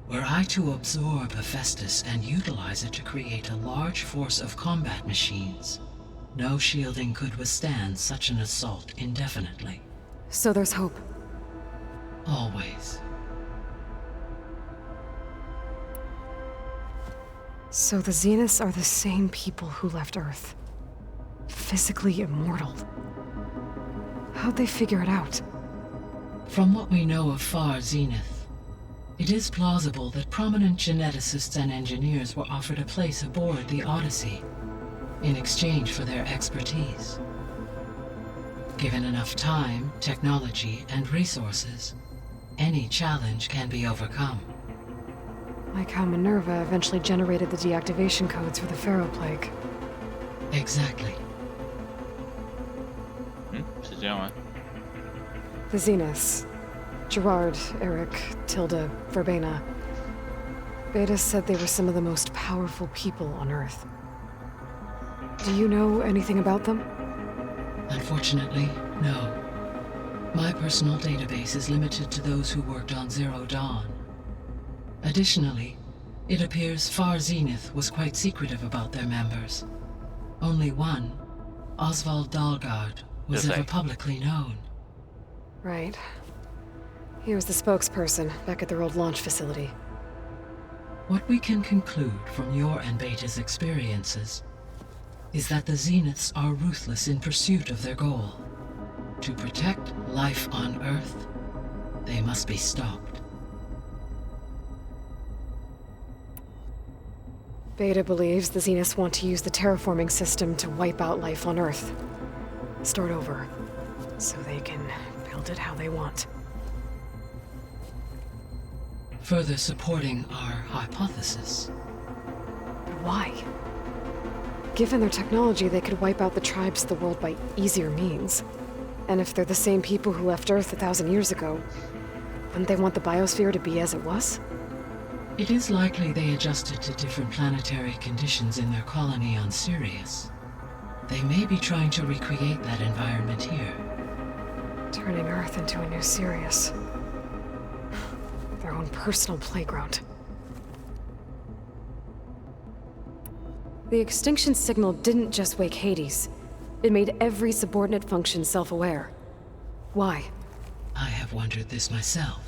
were I to absorb Hephaestus and utilize it to create a large force of combat machines, no shielding could withstand such an assault indefinitely. So there's hope. Always. So the Zeniths are the same people who left Earth. Physically immortal. How'd they figure it out? From what we know of Far Zenith, it is plausible that prominent geneticists and engineers were offered a place aboard the Odyssey in exchange for their expertise. Given enough time, technology, and resources, any challenge can be overcome. Like how Minerva eventually generated the deactivation codes for the Pharaoh Plague. Exactly. The Zeniths. Gerard, Eric, Tilda, Verbena. Beta said they were some of the most powerful people on Earth. Do you know anything about them? Unfortunately, no. My personal database is limited to those who worked on Zero Dawn. Additionally, it appears Far Zenith was quite secretive about their members. Only one, Oswald Dalgard, was ever publicly known. Right. He was the spokesperson back at their old launch facility. What we can conclude from your and Beta's experiences is that the Zeniths are ruthless in pursuit of their goal. To protect life on Earth, they must be stopped. Beta believes the Zeniths want to use the terraforming system to wipe out life on Earth. Start over, so they can build it how they want. Further supporting our hypothesis. But why? Given their technology, they could wipe out the tribes of the world by easier means. And if they're the same people who left Earth 1,000 years ago, wouldn't they want the biosphere to be as it was? It is likely they adjusted to different planetary conditions in their colony on Sirius. They may be trying to recreate that environment here. Turning Earth into a new Sirius. Their own personal playground. The extinction signal didn't just wake Hades. It made every subordinate function self-aware. Why? I have wondered this myself.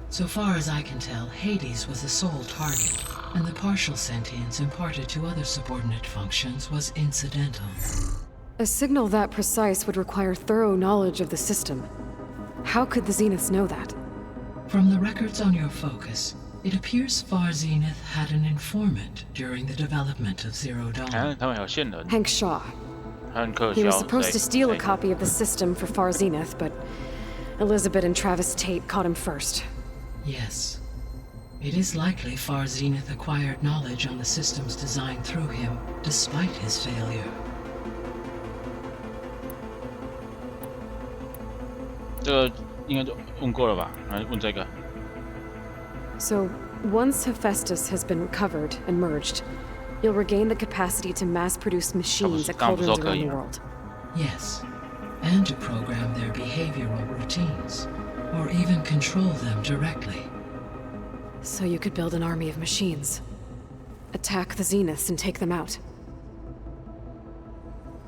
So far as I can tell, Hades was the sole target, and the partial sentience imparted to other subordinate functions was incidental. A signal that precise would require thorough knowledge of the system. How could the Zeniths know that? From the records on your focus, it appears Far Zenith had an informant during the development of Zero Dawn. Hank Shaw. He was supposed to steal a copy of the system for Far Zenith, but Elizabeth and Travis Tate caught him first. Yes. It is likely Far Zenith acquired knowledge on the system's design through him, despite his failure. So, once Hephaestus has been recovered and merged, you'll regain the capacity to mass-produce machines at cauldrons around the world. Yes, and to program their behavioral routines, or even control them directly. So you could build an army of machines. Attack the Zeniths and take them out.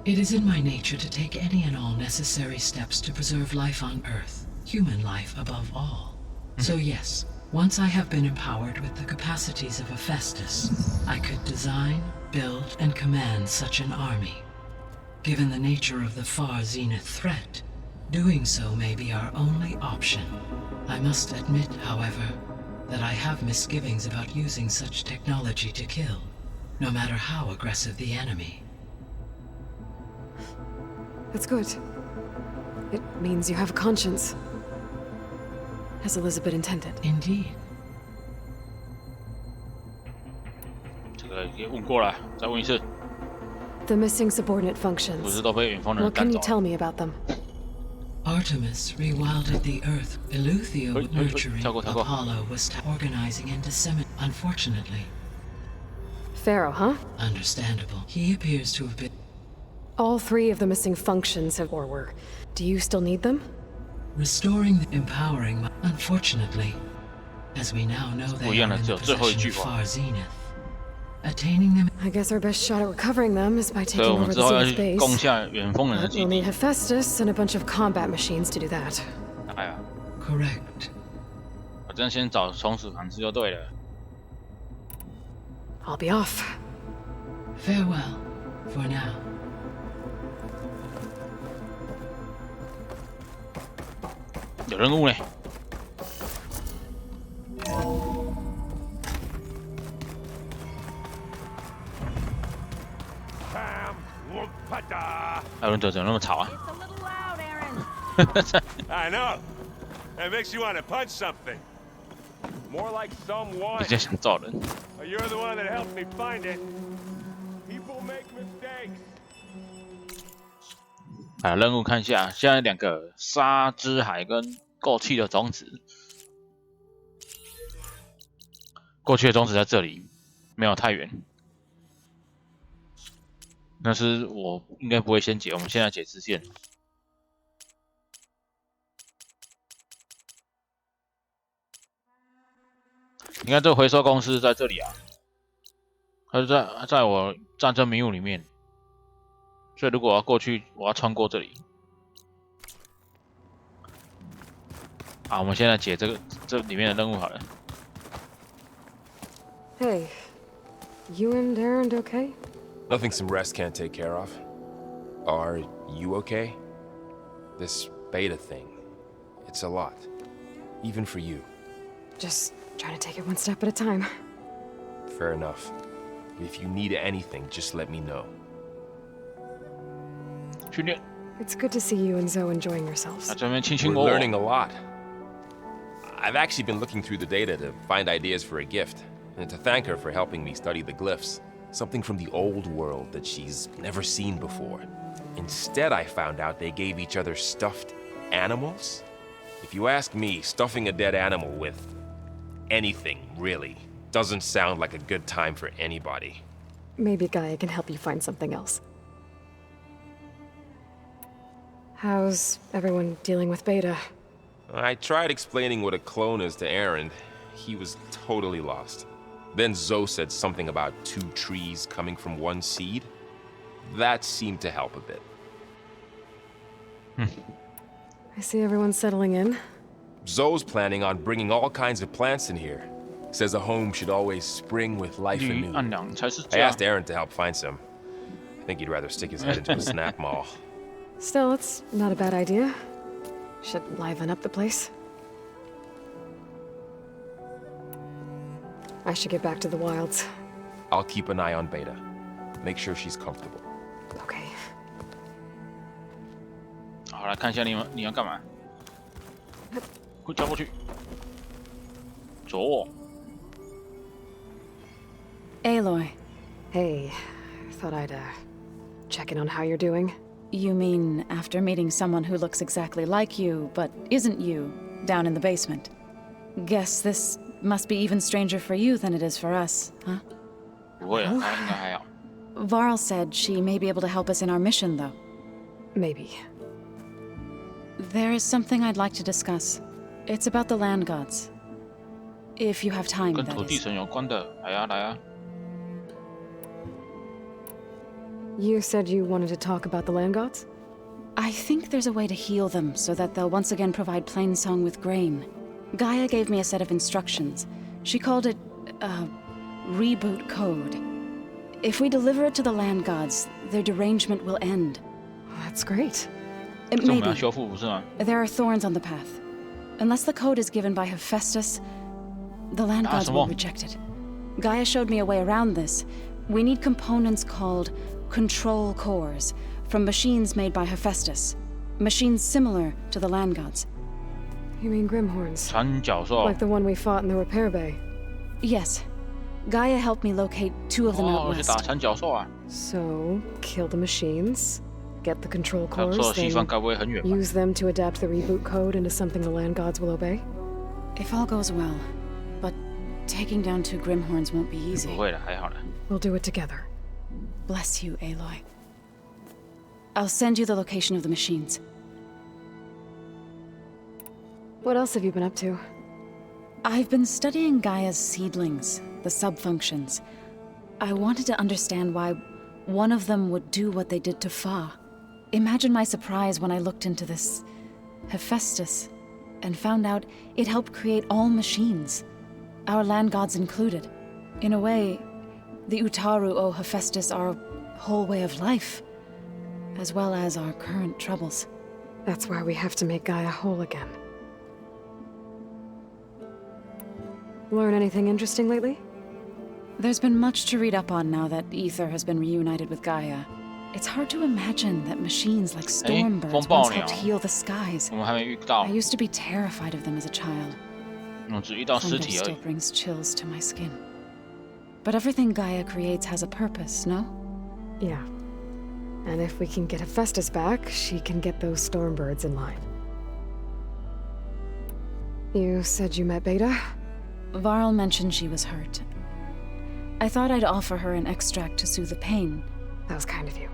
It is in my nature to take any and all necessary steps to preserve life on Earth, human life above all. So yes, once I have been empowered with the capacities of Hephaestus, I could design, build, and command such an army. Given the nature of the Far Zenith threat, doing so may be our only option. I must admit, however, that I have misgivings about using such technology to kill. no matter how aggressive the enemy. That's good. It means you have a conscience. As Elizabeth intended. Indeed. 这个也问过了，再问一次。 The missing subordinate functions. 不是都被远峰人 What 干 can 走 you tell me about them? Artemis rewilded the Earth. Eleuther nurturing. Apollo was organizing and disseminating. Unfortunately. Pharaoh, huh? Understandable. He appears to have been. All 3 of the missing functions have or were. Do you still need them? Restoring, empowering. Unfortunately, as we now know, they are in the possession of far zenith. Attaining them. I guess our best shot at recovering them is by taking over the Zenith base. We'll need Hephaestus and a bunch of combat machines to do that. Correct. 反正先找松鼠盘子就对了。 I'll be off. Farewell, for now. 有任务呢。 艾伦德怎么那么吵啊 I know. It makes you want to punch something. More like someone. 比较想揍人。 You're the one that helped me find it. People make mistakes. 啊，任务看一下，现在2个沙之海跟过气的种子。过去的种子在这里，没有太远。 但是我应该不会先解，我们现在解支线。你看这个回收公司在这里啊，它是在我战争迷雾里面，所以如果我要过去，我要穿过这里。啊，我们现在解这里面的任务好了。 Hey, you and Aaron okay? Nothing some rest can't take care of. Are you okay? This beta thing, it's a lot. Even for you. Just trying to take it one step at a time. Fair enough. If you need anything, just let me know. 训练。 It's good to see you and Zoe enjoying yourselves. We're learning a lot. I've actually been looking through the data to find ideas for a gift, and to thank her for helping me study the glyphs. Something from the old world that she's never seen before. Instead, I found out they gave each other stuffed animals. If you ask me, stuffing a dead animal with anything, really, doesn't sound like a good time for anybody. Maybe Gaia can help you find something else. How's everyone dealing with Beta? I tried explaining what a clone is to Aaron. He was totally lost. Then Zoe said something about 2 trees coming from 1 seed. That seemed to help a bit. I see everyone's settling in. Zoe's planning on bringing all kinds of plants in here. Says a home should always spring with life anew. I asked Aaron to help find some. I think he'd rather stick his head into a snap mall. Still, it's not a bad idea. Should liven up the place. I should get back to the wilds. I'll keep an eye on Beta. Make sure she's comfortable. Okay. 好，来看一下你要干嘛？快跳过去。左。 Aloy. Hey, thought I'd check in on how you're doing. You mean after meeting someone who looks exactly like you, but isn't you, down in the basement? Guess this must be even stranger for you than it is for us, huh? 不会啊，应该还好。 Varl said she may be able to help us in our mission, though. Maybe. There is something I'd like to discuss. It's about the land gods. If you have time, 跟 that 土地 is. 神有关的，来啊来啊。 You said you wanted to talk about the land gods? I think there's a way to heal them so that they'll once again provide Plainsong with grain. Gaia gave me a set of instructions. She called it a reboot code. If we deliver it to the land gods, their derangement will end. That's great. It may be. There are thorns on the path. Unless the code is given by Hephaestus, the land gods will reject it. Gaia showed me a way around this, We need components called control cores from machines made by Hephaestus. Machines similar to the land gods. You mean Grimhorns? 缠角兽 Like the one we fought in the repair bay? Yes. Gaia helped me locate 2 of them out 哦，去 west. 打缠角兽啊！ So, kill the machines, get the control 角 cores, 兽的西方 then 该不会很远吧？ use them to adapt the reboot code into something the land gods will obey? If all goes well. But taking down 2 Grimhorns won't be easy. 不会的，还好的。 We'll do it together. Bless you, Aloy. I'll send you the location of the machines. What else have you been up to? I've been studying Gaia's seedlings, the subfunctions. I wanted to understand why one of them would do what they did to Fa. Imagine my surprise when I looked into this Hephaestus and found out it helped create all machines, our land gods included. In a way, the Utaru owe Hephaestus our whole way of life, as well as our current troubles. That's why we have to make Gaia whole again. Learn anything interesting lately? There's been much to read up on now that Ether has been reunited with Gaia. It's hard to imagine that machines like Stormbirds once helped heal the skies. 我们还没遇到。 I used to be terrified of them as a child. 我只遇到尸 Thunder 体而 still 已。 brings chills to my skin. But everything Gaia creates has a purpose, no? Yeah. And if we can get Hephaestus back, she can get those Stormbirds in line. You said you met Beta? Varl mentioned she was hurt. I thought I'd offer her an extract to soothe the pain. That was kind of you.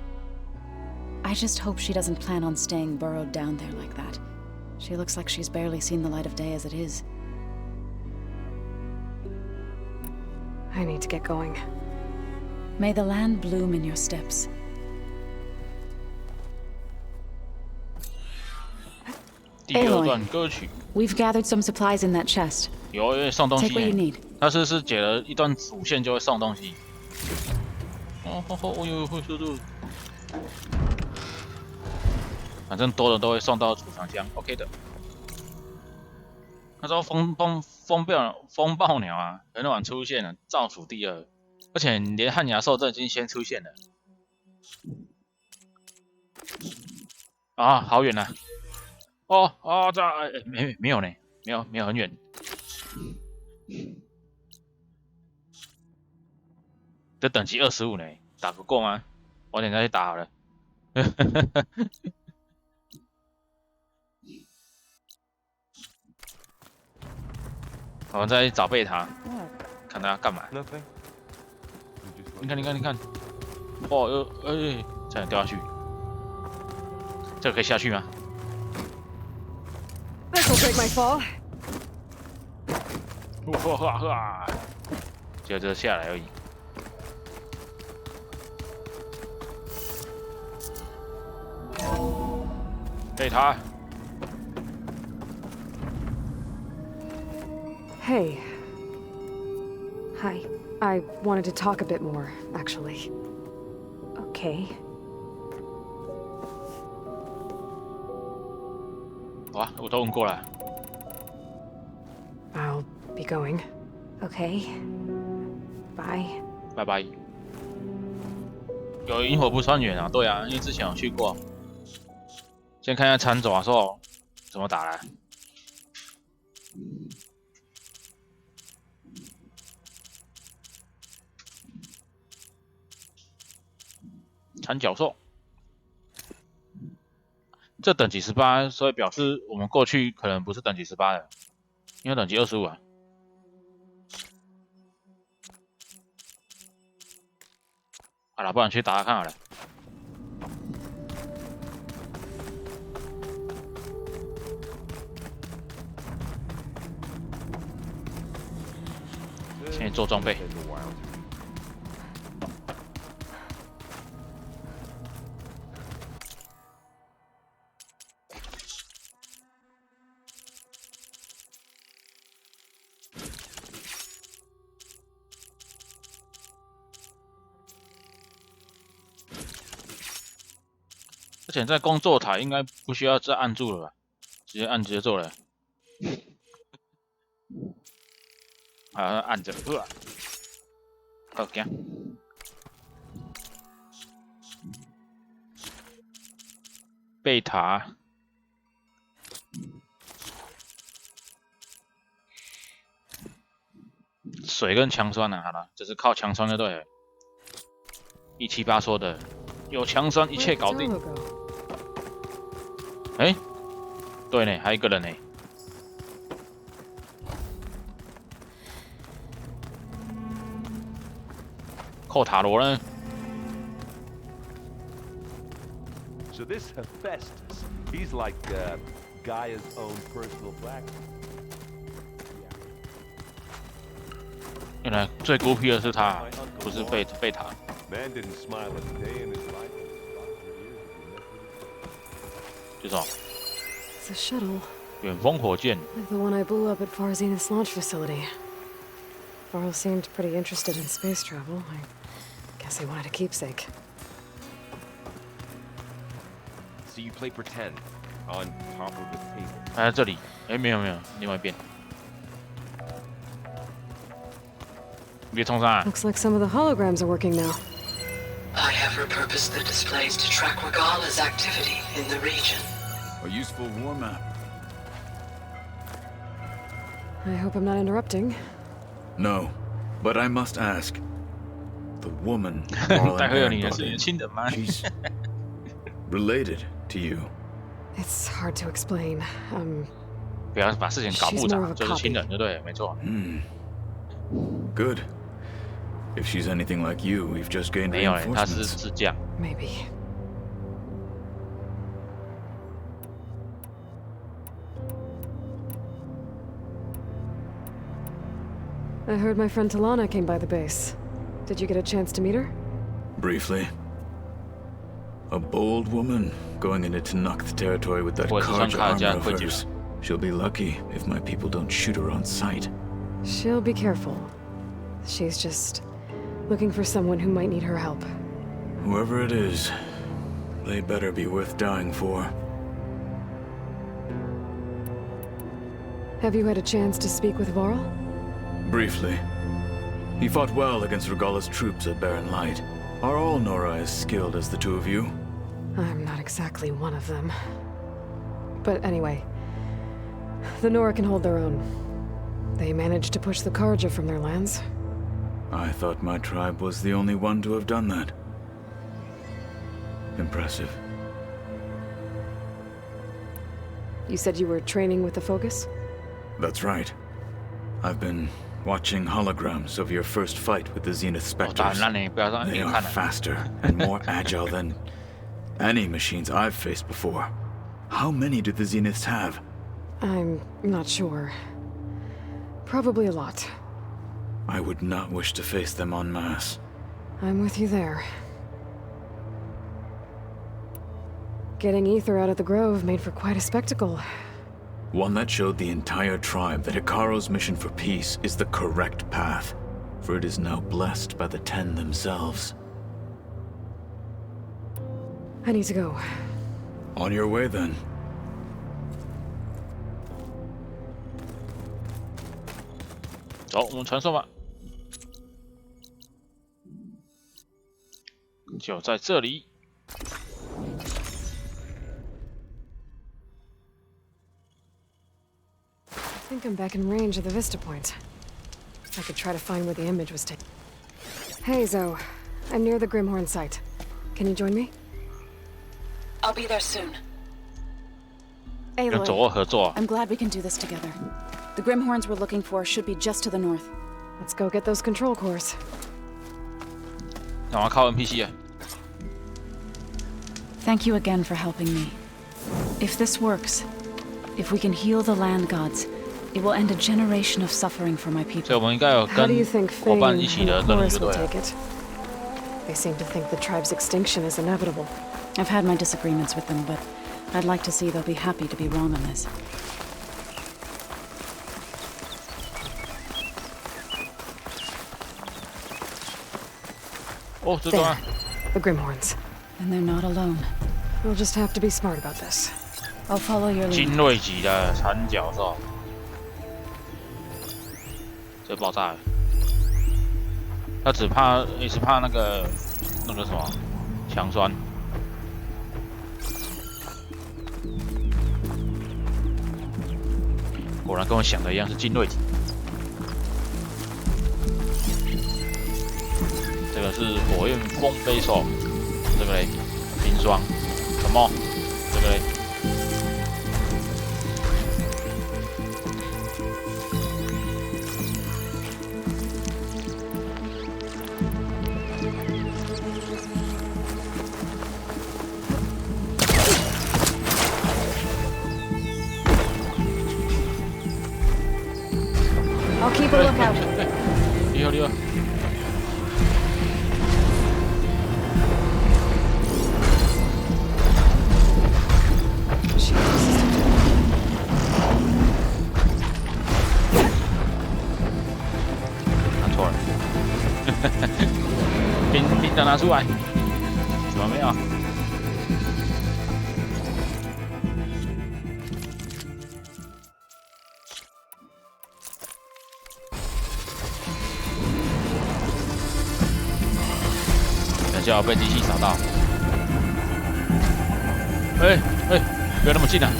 I just hope she doesn't plan on staying burrowed down there like that. She looks like she's barely seen the light of day as it is. I need to get going. May the land bloom in your steps. 第二段歌曲。 We've gathered some supplies in that chest. 有因为送东西 Take what you need. 他是解了一段主线就会送东西。哦，呦，会速度。反正多的都会送到储藏箱 ，OK 的。那时候风暴鸟啊，很晚出现了，倒数第2，而且连旱牙兽都已经先出现了。啊，好远啊！哦，这没有呢，没有很远。这等级25呢，打不过吗？晚点再去打好了。我们再去找贝塔，看他要干嘛。你看，哦，差点掉下去。这个可以下去吗？ This'll break my fall. 就下来而已。贝塔。 Hey. Hi. I wanted to talk a bit more, actually. Okay. 哇，我都问过了。 I'll be going. Okay. Bye. 拜拜。有萤火不穿远啊，对啊，因为之前有去过。先看一下残爪兽怎么打来。残角兽，这等级18，所以表示我们过去可能不是等级18的，因为等级25啊。好了，不然去打打看好了。先做装备。 而且在工作台应该不需要再按住了吧？直接按直接做了。好，按着，OK。贝塔。水跟强酸好了，这是靠强酸就对了。178说的，有强酸一切搞定。对呢，还有一个人呢。寇塔罗呢？ So this Hephaestus, he's like Gaia's own personal blacksmith. 原来最孤僻的是他，不是贝塔。Man didn't smile a day in his life. 这种。 It's a shuttle. 远峰火箭。 Like the one I blew up at Farzinus launch facility. Varl seemed pretty interested in space travel. I guess he wanted a keepsake. So you play pretend on top of the table. 在这里，没有，另外一边。别冲上。 Looks like some of the holograms are working now. I have repurposed the displays to track Regala's activity in the region. A useful war map. I hope I'm not interrupting. No, but I must ask. The woman, she's related to you. It's hard to explain. 不要把事情搞复杂，就是亲人，对不对？没错。Good. If she's anything like you, we've just gained 没有嘞，他 reinforcements. 是支将。 Maybe. I heard my friend Talana came by the base. Did you get a chance to meet her? Briefly. A bold woman going into Tanakh territory with that Karja armor of hers. She'll be lucky if my people don't shoot her on sight. She'll be careful. She's just looking for someone who might need her help. Whoever it is, they better be worth dying for. Have you had a chance to speak with Varl? Briefly. He fought well against Regala's troops at Barren Light. Are all Nora as skilled as the two of you? I'm not exactly one of them. But anyway, the Nora can hold their own. They managed to push the Karja from their lands. I thought my tribe was the only one to have done that. Impressive. You said you were training with the Focus? That's right. I've been watching holograms of your first fight with the Zenith Spectres. They are faster and more agile than any machines I've faced before. How many do the Zeniths have? I'm not sure. Probably a lot. I would not wish to face them en masse. I'm with you there. Getting Ether out of the Grove made for quite a spectacle. One that showed the entire tribe that Hikaro's mission for peace is the correct path, for it is now blessed by the Ten themselves. I need to go. On your way, then. 走，我们传送吧。就在这里。 I think I'm back in range of the Vista Point. I could try to find where the image was taken. Hey, Zoe. I'm near the Grimhorn site. Can you join me? I'll be there soon. Aloy, I'm glad we can do this together. The Grimhorns we're looking for should be just to the north. Let's go get those control cores. 赶快靠 NPC 啊！ Thank you again for helping me. If this works, if we can heal the land gods, it will end a generation of suffering for my people. 所以我们应该有跟伙伴一起的任务，对不对？ They seem to think the tribe's extinction is inevitable. I've had my disagreements with them, but I'd like to see they'll be happy to be wrong on this. There, the Grimhorns. And they're not alone. We'll just have to be smart about this. I'll follow your lead. 精锐级的缠角兽，这爆炸了。他只怕那个什么强酸。果然跟我想的一样是精锐体。这个是火焰风飞兽，这个嘞冰霜，什么？这个嘞。 I'll keep a lookout. 厉害厉害！拿错了，兵长拿出来，怎么没有？ 就要被机器扫到。不要那么近啊！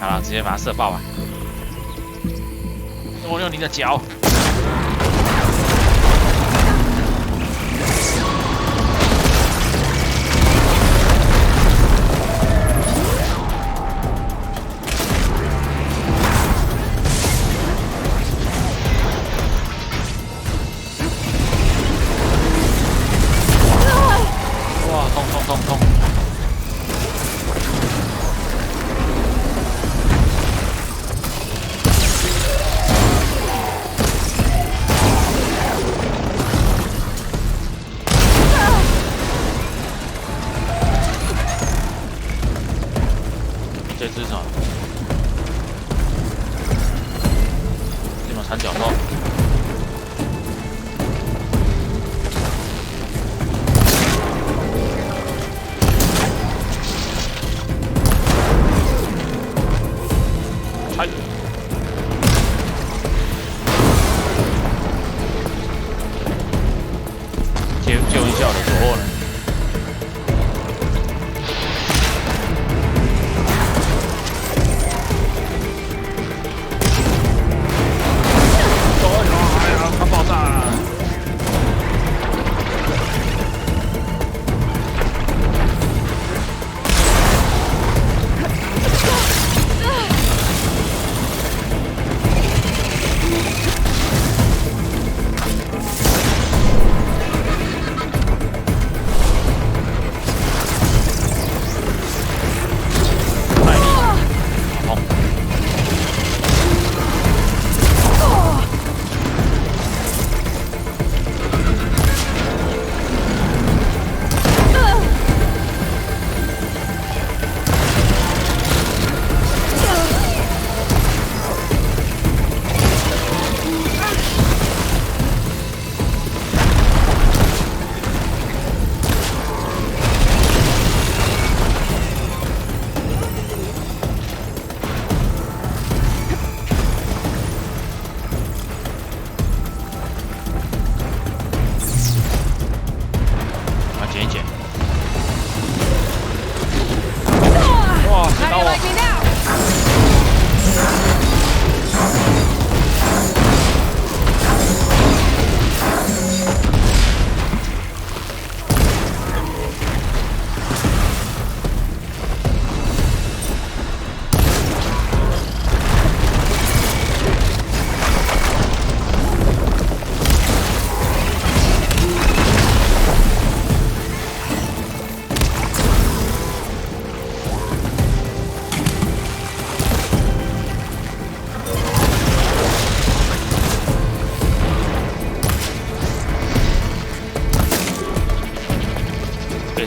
好了，直接把它射爆吧！我用你的脚。 痛！这只什么？这种三角兽。 救一下我的左后呢？哎呀，快爆炸了！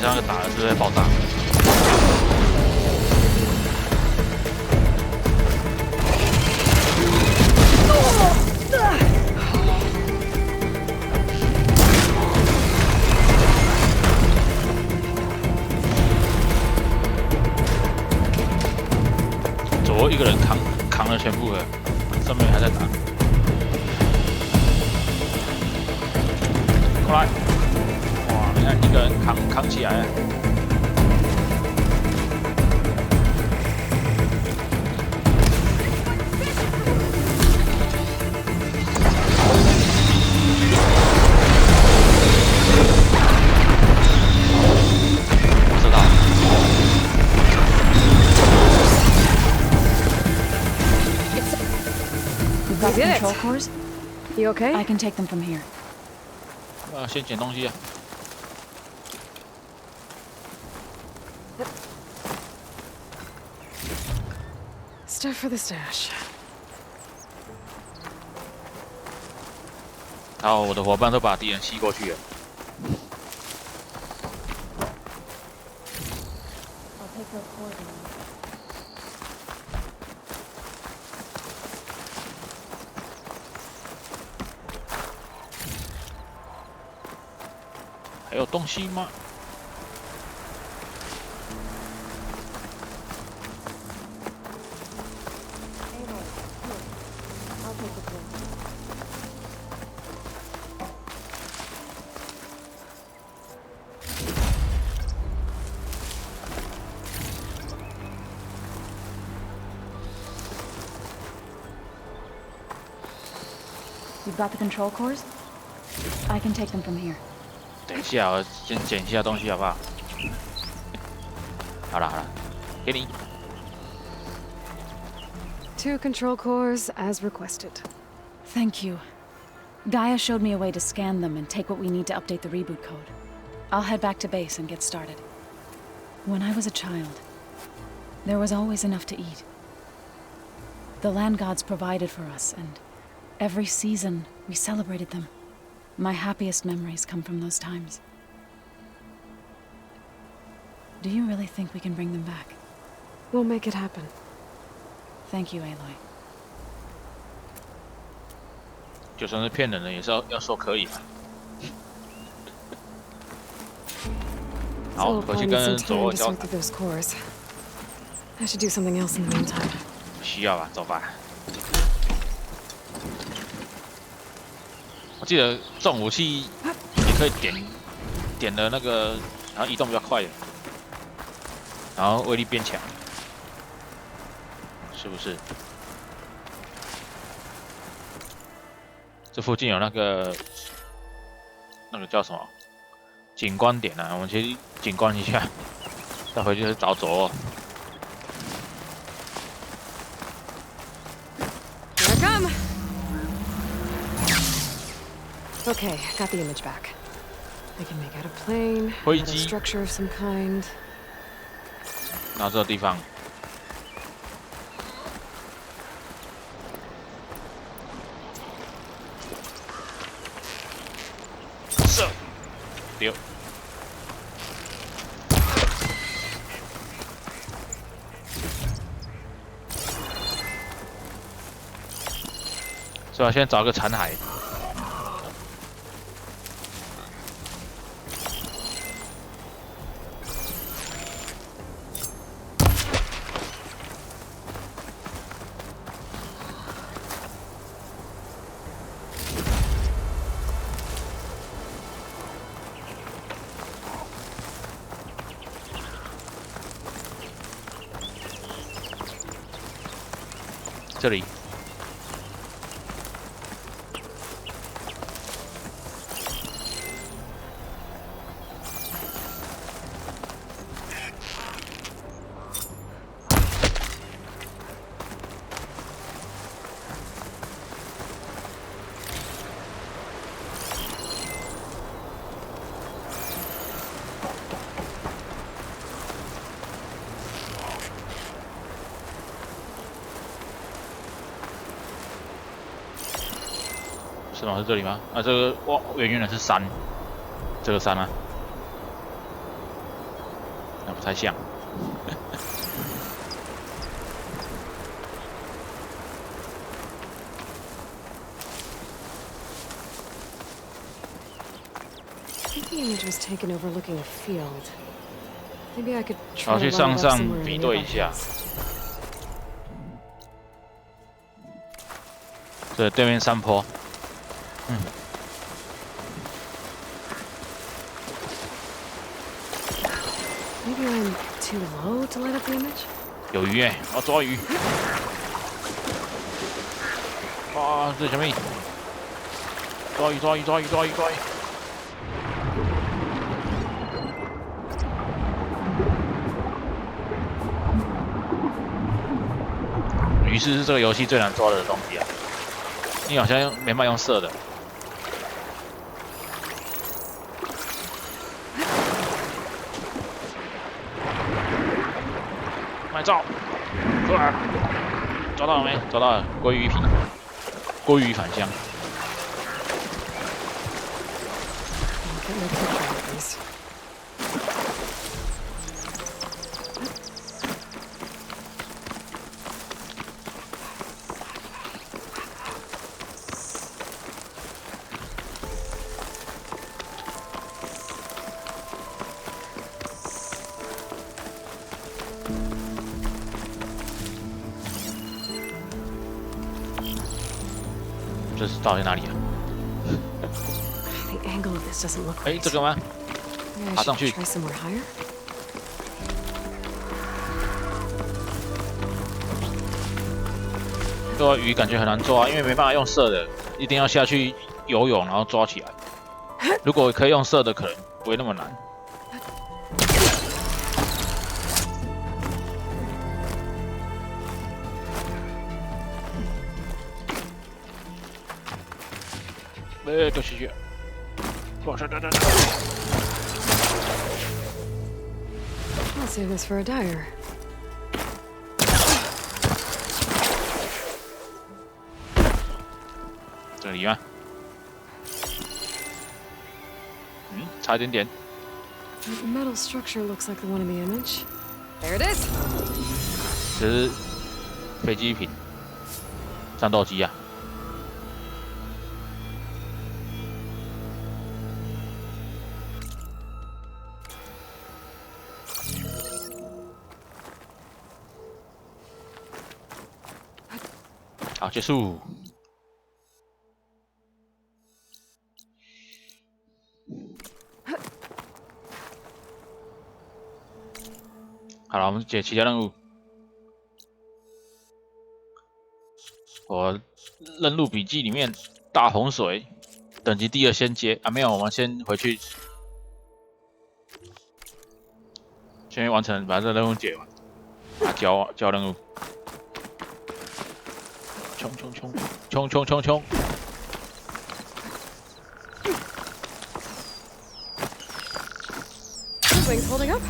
这样打了是不是会爆炸？左右一个人扛了全部了，上面还在打。过来，哇！你看一个人扛起来了。We did it. Cores? You okay? I can take them from here. 先捡东西啊。Stuff for the stash. 好，我的伙伴都把敌人吸过去了。I'll take those coordinates. 还有东西吗？You've got the control cores? I can take them from here. 等一下，我先捡一下东西好不好？好了，给你。2 control cores as requested. Thank you. Gaia showed me a way to scan them and take what we need to update the reboot code. I'll head back to base and get started. When I was a child, there was always enough to eat. The land gods provided for us, and every season we celebrated them. My happiest memories come from those times. Do you really think we can bring them back? We'll make it happen. Thank you, Aloy. 就算是骗人的，也是要说可以嘛。好，回去跟左右交谈。 I should do something else in the meantime. 需要吧，走吧。我记得重武器也可以点的那个，然后移动比较快的，然后威力变强，是不是？这附近有那个叫什么景观点啊，我们去景观一下，再回去找左右。 Here I come. Okay, got the image back. I can make out a plane, a structure of some kind. 然后这个地方，射，丢。是吧？先找个残骸。 这里，是吗？是这里吗？啊，这个哇，远远的是山，这个山啊，那不太像。I think the image was taken overlooking a field. Maybe I could 好， try 去 to 上 line it up 上 somewhere 比 in 对 the 一下。 nearby hills. 这对面山坡， Maybe I'm too low to light up the image? 有鱼哎，我要抓鱼！啊，这什么？抓鱼！鱼是这个游戏最难抓的东西啊！你好像没办法用射的。卖照，出来！抓到了没？抓到了，鲑鱼皮，鲑鱼返乡。这是到底哪里啊？ The angle of this doesn't look 哎， right. 这个吗？ Maybe I 爬上 should 去。 try somewhere higher. 这个鱼感觉很难抓，因为没办法用射的，一定要下去游泳然后抓起来。如果可以用射的，可能不会那么难。哎，掉下去！往上， I'll save this for a dyer. 这里吗？嗯，差一点点。 The metal structure looks like the one in the image. There it is. 这是飞机坪，战斗机啊。 好，结束。好了，我们解其他任务。我任务笔记里面大洪水等级第2先接啊，没有，我们先回去，先完成把这任务解完，啊，交任务。 冲！ Wings holding up.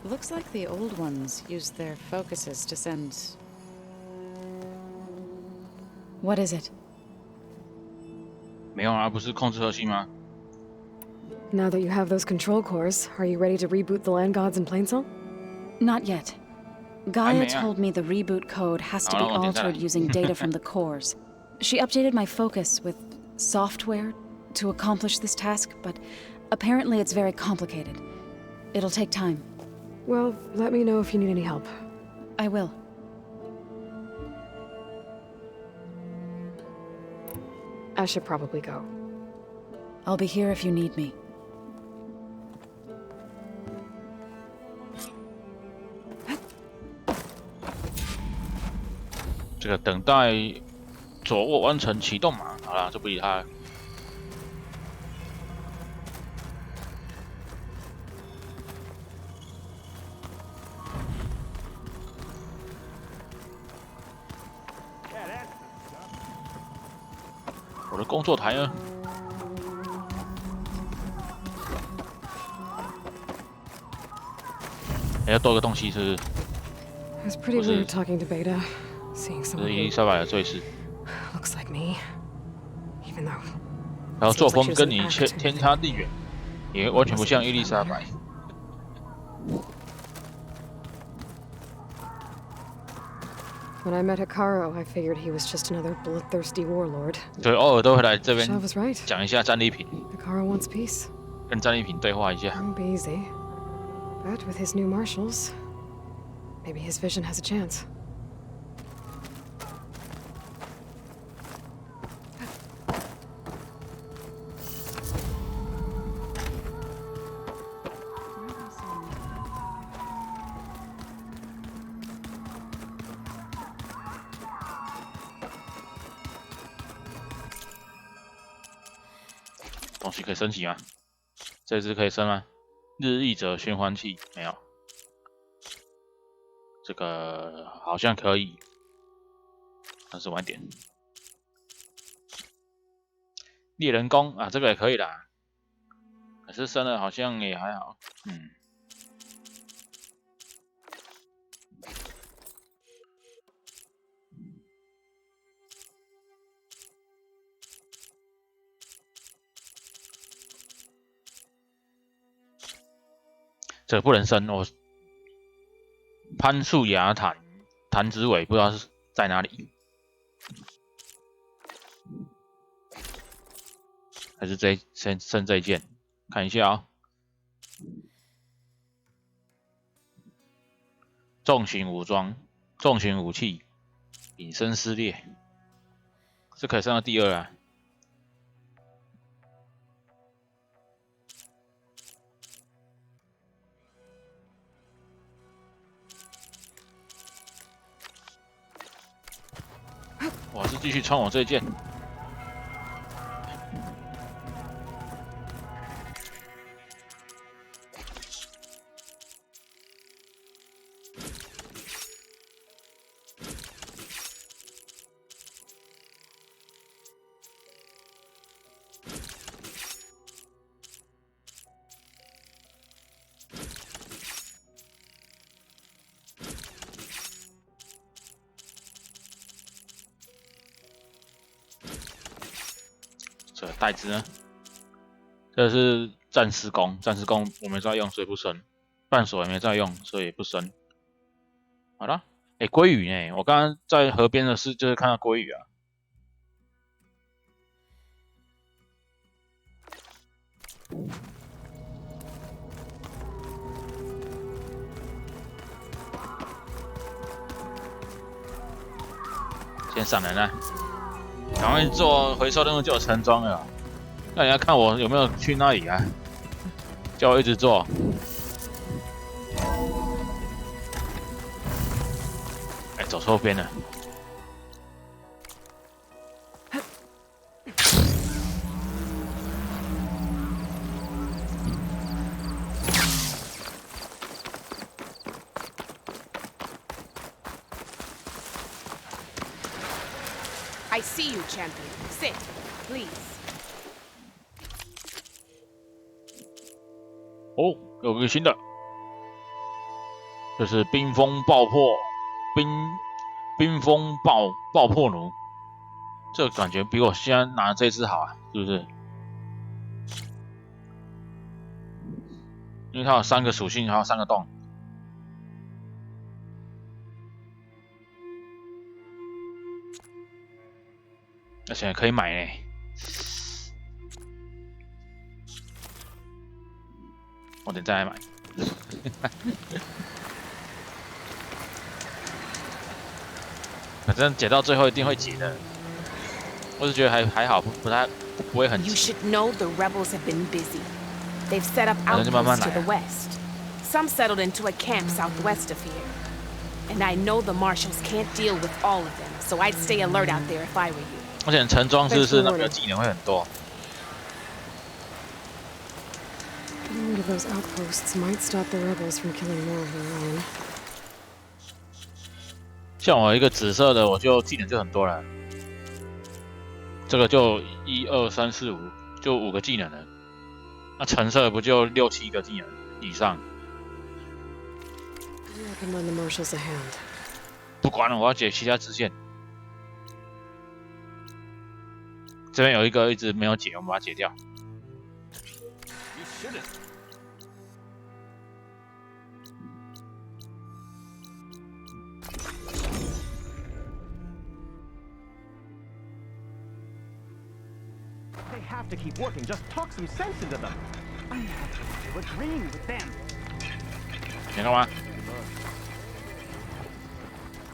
Looks like the old ones used their focuses to send... What is it? 没有啊，不是控制核心吗？ Now that you have those control cores, are you ready to reboot the land gods in Plainsong? Not yet. Gaia told me the reboot code has to be altered using data from the cores. She updated my focus with software to accomplish this task, but apparently it's very complicated. It'll take time. Well, let me know if you need any help. I will. I should probably go. I'll be here if you need me. 这个等待左握完成启动码，好啦，就不理他了。我的工作台呢？要多个东西是不是？ It was pretty weird talking to Beta, seeing 这 someone 是伊丽莎白的最是。 looks like me, even though. 然后作风跟你天差地远，也完全不像伊丽莎白。When I met Hikaru, I figured he was just another bloodthirsty warlord. 所以偶尔都会来这边 Shaw was right. 讲一下战利品， Hikaru wants peace. 跟战利品对话一下。 Won't be easy, but with his new marshals, maybe his vision has a chance. .东西可以升级吗？这只可以升吗？日译者循环器没有，这个好像可以，但是晚点。猎人弓啊，这个也可以啦，可是升了好像也还好，这个不能升，我攀树崖弹指尾不知道是在哪里，还是先升这一件，看一下啊、重型武装、重型武器、隐身撕裂，是可以升到第2啊。 我还是继续穿我这一件。这袋子呢？这是战士弓，战士弓我没在用，所以不升。半锁也没在用，所以不升。好了，鲑鱼呢？我刚刚在河边的是就是看到鲑鱼啊。先闪人啊！ 赶快做回收任务就有成装了，那你要看我有没有去那里啊？叫我一直做。走错边了。I see you, champion. Sit, please. 哦，有个新的，这是冰封爆破冰封爆破弩，这个感觉比我现在拿的这只好啊，是不是？因为它有3个属性，还有3个洞。 而且可以买呢，我等再来买。反正解到最后一定会解的，我是觉得还好，不会很急。 You should know the rebels have been busy. They've set up outposts to the west. Some settled into a camp southwest of here. And I know the marshals can't deal with all of them, so I'd stay alert out there if I were you. 而且成装是那个技能会很多。 Getting rid of those outposts might stop the rebels from killing more of Orion. 像我一个紫色的，我就技能就很多了。这个就1、2、3、4、5，就5个技能了。那橙色不就6、7个技能以上？ I can lend the marshals a hand. 不管了，我要解其他支线。这边有一个一直没有解，我们把它解掉。 They have to keep working. Just talk some sense into them. I have to agree with them. 你干嘛？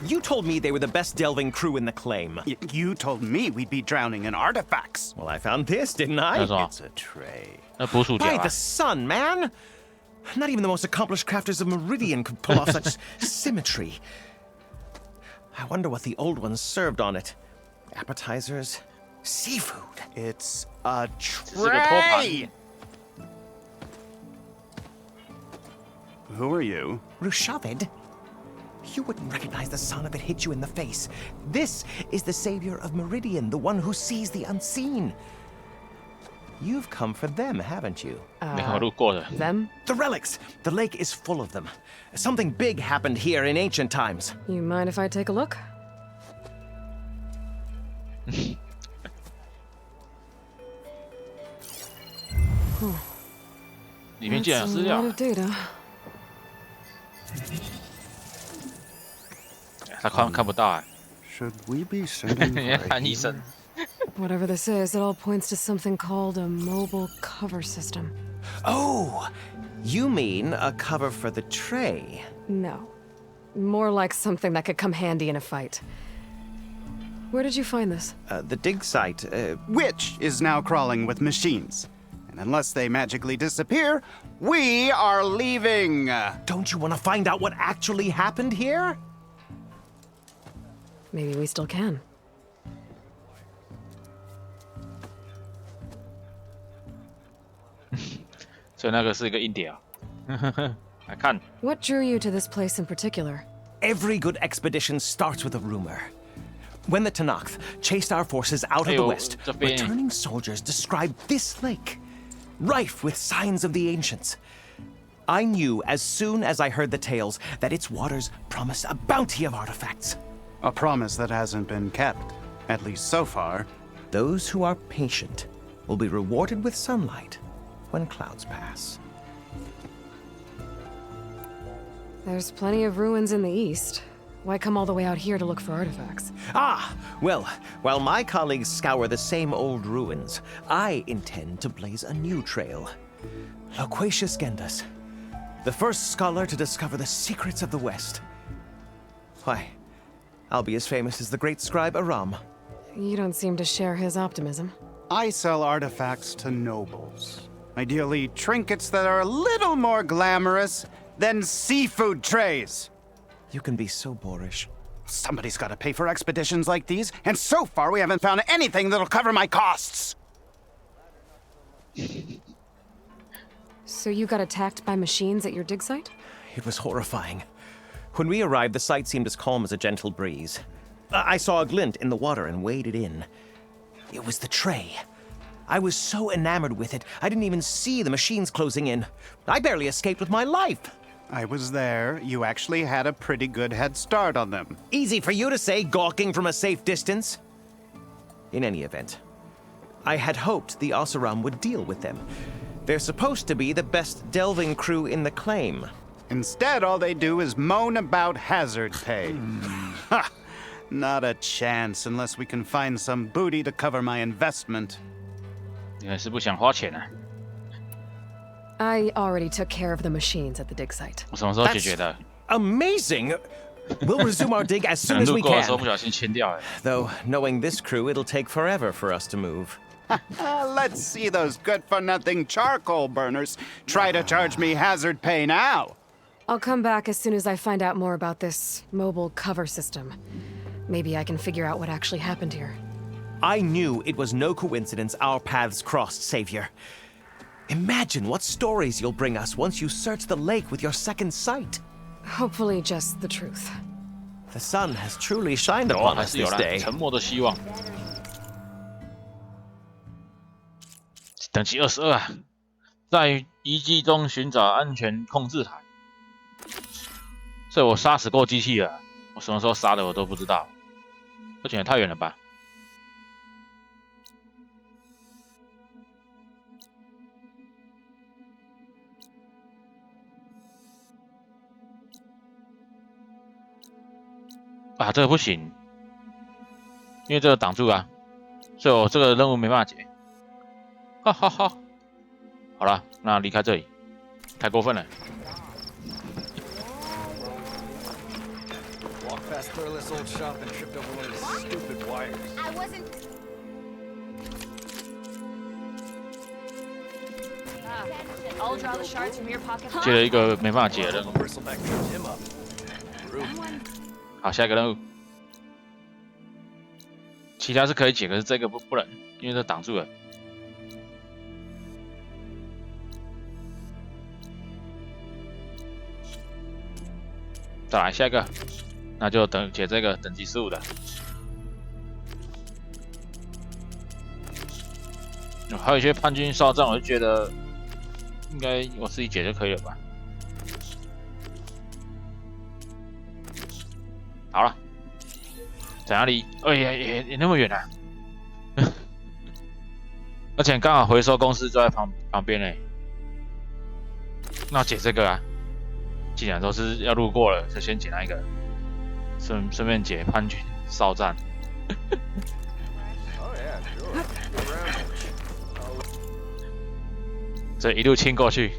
You told me they were the best delving crew in the claim. You told me we'd be drowning in artifacts. Well, I found this, didn't I? It's a tray. By the sun, man! Not even the most accomplished crafters of Meridian could pull off such symmetry. I wonder what the old ones served on it. Appetizers, seafood. It's a tray! Who are you? Rushavid? You wouldn't recognize the sun if it hit you in the face. This is the savior of Meridian, the one who sees the unseen. You've come for them, haven't you? Them? The relics! The lake is full of them. Something big happened here in ancient times. You mind if I take a look? 里面竟然有资料。 他看不到哎。Should we be sending 看医生。 Whatever this is, it all points to something called a mobile cover system. Oh, you mean a cover for the tray? No. More like something that could come handy in a fight. Where did you find this? The dig site, Which is now crawling with machines. And unless they magically disappear, we are leaving! Don't you want to find out what actually happened here? Maybe we still can. So 那个是一个硬碟啊。来看。 What drew you to this place in particular? Every good expedition starts with a rumor. When the Tanakh chased our forces out of the west, returning soldiers described this lake, rife with signs of the ancients. I knew as soon as I heard the tales that its waters promised a bounty of artifacts. A promise that hasn't been kept, at least so far. Those who are patient will be rewarded with sunlight when clouds pass. There's plenty of ruins in the east. Why come all the way out here to look for artifacts? Ah, well, while my colleagues scour the same old ruins, I intend to blaze a new trail. Loquacious Gendas, the first scholar to discover the secrets of the West. Why, I'll be as famous as the great scribe Aram. You don't seem to share his optimism. I sell artifacts to nobles. Ideally, trinkets that are a little more glamorous than seafood trays. You can be so boorish. Somebody's got to pay for expeditions like these, and so far we haven't found anything that'll cover my costs. So you got attacked by machines at your dig site? It was horrifying. When we arrived, the sight seemed as calm as a gentle breeze. I saw a glint in the water and waded in. It was the tray. I was so enamored with it, I didn't even see the machines closing in. I barely escaped with my life. I was there. You actually had a pretty good head start on them. Easy for you to say, gawking from a safe distance. In any event, I had hoped the Oseram would deal with them. They're supposed to be the best delving crew in the claim. Instead, all they do is moan about hazard pay. Ha! Not a chance unless we can find some booty to cover my investment. 你还是不想花钱啊？ I already took care of the machines at the dig site. 我什么时候解决的？ Amazing! We'll resume our dig as soon as we 路过的时候 can. 不小心签掉哎。 Though, knowing this crew, it'll take forever for us to move. Let's see those good-for-nothing charcoal burners try to charge me hazard pay now. I'll come back as soon as I find out more about this mobile cover system. Maybe I can figure out what actually happened here. I knew it was no coincidence our paths crossed, Savior. Imagine what stories you'll bring us once you search the lake with your second sight. Hopefully just the truth. The sun has truly shined upon us this day. 沉默的希望。等级22啊，在遗迹中寻找安全控制台。所以我杀死过机器了，我什么时候杀的我都不知道。而且也太远了吧？啊，这个不行，因为这个挡住啊，所以我这个任务没办法解。哈哈哈！好了，那离开这里，太过分了。接了一个没办法解的任务。好，下一个任务，其他是可以解，可是这个不能，因为这挡住了。再来下一个，那就等解这个等级15的。还有一些叛军哨站，我就觉得应该我自己解就可以了吧。好了，在哪里？哎呀，也那么远啊！而且刚好回收公司就在旁边嘞。那解这个啊，既然都是要路过了，就先解那一个，顺便解叛军哨站。这一路清过去。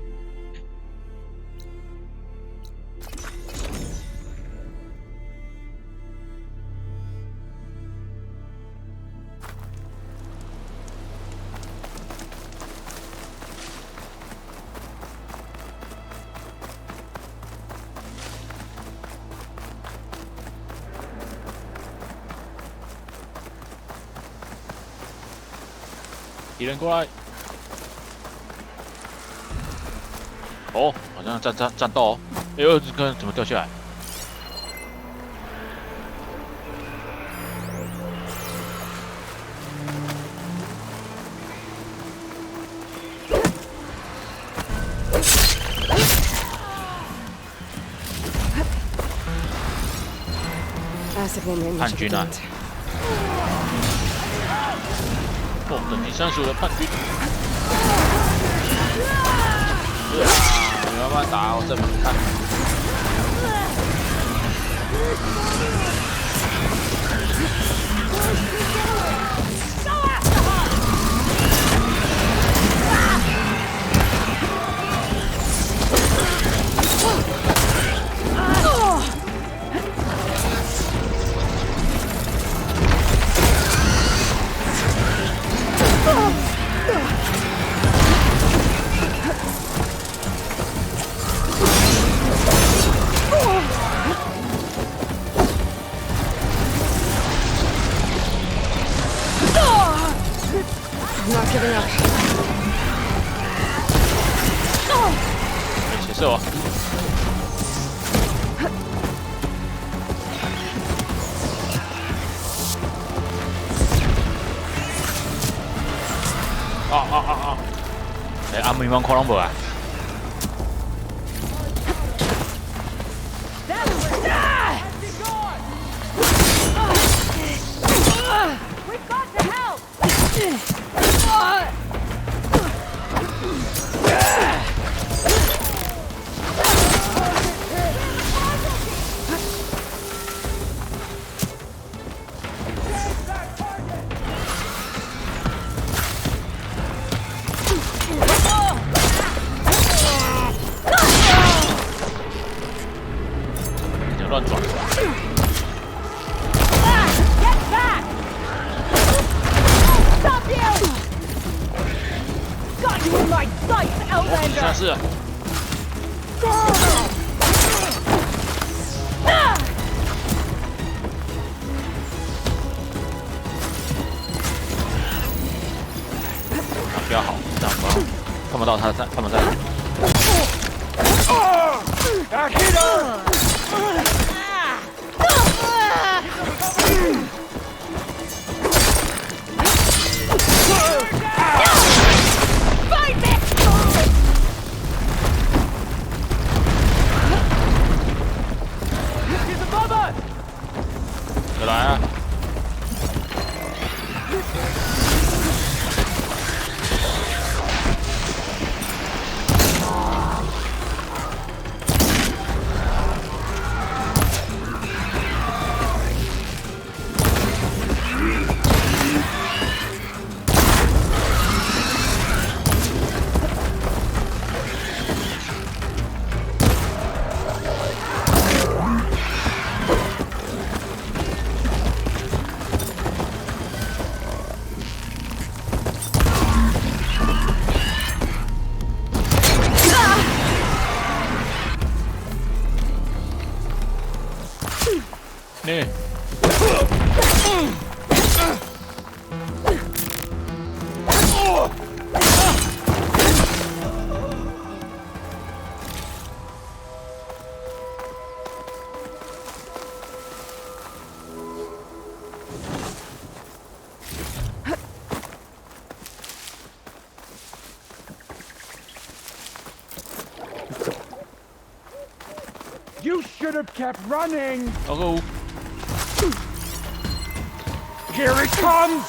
敌人过来！哦，好像战斗哦！哎呦，这个怎么掉下来？叛军啊！哦，等级35的叛军。你慢慢打，我这边看。是我。哎，阿明王看拢无啊？乱转。哦，下是。不到他们在。再来啊！นี่You should have kept running! Oh. Here it comes!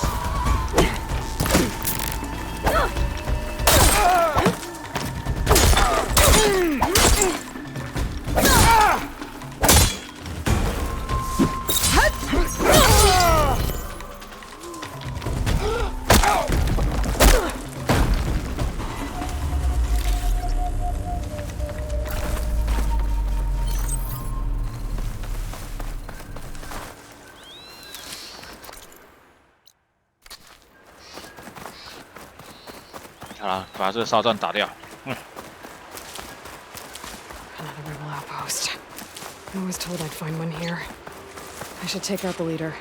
好了，把这个哨站打掉。Another rebel outpost. I was told I'd find one here. I should take out the leader.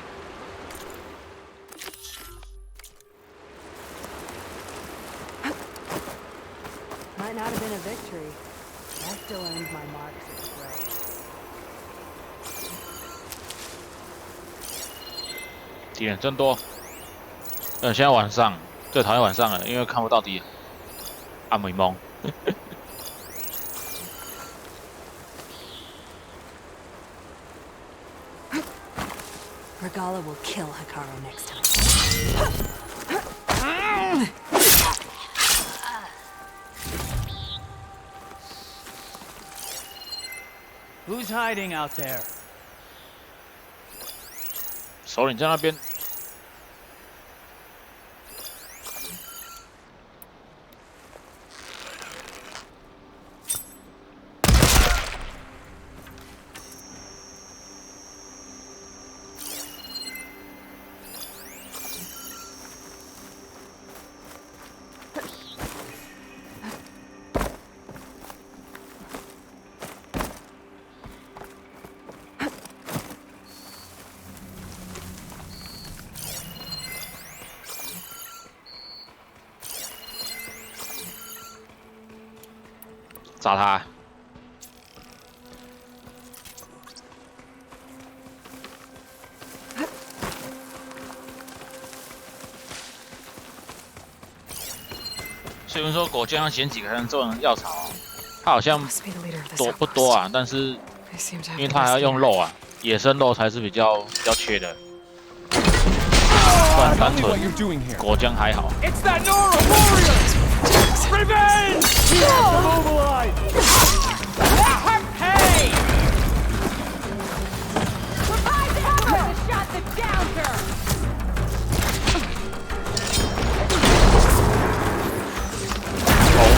Might not have been a victory. I still earned my marks at the grave. 敌人真多。现在晚上。最讨厌晚上了，因为看不到敌人，暗迷蒙。Regala will kill Hikaru next time. Who's hiding out there? 首领在那边。砸他！所以说果酱要捡几个才能做成药草，它好像多不多啊？但是因为它还要用肉啊，野生肉才是比较缺的。不然单纯果酱还好。Revenge! Mobilize! Hey! Revive the hero that shot the downter! Oh,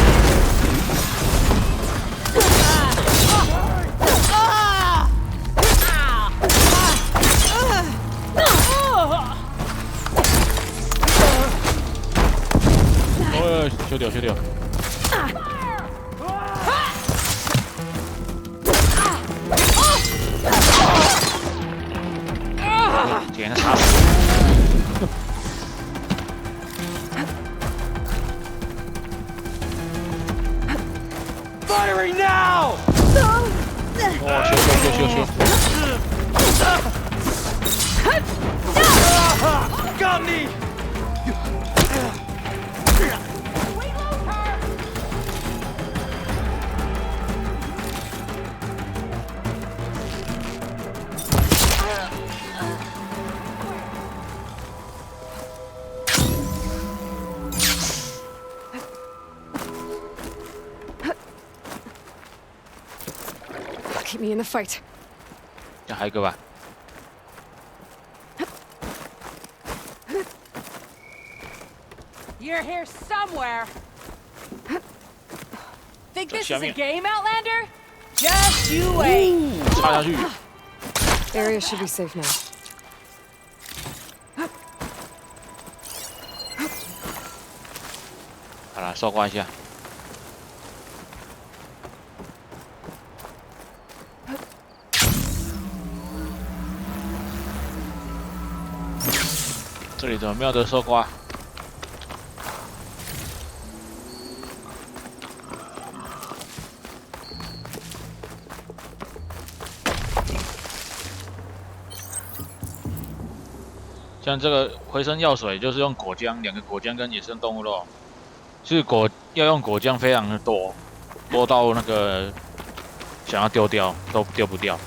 修掉。捡他插死。firing now! 哦，修！ Got me! ，Keep me in the fight. 这还有一个吧。 You're here somewhere. Think this is a game, Outlander? Just you wait. 插下去。Area should be safe now. 好了，收刮一下。这里怎么没有得收刮？ 像这个回声药水，就是用果浆，2个果浆跟野生动物肉，是要用果浆非常的多，多到那个想要丢掉都丢不掉。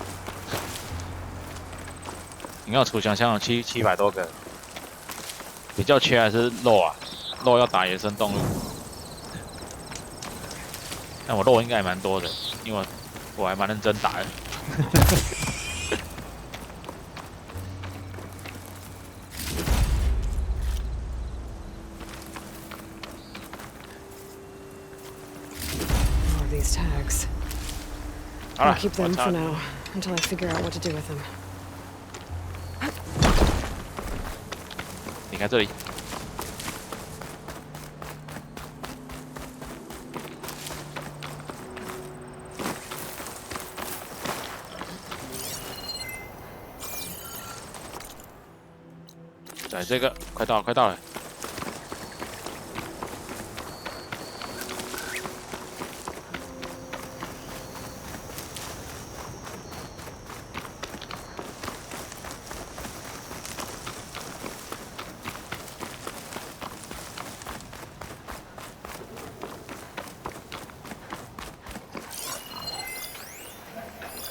你看我储箱箱有700多个，比较缺还是肉啊，肉要打野生动物。但我肉应该还蛮多的，因为我还蛮认真打的。Tags. I'll keep them for now until I figure out what to do with them. 你看这里，对，这个快到了，快到了。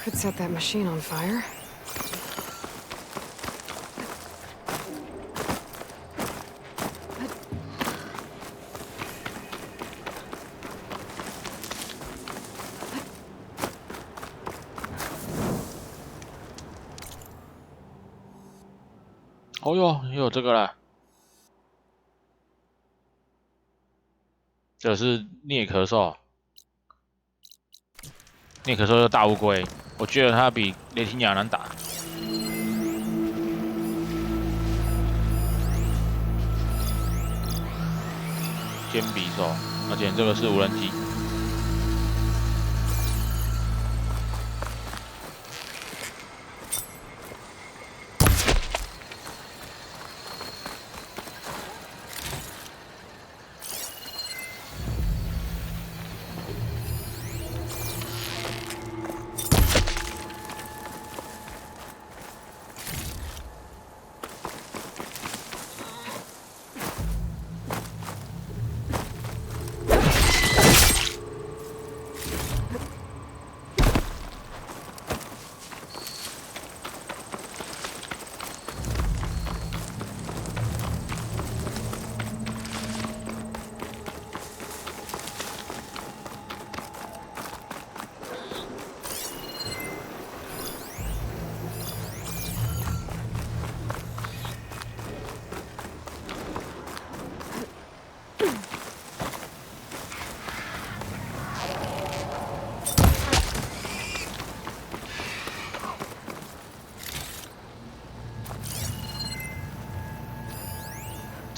Could set that machine on fire. Oh 哟，又有这个了。这是啮咳兽。 啮咳兽是大乌龟，我觉得它比雷霆亚难打。尖鼻兽，而且这个是无人机。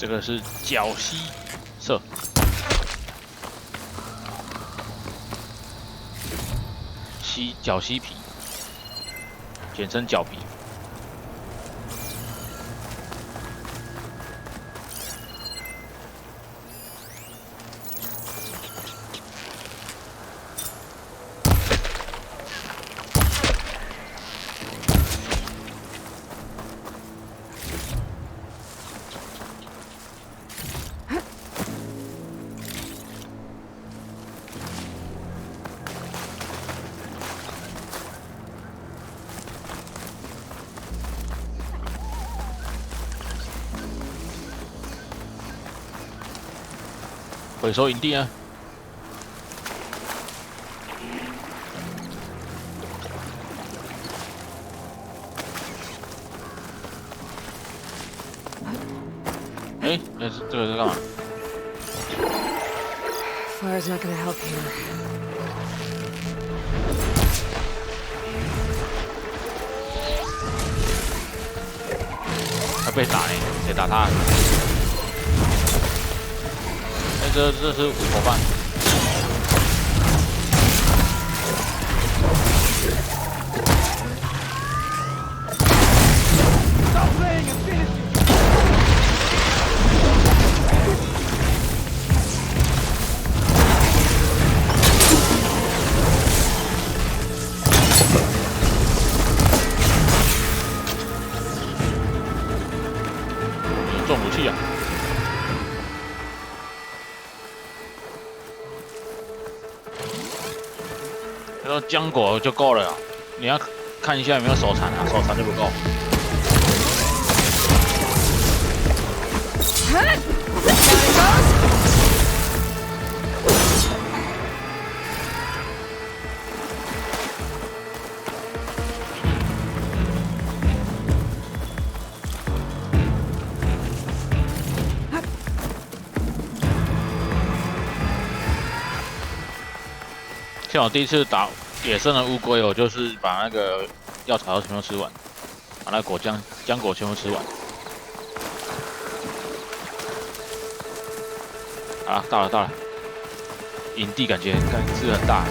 这个是角蜥色，角蜥皮，简称角皮。回收营地啊！哎，这个是干嘛 ？Fire's not gonna help here. 他被打呢，谁打他？哎，这是伙伴。重武器啊！他说浆果就够了，你要看一下有没有手残啊，手残就不够。像我第一次打野生的乌龟，我就是把那个药草全部吃完，把那果浆果全部吃完。好了，到了，营地感觉是很大。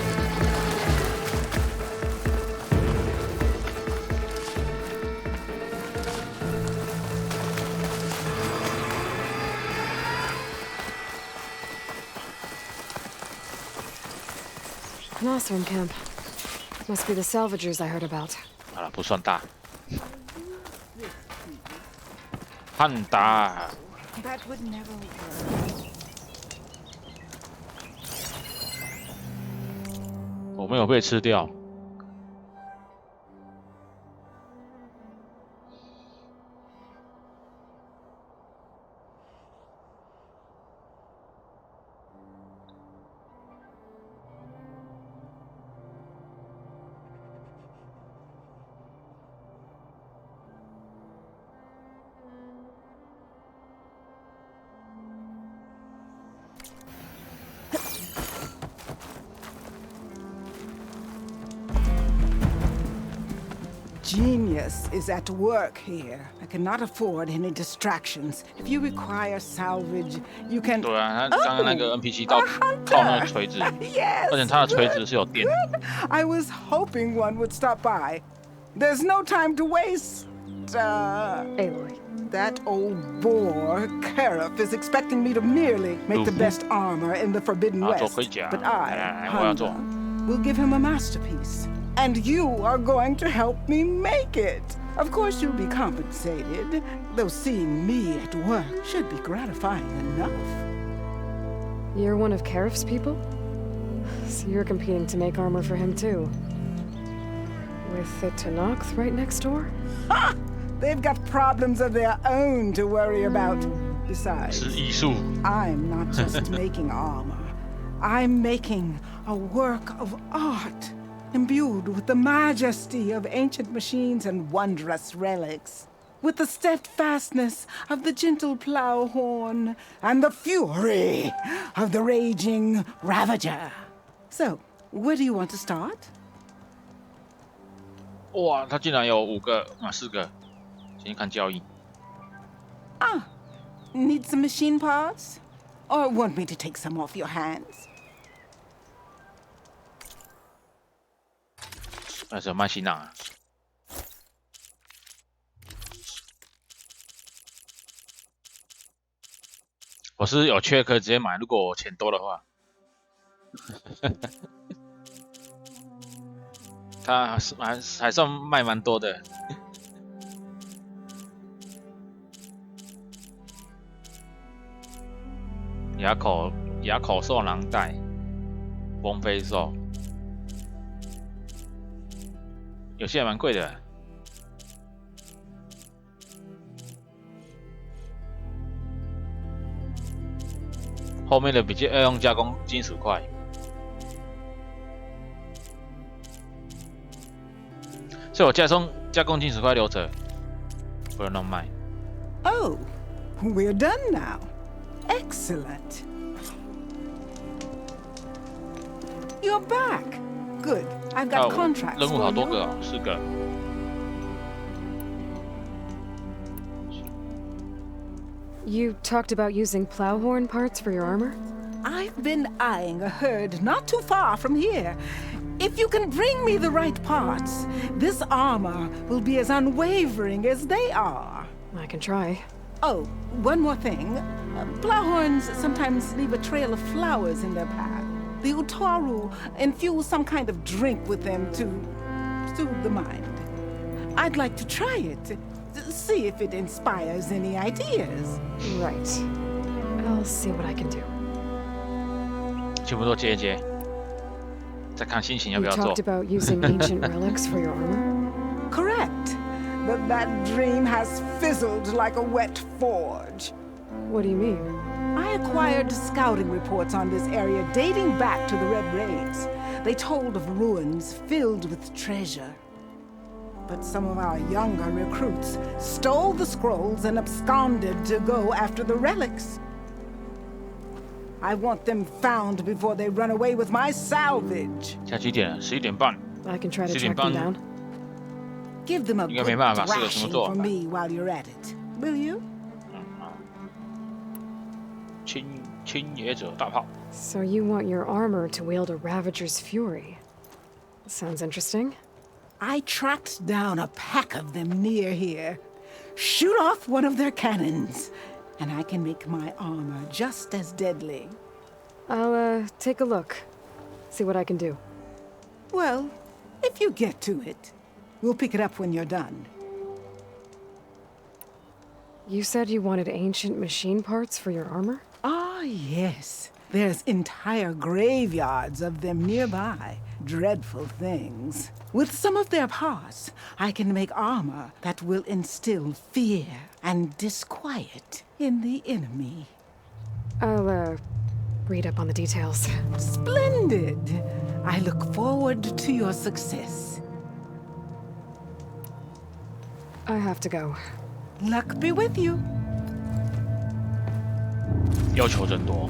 Northern camp. Must be the salvagers I heard about. 好了，不算大。汉达。That would never work. 我没有被吃掉。Genius is at work here. I cannot afford any distractions. If you require salvage, you can. 对啊，他刚刚那个 NPC 靠那个锤子，而且他的锤子是有电。I was hoping one would stop by. There's no time to waste. Aloy. That old boar, Karif, is expecting me to merely make the best armor in the Forbidden West. But I, Honda, will give him a masterpiece. And you are going to help me make it. Of course, you'll be compensated, though seeing me at work should be gratifying enough. You're one of Karif's people? So you're competing to make armor for him, too. With the Tenakth right next door? Ha! They've got problems of their own to worry about. Besides, I'm not just making armor. I'm making a work of art. Imbued with the majesty of ancient machines and wondrous relics, with the steadfastness of the gentle plow horn and the fury of the raging ravager. So, where do you want to start? 哇，他竟然有4个，先看交易。Need some machine parts? Or want me to take some off your hands? 那是卖新郎啊！我是有缺可以直接买，如果我钱多的话。他还算卖蛮多的。哑口兽囊袋，风飞兽。有些还蛮贵的。后面的比较要用加工金属块。所以我加工金属块留着，不能弄卖。Oh, we're done now. Excellent. You're back. Good. I've got contracts. 任务好多个哦，4个。You talked about using plowhorn parts for your armor? I've been eyeing a herd not too far from here. If you can bring me the right parts, this armor will be as unwavering as they are. I can try. Oh, one more thing. Plowhorns sometimes leave a trail of flowers in their path. The Utaru infuse some kind of drink with them to soothe the mind. I'd like to try it. See if it inspires any ideas. Right. I'll see what I can do. 全部都接一接，再看心情要不 You 要做。 talked about using ancient relics for your armor? Correct. But that dream has fizzled like a wet forge. What do you mean? I acquired scouting reports on this area dating back to the Red Raids. They told of ruins filled with treasure. But some of our younger recruits stole the scrolls and absconded to go after the relics. I want them found before they run away with my salvage. 现在几点了？11点半。 I can try to 11点 track 半 them down. Give them a 应该 good 没办法，是个什么 thrashing 做 for 法？ me while you're at it, will you? 侵野者大炮。 So you want your armor to wield a Ravager's fury? Sounds interesting. I tracked down a pack of them near here. Shoot off one of their cannons, and I can make my armor just as deadly. I'll, take a look. See what I can do. Well, if you get to it, we'll pick it up when you're done. You said you wanted ancient machine parts for your armor? Ah, yes. There's entire graveyards of them nearby. Dreadful things. With some of their parts, I can make armor that will instill fear and disquiet in the enemy. I'll, read up on the details. Splendid! I look forward to your success. I have to go. Luck be with you. 要求真多。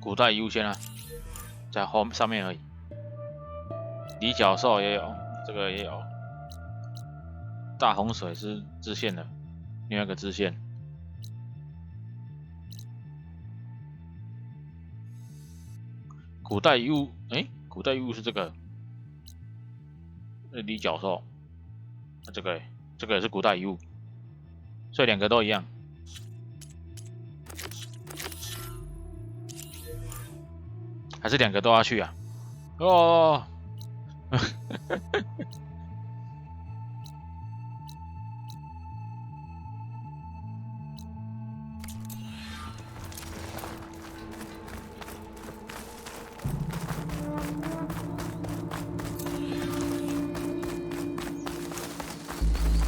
古代遗物先啊，在上面而已。犁角兽也有，这个也有。大洪水是支线的，另外一个支线。古代遗物，古代遗物是这个，犁角兽，这个也是古代遗物，所以两个都一样。还是两个都要去啊？哦。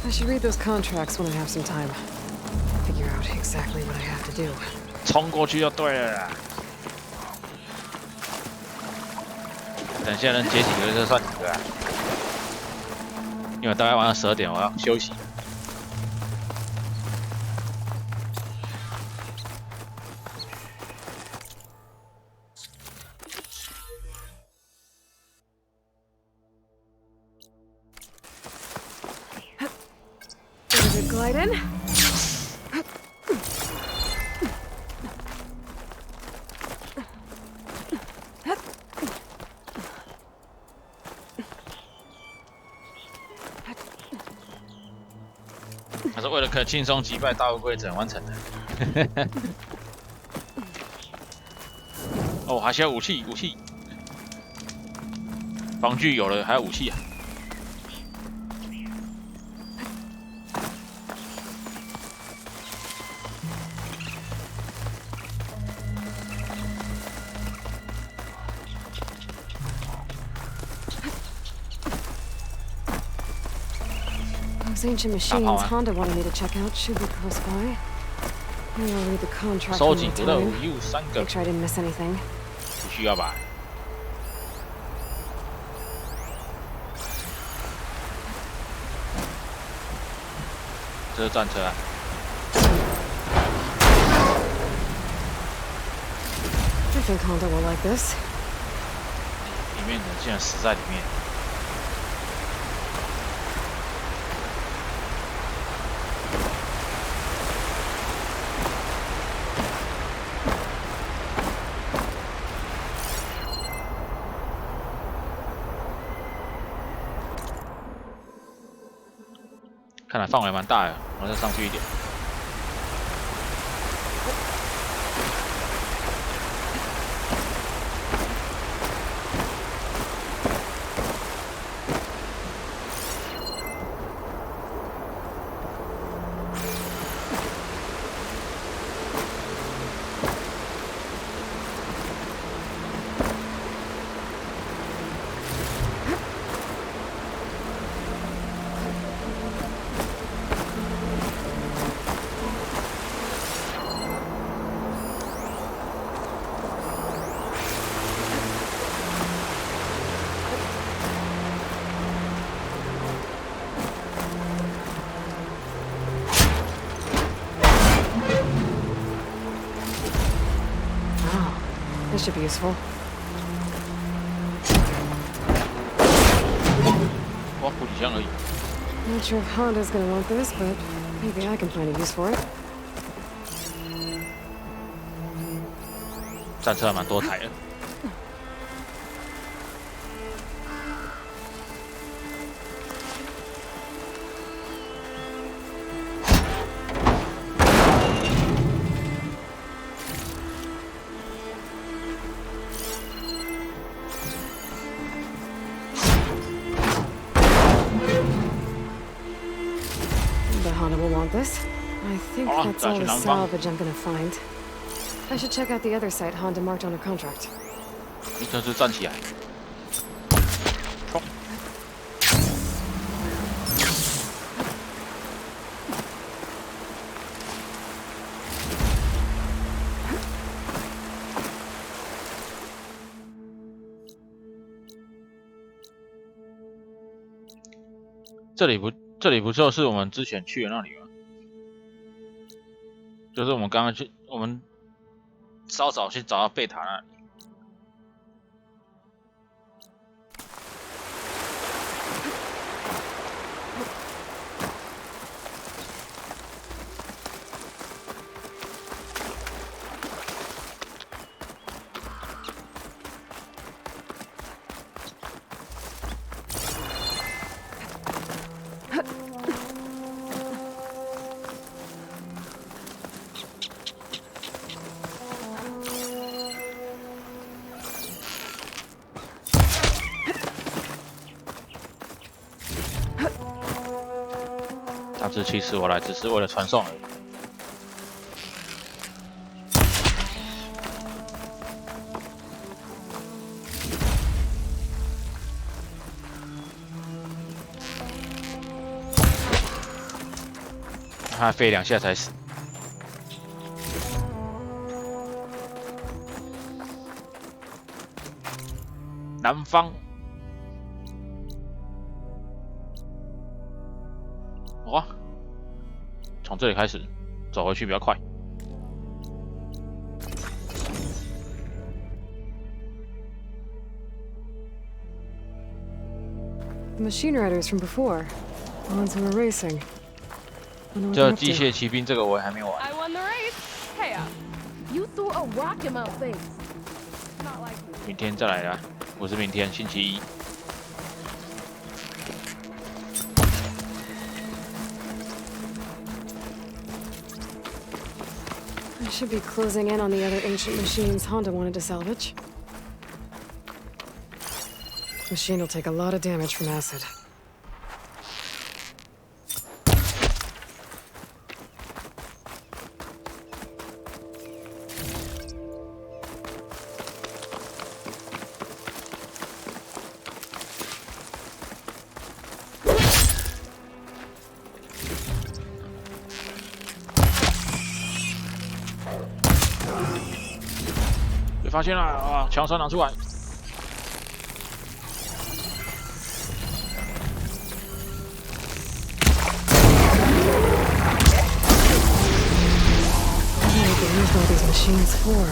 I should read those contracts when I have some time. Figure out exactly what I have to do. 冲过去就对了啦。等一下能解几个就算几个啊。因为大概晚上12点我要休息。Glide in.他是为了可轻松击败大乌龟整完成的。哦，还需要武器，防具有了，还有武器啊。Those ancient machines Honda wanted me to check out should be close by. Maybe I'll read the contract one more time. Make sure I didn't miss anything. 不需要吧？这是战车啊！I think Honda will like this. 里面人竟然死在里面。看来范围蛮大的，我再上去一点。This should be useful. 哇，补给箱而已。Not sure if Honda's gonna want this, but maybe I can find a use for it. 战车还蛮多台的。Honda will want this. I think that's all the salvage I'm gonna find. I should check out the other site Honda marked on her contract. 你这是站起来。这里不就是我们之前去的那里吗？就是我们刚刚去，我们稍早去找到贝塔那里。当时其实我来只是为了传送而已。他飞2下才死。南方。哇！从这里开始走回去比较快。The machine riders from before, the ones who were racing. 这机械骑兵这个我还没玩。I won the race. Hey, you threw a rock in my face. 明天再来啦，不是明天，星期一。I should be closing in on the other ancient machines Honda wanted to salvage. Machine will take a lot of damage from acid. 发现了啊！强酸拿出来。Used all these machines for.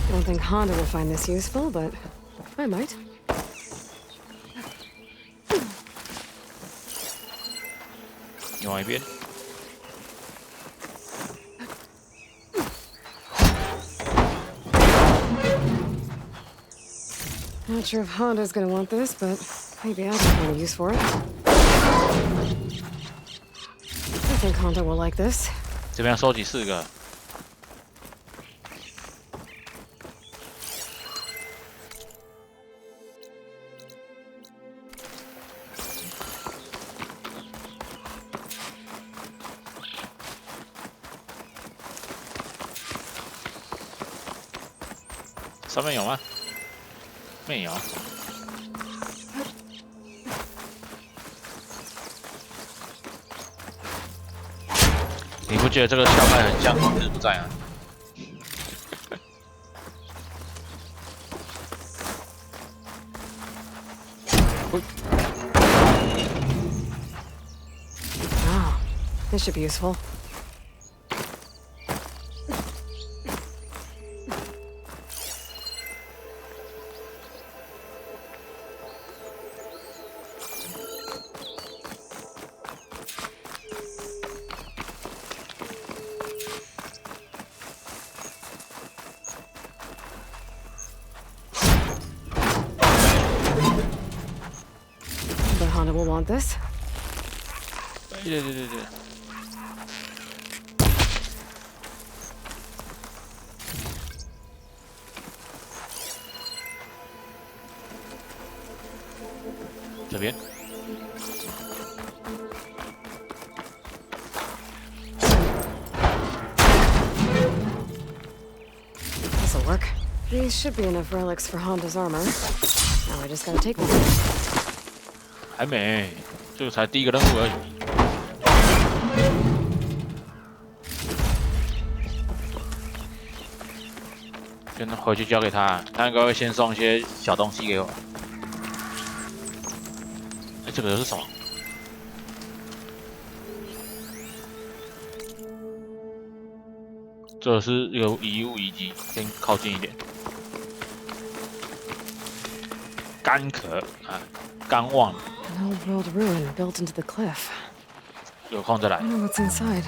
I don't think Honda will find this useful, but I might. Not sure if Honda's gonna want this, but maybe I can find a use for it. I think Honda will like this. 这边收集4个。上面有吗？没有。你不觉得这个小派很像《日不在》啊？Oh, this should be useful. Honda will want this. 对。这边。This'll work. These should be enough relics for Honda's armor. Now I just gotta take one. 还没，这个才第1个任务而已。先回去交给他，他应该会先送一些小东西给我。哎，这个是什么？这是一个遗物遗迹，先靠近一点。干壳啊，干望。An old world ruin built into the cliff. 有空再来。I know what's inside.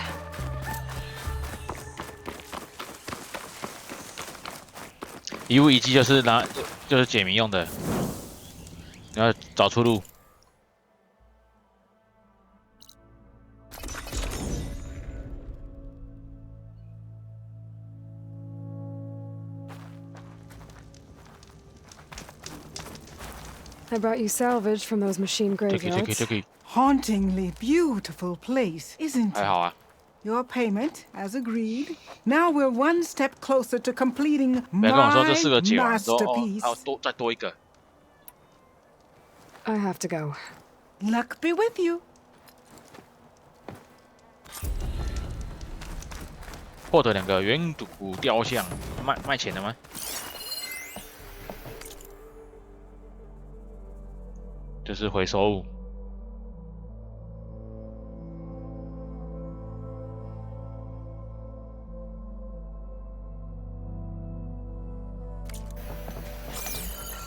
遗物遗迹就是解谜用的，你要找出路。I brought you salvage from those machine graveyards. Hauntingly beautiful place, isn't it? Your payment, as agreed. Now we're one step closer to completing my masterpiece. I have to go. Luck be with you. 获得2个远古雕像。卖钱的吗？这是回收物。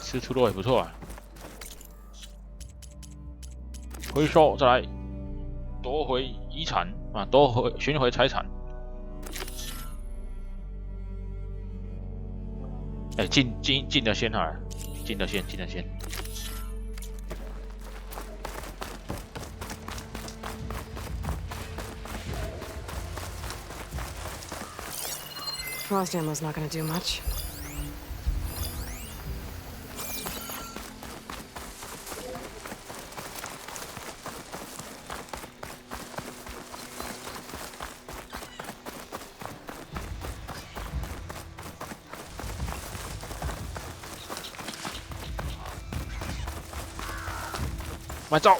吃兔肉也不错啊。回收再来，夺回遗产啊，寻回财产。哎，进的先好了，进的先。Frost ammo's not gonna do much. My dog.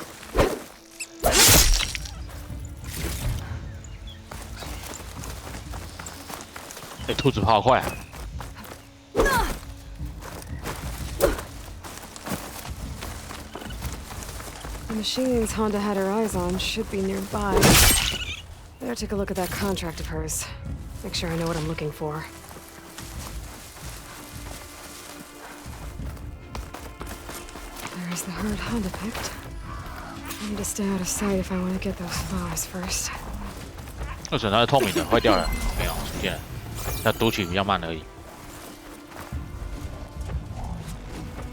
哎，兔子跑好快啊！ The machines Honda had her eyes on should be nearby. Better take a look at that contract of hers. Make sure I know what I'm looking for. There's the herd Honda picked. I need to stay out of sight if I want to get those flowers first. 为什么它是透明的？坏掉了？没有出现了，它读取比较慢而已。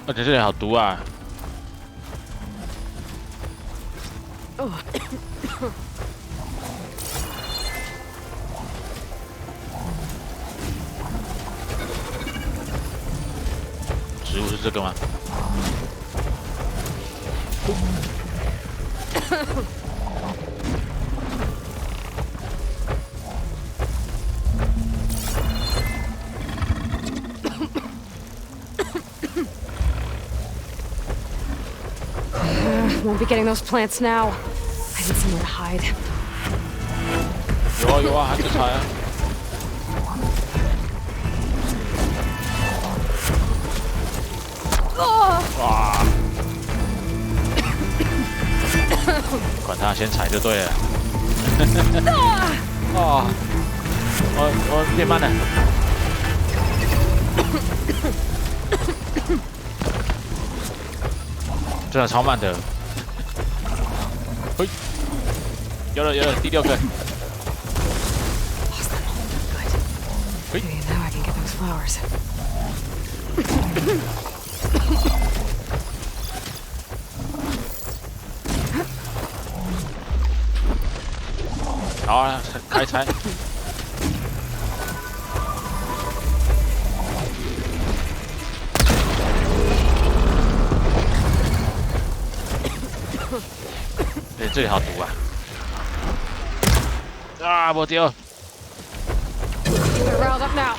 而且这里好毒啊！ 植物是这个吗？Won't be getting those plants now. I need somewhere to hide. 有啊，还在踩啊！哇！管他，先踩就对了。哦，我变慢了。真的超慢的。嘿，有了，第6个。 Okay, now I can get those flowers. 好啊，开拆。哎，这里好毒啊！啊，我丢！ They're riled up now.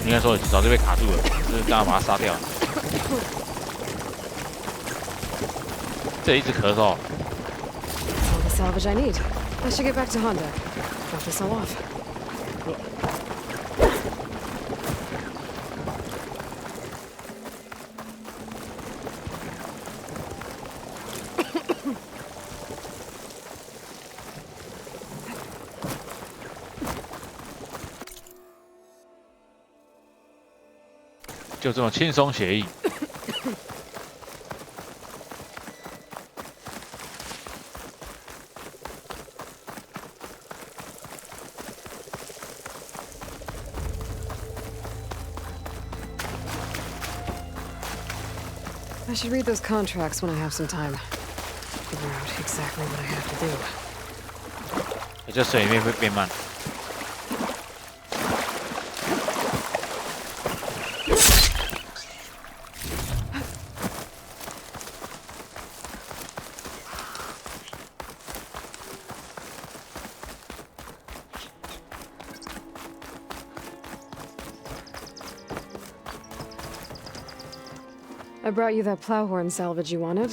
应该说早就被卡住了，就是刚刚把它杀掉。这一直咳嗽。That's all the salvage I need. I should get back to Honda. Drop this all off. 就这么轻松写意。I should read those contracts when I have some time. Figure out exactly what I have to do. 也就水面会变慢。I brought you that plowhorn salvage you wanted.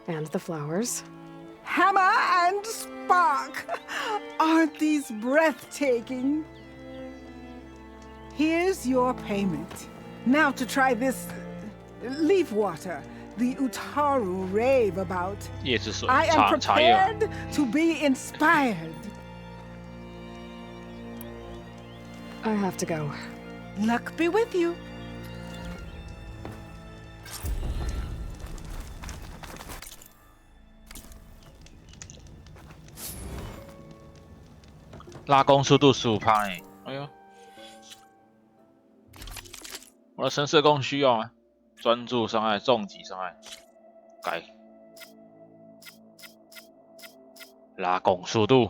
And the flowers. Hammer and spark! Aren't these breathtaking? Here's your payment. Now to try this leaf water the Utaru rave about. I am prepared to be inspired. I have to go. Luck be with you. 拉弓速度15%哎，哎呦，我的神射弓需要吗？专注伤害、重击伤害，改拉弓速度，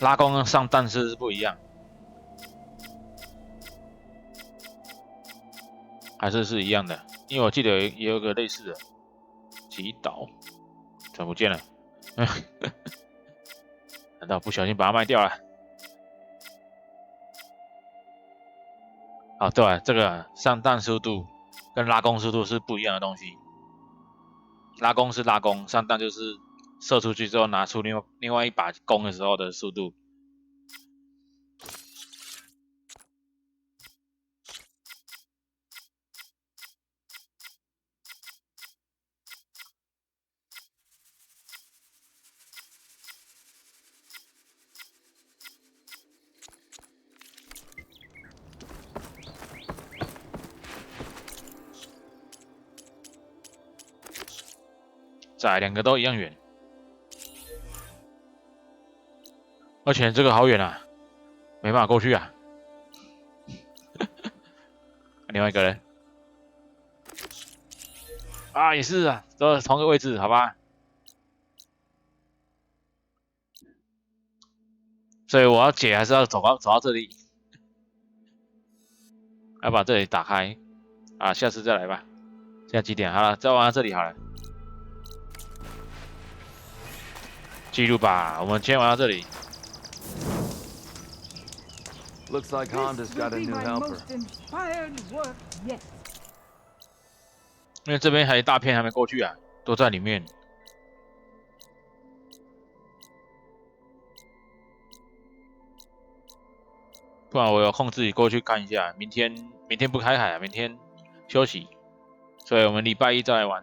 拉弓跟上弹是不一样，还是一样的？因为我记得也有个类似的击倒，怎么不见了？难道不小心把它卖掉了？啊，对了，这个上弹速度跟拉弓速度是不一样的东西。拉弓是拉弓，上弹就是射出去之后拿出另外一把弓的时候的速度。2个都一样远，而且这个好远啊，没办法过去啊。另外一个人啊，也是啊，都是同个位置，好吧？所以我要解还是要走到这里，要把这里打开啊，下次再来吧。现在几点？好了，再玩到这里好了。记录吧，我们今天玩到这里。Looks like Honda's got a new helper. 因为这边还有一大片还没过去啊，都在里面。不然我有空自己过去看一下。明天不开海啊，明天休息，所以我们礼拜一再来玩。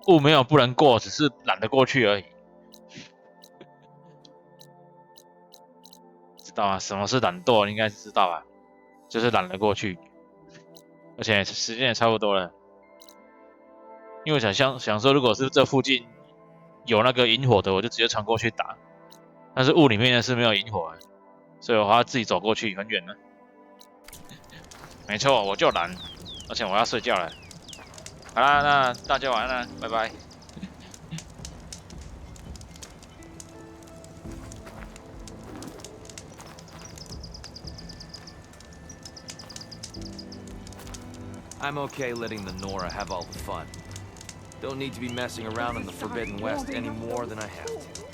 雾没有不能过，只是懒得过去而已。知道吗？什么是懒惰？应该是知道吧？就是懒得过去，而且时间也差不多了。因为我想说，如果是这附近有那个萤火的，我就直接传过去打。但是雾里面是没有萤火的，所以我要自己走过去，很远呢。没错，我就懒，而且我要睡觉了。好啦，那大家晚安啦，拜拜。I'm okay letting the Nora have all the fun. Don't need to be messing around in the Forbidden West any more than I have to.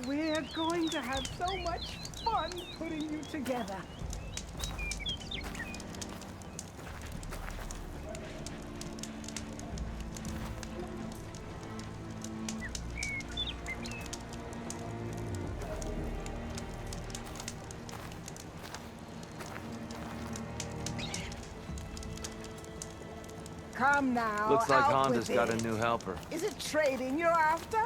We're going to have so much fun putting you together. Come now. Looks like out Honda's with got it. a new helper. Is it trading you're after?